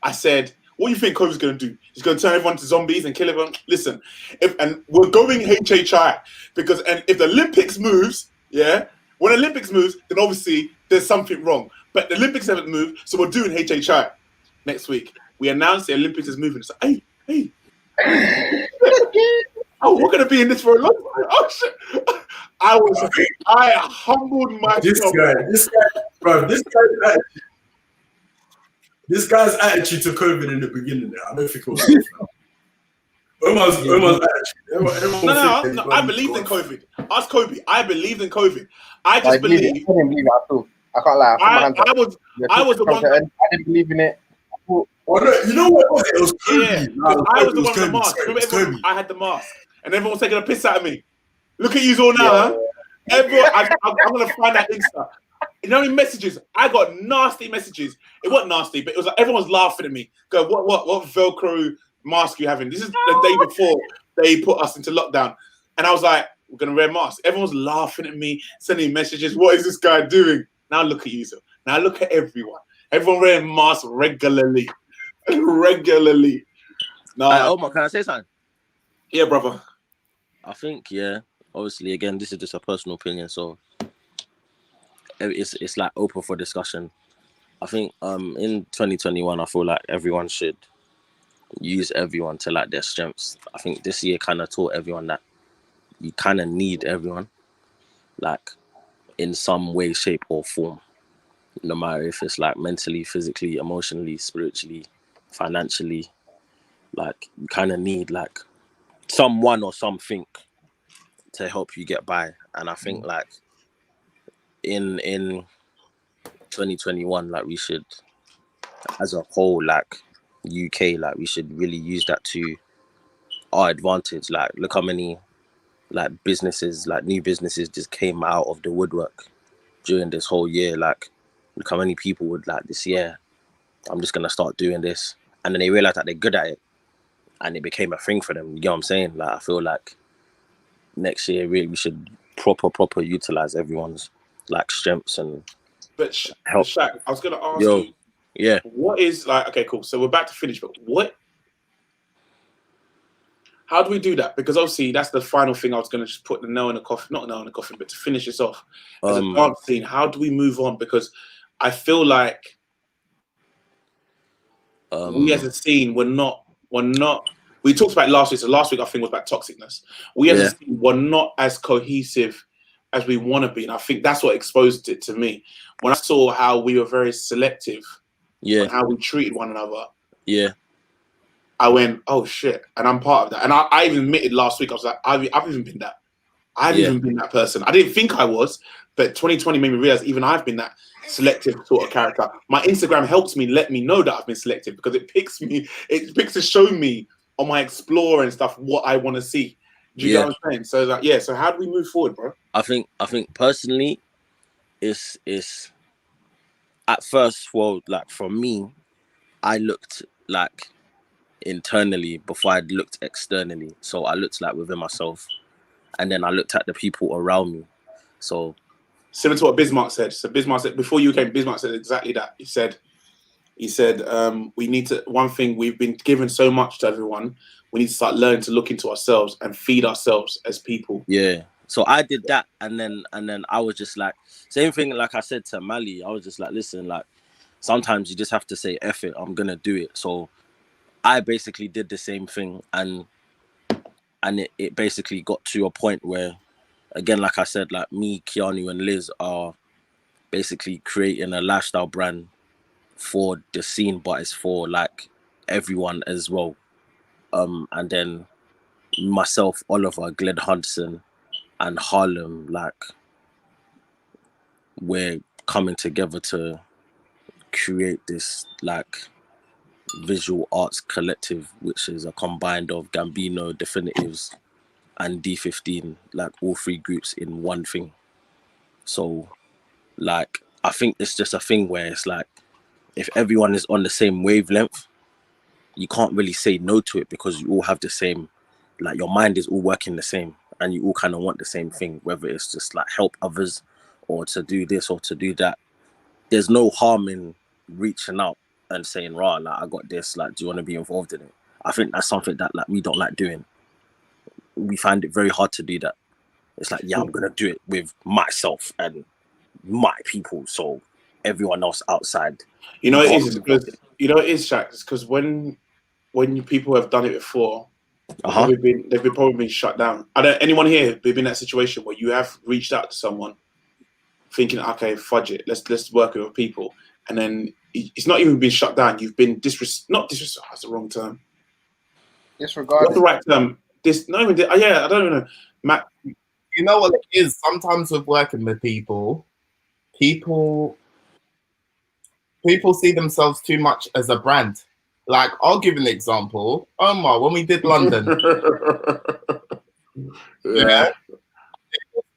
I said, what do you think Kobe's going to do? He's going to turn everyone to zombies and kill everyone? Listen, and we're going HHI because if the Olympics moves, yeah, when Olympics moves, then obviously there's something wrong. But the Olympics haven't moved, so we're doing HHI next week. We announced the Olympics is moving. So, hey. Oh, we're going to be in this for a long time. Oh, shit. I humbled myself. This guy's attitude to COVID in the beginning there, I don't think it was. Omar's attitude. No, I believed in COVID. Ask Kobe. I believed in COVID. I just believe. I didn't believe it at all. I can't lie. I was the one. I didn't believe in it. Oh, no, you know what? It was Kobe. Yeah, I was the one with the mask. Remember, I had the mask, and everyone was taking a piss out of me. Look at you all now, huh? Everyone, I'm gonna find that Insta. You know how many messages? I got nasty messages. It wasn't nasty, but it was like everyone's laughing at me. Go, what Velcro mask you having? This is the day before they put us into lockdown, and I was like, we're gonna wear masks. Everyone's laughing at me, sending messages. What is this guy doing? Now look at you, sir. Now look at everyone. Everyone wearing masks regularly. No. Omar, can I say something? Yeah, brother. I think, yeah, obviously, again, this is just a personal opinion, so it's like open for discussion. I think in 2021, I feel like everyone should use everyone to like their strengths. I think this year kind of taught everyone that you kind of need everyone, like in some way, shape, or form. No matter if it's like mentally, physically, emotionally, spiritually, financially, like you kind of need like someone or something to help you get by. And I think like in 2021, like we should, as a whole, like UK, like we should really use that to our advantage. Like look how many like businesses, like new businesses just came out of the woodwork during this whole year. Like look how many people would like this year, I'm just gonna start doing this, and then they realize that they're good at it and it became a thing for them. You know what I'm saying? Like I feel like next year really we should proper utilize everyone's like strengths and help. Shaq, I was gonna ask you, yeah, what is like, okay, cool, so we're about to finish, but how do we do that? Because obviously that's the final thing. I was going to just put the nail in the coffin, not nail in the coffin, but to finish this off as a dance scene. How do we move on? Because I feel like we as a scene, we're not. We talked about last week. So last week I think was about toxicness. We as a scene, we're not as cohesive as we want to be, and I think that's what exposed it to me when I saw how we were very selective, on how we treated one another. Yeah. I went, oh shit, and I'm part of that. And I even admitted last week, I was like, I've even been that. I've even been that person. I didn't think I was, but 2020 made me realize even I've been that selective sort of character. My Instagram helps me let me know that I've been selective because it picks to show me on my Explore and stuff what I want to see. Do you get what I'm saying? So like, yeah. So how do we move forward, bro? I think personally, it's at first, well, like for me, I looked like internally before I looked externally. So I looked like within myself, and then I looked at the people around me. So similar to what Bismarck said. So Bismarck said before you came, Bismarck said exactly that. He said, we need to. One thing, we've been given so much to everyone. We need to start learning to look into ourselves and feed ourselves as people. Yeah. So I did that, and then I was just like, same thing. Like I said to Mali, I was just like, listen, like sometimes you just have to say, F it, I'm gonna do it. So I basically did the same thing, and it basically got to a point where, again, like I said, like me, Keanu, and Liz are basically creating a lifestyle brand for the scene, but it's for like everyone as well. And then myself, Oliver, Glenn Hudson, and Harlem, like we're coming together to create this like visual arts collective, which is a combined of Gambino, Definitives, and D15, like all three groups in one thing. So like I think it's just a thing where it's like if everyone is on the same wavelength, you can't really say no to it because you all have the same, like your mind is all working the same and you all kind of want the same thing, whether it's just like help others or to do this or to do that. There's no harm in reaching out and saying, rah, like I got this, like do you want to be involved in it? I think that's something that like we don't like doing. We find it very hard to do that. It's like, yeah, I'm gonna do it with myself and my people, so everyone else outside. You know, it is because Shaq. It's because when people have done it before, they've probably been shut down. I don't. Anyone here been in that situation where you have reached out to someone, thinking, okay, fudge it, let's work with people, and then it's not even been shut down. You've been not disrespected. That's the wrong term. Disregarded. What's the right term? I don't know. Matt, you know what it is? Sometimes with working with people see themselves too much as a brand. Like, I'll give an example. Omar, when we did London, yeah,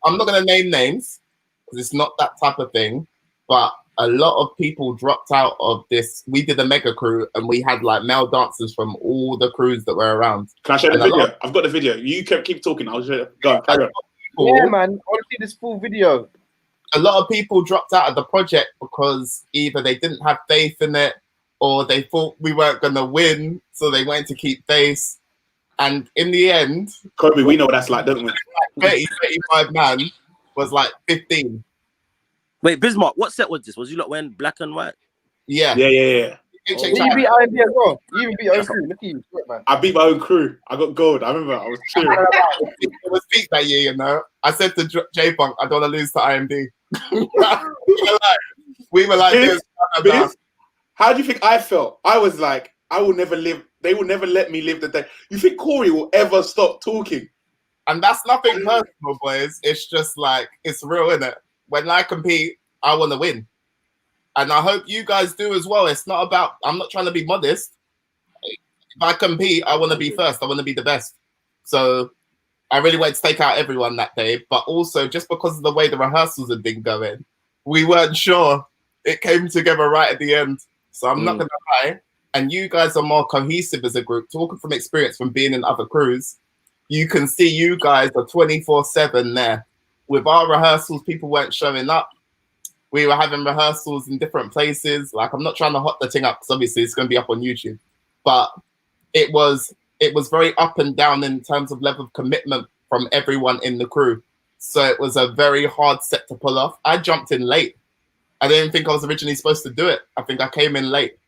I'm not going to name names because it's not that type of thing, but a lot of people dropped out of this. We did a mega crew and we had like male dancers from all the crews that were around. Can I show the video? I've got the video. You keep talking. I'll show it. Go on, carry on. Yeah, man. I want to see this full video. A lot of people dropped out of the project because either they didn't have faith in it or they thought we weren't going to win, so they wanted to keep face. And in the end... Kobe, we know what that's like, don't we? 35 man was like 15. Wait, Bismarck, what set was this? Was you lot wearing black and white? Yeah. You beat IMD as well. You even beat your own crew. Look at you, man. I beat my own crew. I got gold. I remember I was cheering. It was peak that year, you know. I said to J-Funk, I don't want to lose to IMD. we were like this. How do you think I felt? I was like, I will never live. They will never let me live the day. You think Corey will ever stop talking? And that's nothing personal, boys. It's just like, it's real, innit? When I compete, I want to win. And I hope you guys do as well. It's not about, I'm not trying to be modest. If I compete, I want to be first. I want to be the best. So I really wanted to take out everyone that day. But also, just because of the way the rehearsals had been going, we weren't sure. It came together right at the end. So I'm not going to lie. And you guys are more cohesive as a group. Talking from experience from being in other crews, you can see you guys are 24/7 there. With our rehearsals, people weren't showing up. We were having rehearsals in different places. Like, I'm not trying to hot the thing up because obviously it's going to be up on YouTube. But it was very up and down in terms of level of commitment from everyone in the crew. So it was a very hard set to pull off. I jumped in late. I didn't think I was originally supposed to do it. I think I came in late.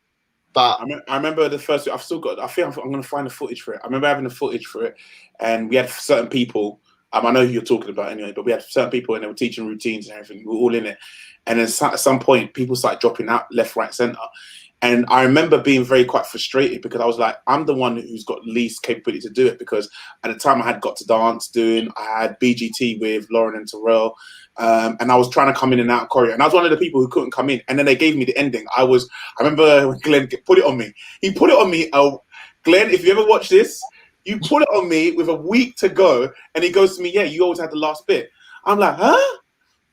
But I remember the first. I've still got. I think I'm going to find the footage for it. I remember having the footage for it, and we had certain people. I know who you're talking about anyway, but we had certain people and they were teaching routines and everything. We were all in it. And then at some point, people started dropping out left, right, center. And I remember being quite frustrated because I was like, I'm the one who's got least capability to do it, because at the time I had Got to Dance doing, I had BGT with Lauren and Terrell, and I was trying to come in and out of choreo. And I was one of the people who couldn't come in. And then they gave me the ending. I remember when Glenn put it on me. He put it on me. Glenn, if you ever watch this, you put it on me with a week to go. And he goes to me, yeah, you always had the last bit. I'm like, huh?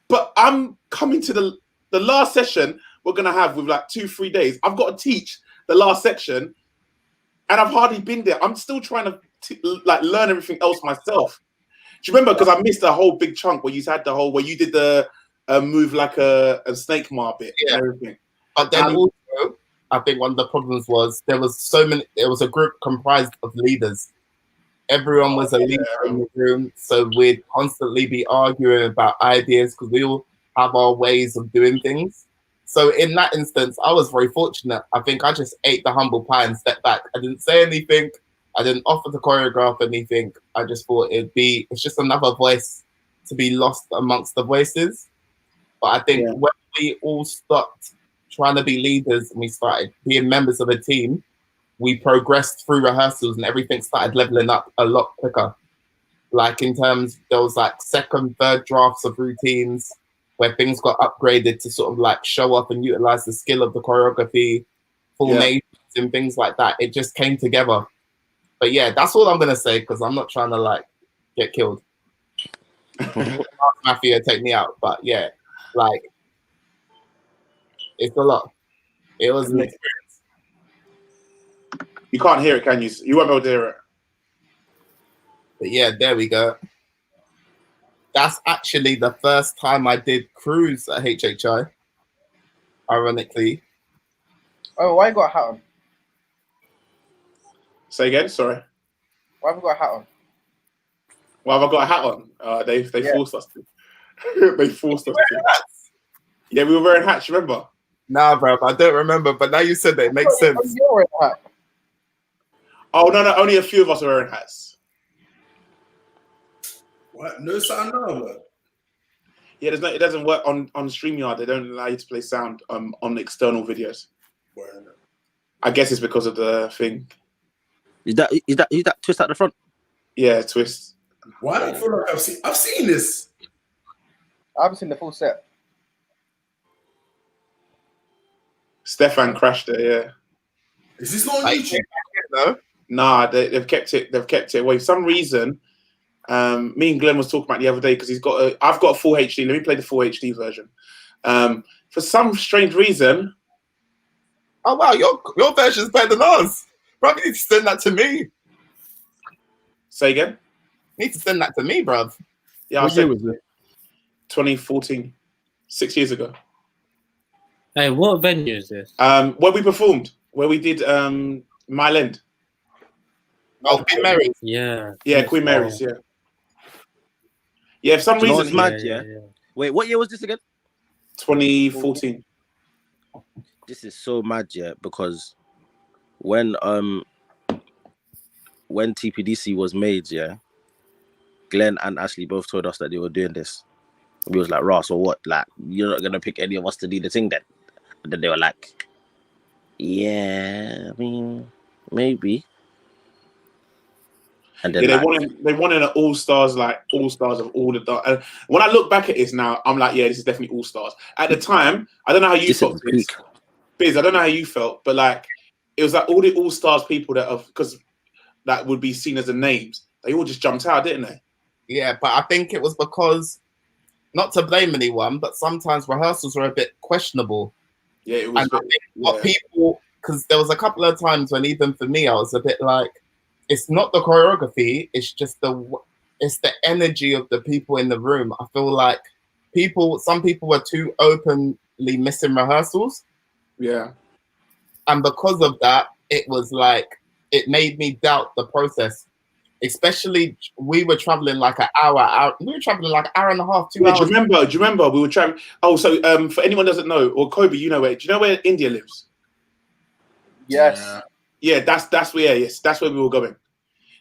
But I'm coming to the last session we're going to have with like 2-3 days. I've got to teach the last section and I've hardly been there. I'm still trying to learn everything else myself. Do you remember? Because I missed a whole big chunk where you had where you did the move like a snake mar bit and everything. But then also, I think one of the problems was there was a group comprised of leaders. Everyone was a leader in the room. So we'd constantly be arguing about ideas because we all have our ways of doing things. So in that instance, I was very fortunate. I think I just ate the humble pie and stepped back. I didn't say anything. I didn't offer to choreograph anything. I just thought it's just another voice to be lost amongst the voices. But I think when we all stopped trying to be leaders and we started being members of a team, we progressed through rehearsals and everything started leveling up a lot quicker. Like in terms, there was like second, third drafts of routines where things got upgraded to sort of like show up and utilize the skill of the choreography, formations and things like that. It just came together. But yeah, that's all I'm gonna say because I'm not trying to like get killed. Mafia take me out, but yeah, like it's a lot. It was an experience. You can't hear it, can you? You won't be able to hear it. But yeah, there we go. That's actually the first time I did cruise at HHI. Ironically. Oh, why you got a hat on? Say again, sorry. Why have you got a hat on? Why have I got a hat on? They forced us to. They forced us to. Yeah, we were wearing hats, remember? Nah, bro, I don't remember, but now you said that, it makes sense. You're wearing a hat. Oh, no, only a few of us are wearing hats. What? No sound now? Yeah, it doesn't work on StreamYard. They don't allow you to play sound on external videos. I guess it's because of the thing. Is that twist at the front? Yeah, twist. Why do I feel like I've seen this? I haven't seen the full set. Stefan crashed it, yeah. Is this not on YouTube? No? Nah, they've kept it. They've kept it away. For some reason, me and Glenn was talking about the other day because I've got a full HD. Let me play the full HD version. For some strange reason. Oh wow, your version's better than ours. Bro, you need to send that to me. Say again? You need to send that to me, bruv. Yeah, What year was it? 2014, 6 years ago. Hey, what venue is this? Where we performed, where we did Mile End. Oh, Queen Mary's. Yeah. Yeah, Queen Mary's, yeah. Yeah, for some Do you know reason. what's mad, yeah? Wait, what year was this again? 2014. This is so mad, yeah, because when TPDC was made, yeah, Glenn and Ashley both told us that they were doing this. We was like, Ross, or what? Like, you're not gonna pick any of us to do the thing then? And then they were like, yeah, I mean, maybe. And then Yeah, they wanted an all-stars, like all-stars of all the and when I look back at this now, I'm like, yeah, this is definitely all-stars. At the time, I don't know how you felt, Biz, I don't know how you felt, but like it was like all the all-stars people that would be seen as the names, they all just jumped out, didn't they? Yeah, but I think it was because, not to blame anyone, but sometimes rehearsals were a bit questionable. Yeah, it was. And I think what people, because there was a couple of times when even for me, I was a bit like, it's not the choreography, it's just the energy of the people in the room. I feel like some people were too openly missing rehearsals. Yeah. And because of that, it was like, it made me doubt the process. Especially, we were traveling like an hour. We were traveling like an hour and a half, 2 hours. Do you remember we were traveling? Oh, so for anyone who doesn't know, or Kobe, you know where? Do you know where India lives? Yes. Yeah, that's where. Yes, that's where we were going.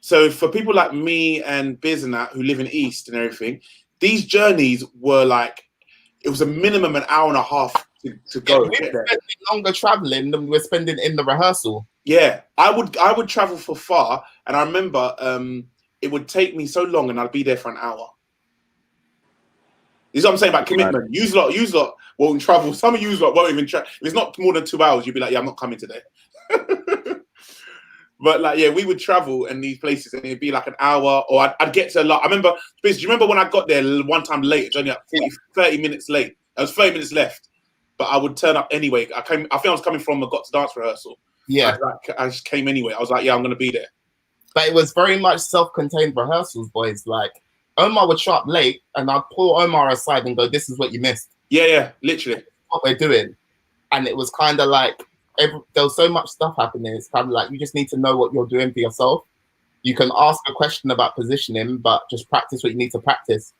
So for people like me and Biz and that who live in East and everything, these journeys were like, it was a minimum an hour and a half to go. We're spending longer traveling than we're spending in the rehearsal. Yeah, I would travel for far, and I remember it would take me so long, and I'd be there for an hour. This is what I'm saying about commitment. Use lot won't travel. Some of you lot won't even travel. If it's not more than 2 hours, you'll be like, yeah, I'm not coming today. But like, yeah, we would travel in these places, and it'd be like an hour, or I'd get to a lot. I remember, do you remember when I got there one time late? It's only like 30 minutes late. There was 30 minutes left, but I would turn up anyway. I think I was coming from a Got to Dance rehearsal. Yeah, I just came anyway. I was like, yeah, I'm gonna be there. But it was very much self-contained rehearsals, boys. Like Omar would show up late, and I'd pull Omar aside and go, "This is what you missed." Yeah, literally. What we're doing, and it was kind of like there was so much stuff happening. It's kind of like you just need to know what you're doing for yourself. You can ask a question about positioning, but just practice what you need to practice.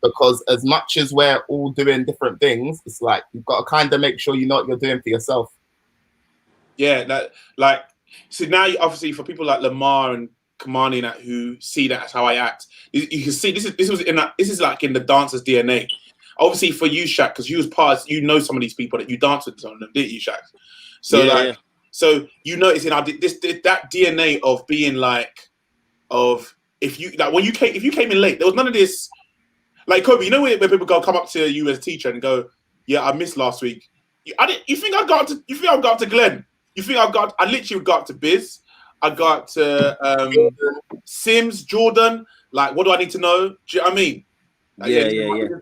Because as much as we're all doing different things, it's like you've got to kind of make sure you know what you're doing for yourself. Yeah, so now obviously for people like Lamar and Kamani and that who see that as how I act, you can see this is like in the dancer's DNA. Obviously for you, Shaq, because you was some of these people that you danced with some of them, didn't you, Shaq? So so you notice that DNA of being like if you came in late, there was none of this. Like Kobe, you know where people come up to you as a teacher and go, "Yeah, I missed last week." You think I got up to Glenn? You think I literally got up to Biz. I got to Sims, Jordan. Like, what do I need to know? Do you know what I mean? Like,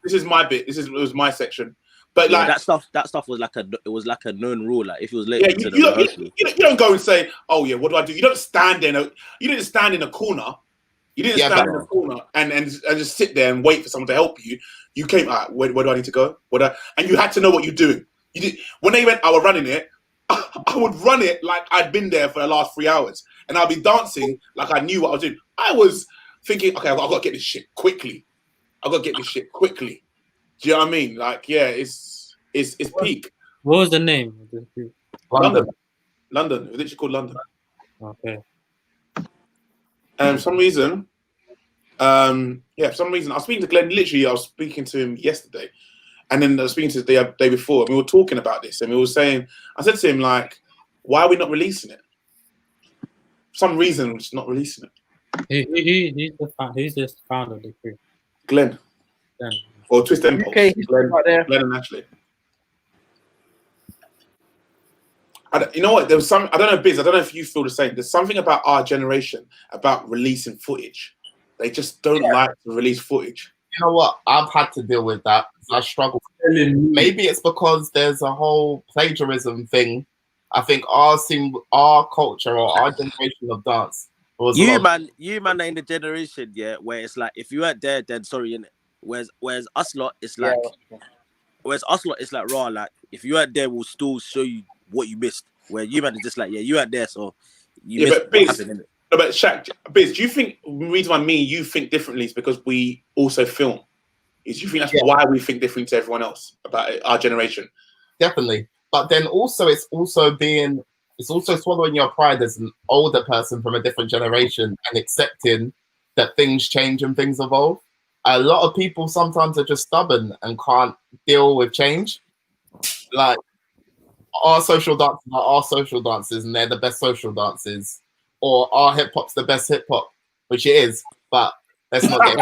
This is my bit. It was my section. But like that stuff was like a known rule. Like if it was late, you don't go and say, "Oh yeah, what do I do?" You don't stand there. You didn't stand in a corner. You didn't stand in a corner and just sit there and wait for someone to help you. You came out. Where do I need to go? And you had to know what you're doing. You did when they went. I was running it. I would run it like I'd been there for the last 3 hours, and I'd be dancing like I knew what I was doing. I was thinking, okay, I've got to get this shit quickly. Do you know what I mean? Like, yeah, it's peak. What was the name of the group? London. It was literally called London. Okay. And for some reason, I was speaking to Glenn. Literally, I was speaking to him yesterday, and then I was speaking to the day before. And we were talking about this, and we were saying, I said to him, like, why are we not releasing it? For some reason, we're just not releasing it. Who's the founder of the group? Glenn. Or Twist Impulse. Okay, Glenn and Ashley. You know what? There was some. I don't know, Biz. I don't know if you feel the same. There's something about our generation about releasing footage. They just don't like to release footage. You know what? I've had to deal with that. I struggle. Maybe it's because there's a whole plagiarism thing. I think our culture or our generation of dance was you man are in the generation, where it's like if you weren't there, then sorry, innit? Whereas us lot, it's like raw. Like if you weren't there, we'll still show you what you missed. Where you man is just like, you weren't there, so you missed what happened, innit? But Shaq, Biz, do you think the reason why you think differently is because we also film? Do you think that's why we think differently to everyone else about our generation? Definitely. But then also it's also swallowing your pride as an older person from a different generation and accepting that things change and things evolve. A lot of people sometimes are just stubborn and can't deal with change. Like our social dances are our social dances and they're the best social dances. Or our hip hop's the best hip hop, which it is, but let's not get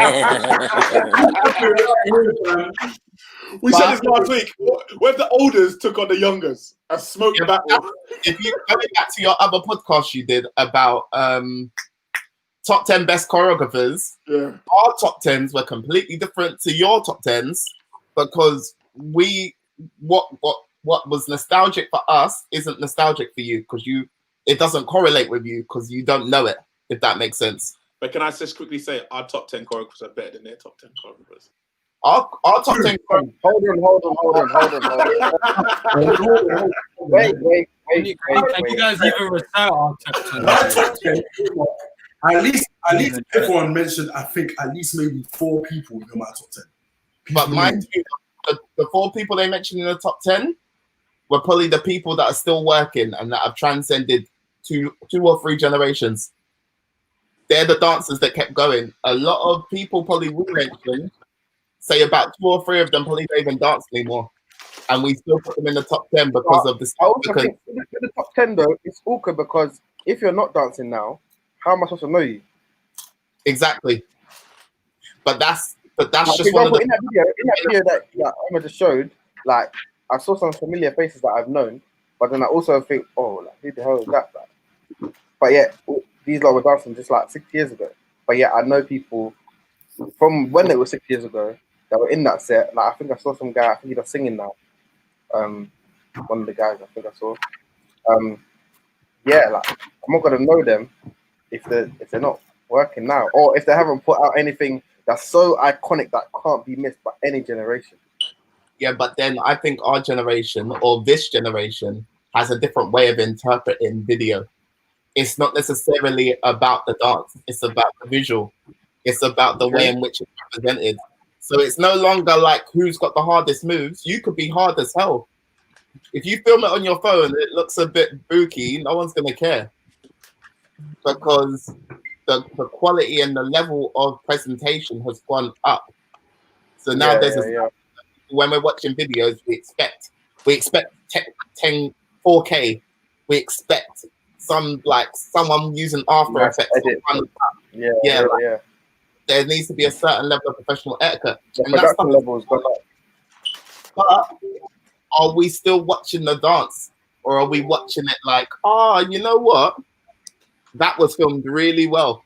We said this last week. What if the olders took on the youngers and smoked the battle? If you go back to your other podcast you did about top 10 best choreographers, our top 10s were completely different to your top 10s because what was nostalgic for us isn't nostalgic for you because it doesn't correlate with you because you don't know it, if that makes sense. But can I just quickly say our top 10 choreographers are better than their top 10 choreographers? Our top 10 Hold on. Wait. Can you guys even recite our top 10? At least everyone mentioned, I think, at least maybe 4 people in my top 10. But mind you, the 4 people they mentioned in the top 10 were probably the people that are still working and that have transcended 2 or 3 generations. They're the dancers that kept going. A lot of people probably will mention, say about 2 or 3 of them probably don't even dance anymore. and we still put them in the top 10 because of this. I also Because think in the top 10 though, it's awkward because if you're not dancing now, how am I supposed to know you? exactly, but that's Like, just for one of example, the. in that video that Emma just showed, like I saw some familiar faces that I've known, but then I also think, oh, like, who the hell is that? Like, but yet these lot were dancing just like 6 years ago. But yet I know people from when it was 6 years ago that were in that set. Like I think I saw some guy. I think he's singing now. One of the guys I think I saw. Yeah, like I'm not gonna know them if they're not working now, or if they haven't put out anything that's so iconic that can't be missed by any generation. Yeah, but then I think our generation or this generation has a different way of interpreting video. It's not necessarily about the dance, it's about the visual, it's about the way in which it's represented. So it's no longer like who's got the hardest moves. You could be hard as hell. If you film it on your phone, it looks a bit booky, no one's gonna care. Because the quality and the level of presentation has gone up. So now when we're watching videos, we expect 10 4K. We expect someone using After Effects. Yeah. There needs to be a certain level of professional etiquette. The And that's production level has gone up. but are we still watching the dance? Or are we watching it like, you know what? That was filmed really well.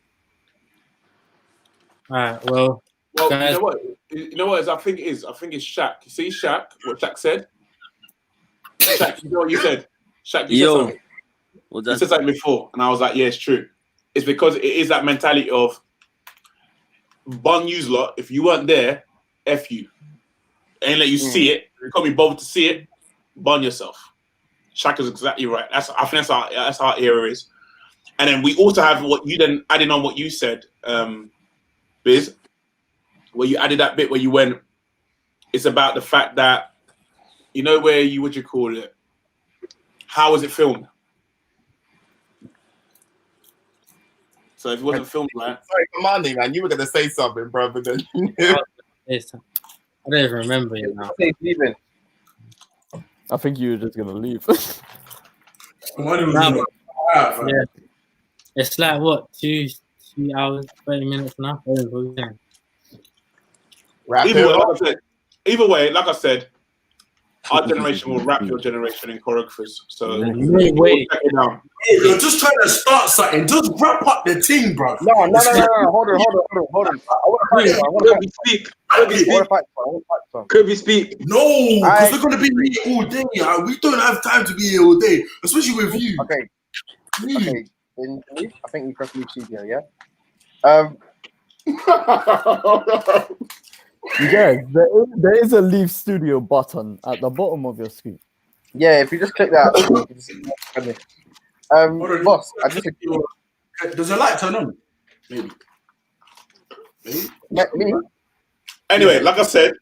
Alright, well, Well, guys, you know what? I think it's Shaq. You see Shaq? What Shaq said? Shaq, you know what you said? Shaq, you said something. You said something before, and I was like, yeah, it's true. It's because it is that mentality of bun yous lot. If you weren't there, F you. Ain't let you see it. You can't be bothered to see it. Bun yourself. Shaq is exactly right. I think that's how our era is. And then we also have what you then adding on what you said, Biz, where you added that bit where you went, it's about the fact that, you know, where you, what you call it? How was it filmed? So if it wasn't filmed right. Sorry, Commanding, man, you were going to say something, bro, but then. I don't even remember it now. I think you were just going to leave. Yeah. It's like what, 2 hours, 30 minutes now? Either way, like I said, our generation will rap your generation in choreographers. So wait. Check it out. You're just trying to start something. Just wrap up the thing, bro. No. Hold on. Kirby, speak. Kirby, speak. No, because we're gonna be here all day. We don't have time to be here all day, especially with you. Okay. Then I think we press leave studio, yeah? You guys, there is a leave studio button at the bottom of your screen. Yeah, if you just click that. Boss, I just does your light turn on? Maybe. Me? Anyway, like I said,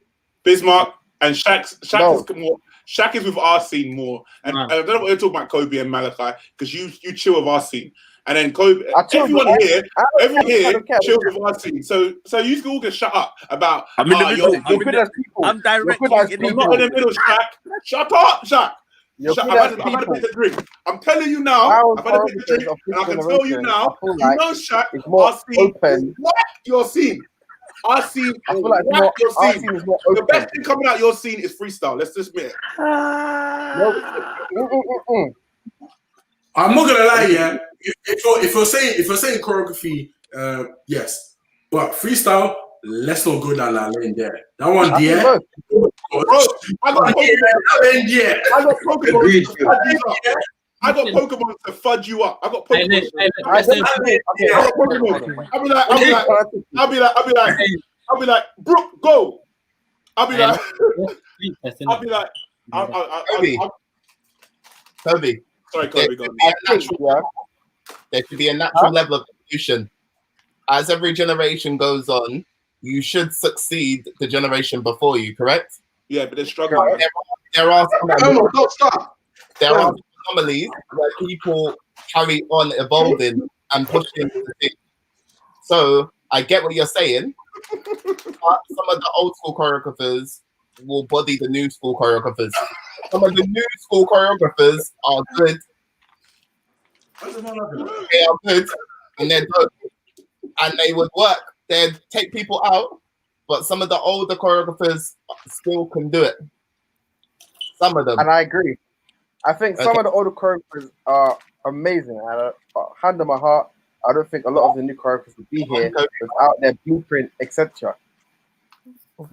Bismarck and Shaq is with our scene more. And I don't know what you're talking about, Kobe and Malachi, because you chill with our scene. And then Kobe, everyone here chills with our scene. So you all can shut up about. I'm in the middle. I'm directly You're not in the middle, Shaq. Shut up, Shaq. I've had a bit to drink. I'm telling you now, I've had a bit to drink, and I can tell you now, you know, Shaq, our scene is what your scene. Our scene, I feel like your scene. The best thing coming out your scene is freestyle. Let's just admit it. I'm not gonna lie, yeah. If you're saying choreography, yes, but freestyle, let's not go down that lane there. That one, there. Bro, I got Pokemon to fudge you up. I got Pokemon. I'll be like, Brooke, go. I'll be like, Kobe. Sorry, Kobe. There should be a natural level of evolution. As every generation goes on, you should succeed the generation before you, correct? Yeah, but they're struggling. There are anomalies where people carry on evolving and pushing the thing. So I get what you're saying, but some of the old school choreographers will body the new school choreographers. Some of the new school choreographers are good. They are good and they're dope. And they would work. They'd take people out, but some of the older choreographers still can do it. Some of them. And I agree. I think some of the older choreographers are amazing. And hand on my heart, I don't think a lot of the new choreographers would be here without their blueprint, etc.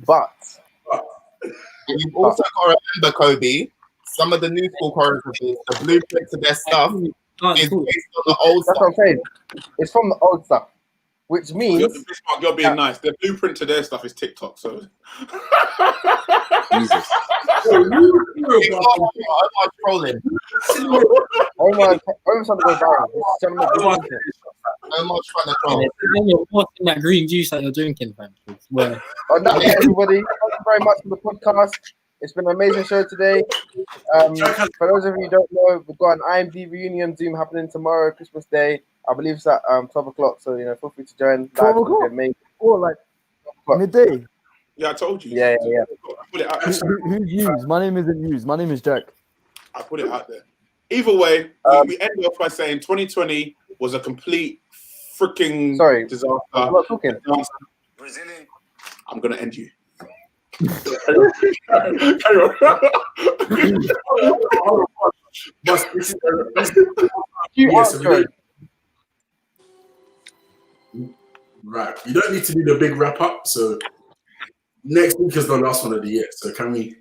But you've also got to remember, Kobe, some of the new school choreographers, the blueprint to their stuff is based on the old stuff. That's what I'm saying. It's from the old stuff, which means you're being nice. The blueprint to their stuff is TikTok. So Jesus. I'm trolling. You're watching that green juice that you're drinking, man. Well, everybody, thank you very much for the podcast. It's been an amazing show today. For those of you who don't know, we've got an IMD reunion Zoom happening tomorrow, Christmas Day. I believe it's at 12 o'clock. So feel free to join. 12 o'clock? Or like midday? Yeah, I told you. Yeah. I put it out. Who's used? My name isn't used. My name is Jack. I put it out there. Either way, we ended off by saying 2020 was a complete freaking disaster. I'm not talking. Brazilian. I'm gonna end you. Carry on. Right, you don't need to do the big wrap up. So next week is the last one of the year. So can we?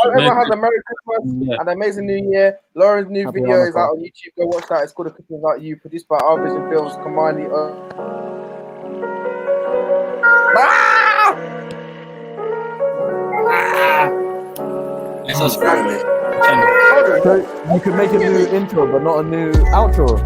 Everyone has a Merry Christmas and an amazing New Year. Lauren's new video is out on YouTube. Go watch that. It's called The Christmas Without You, produced by Our Vision Films. Kamani. So you could make a new intro, but not a new outro.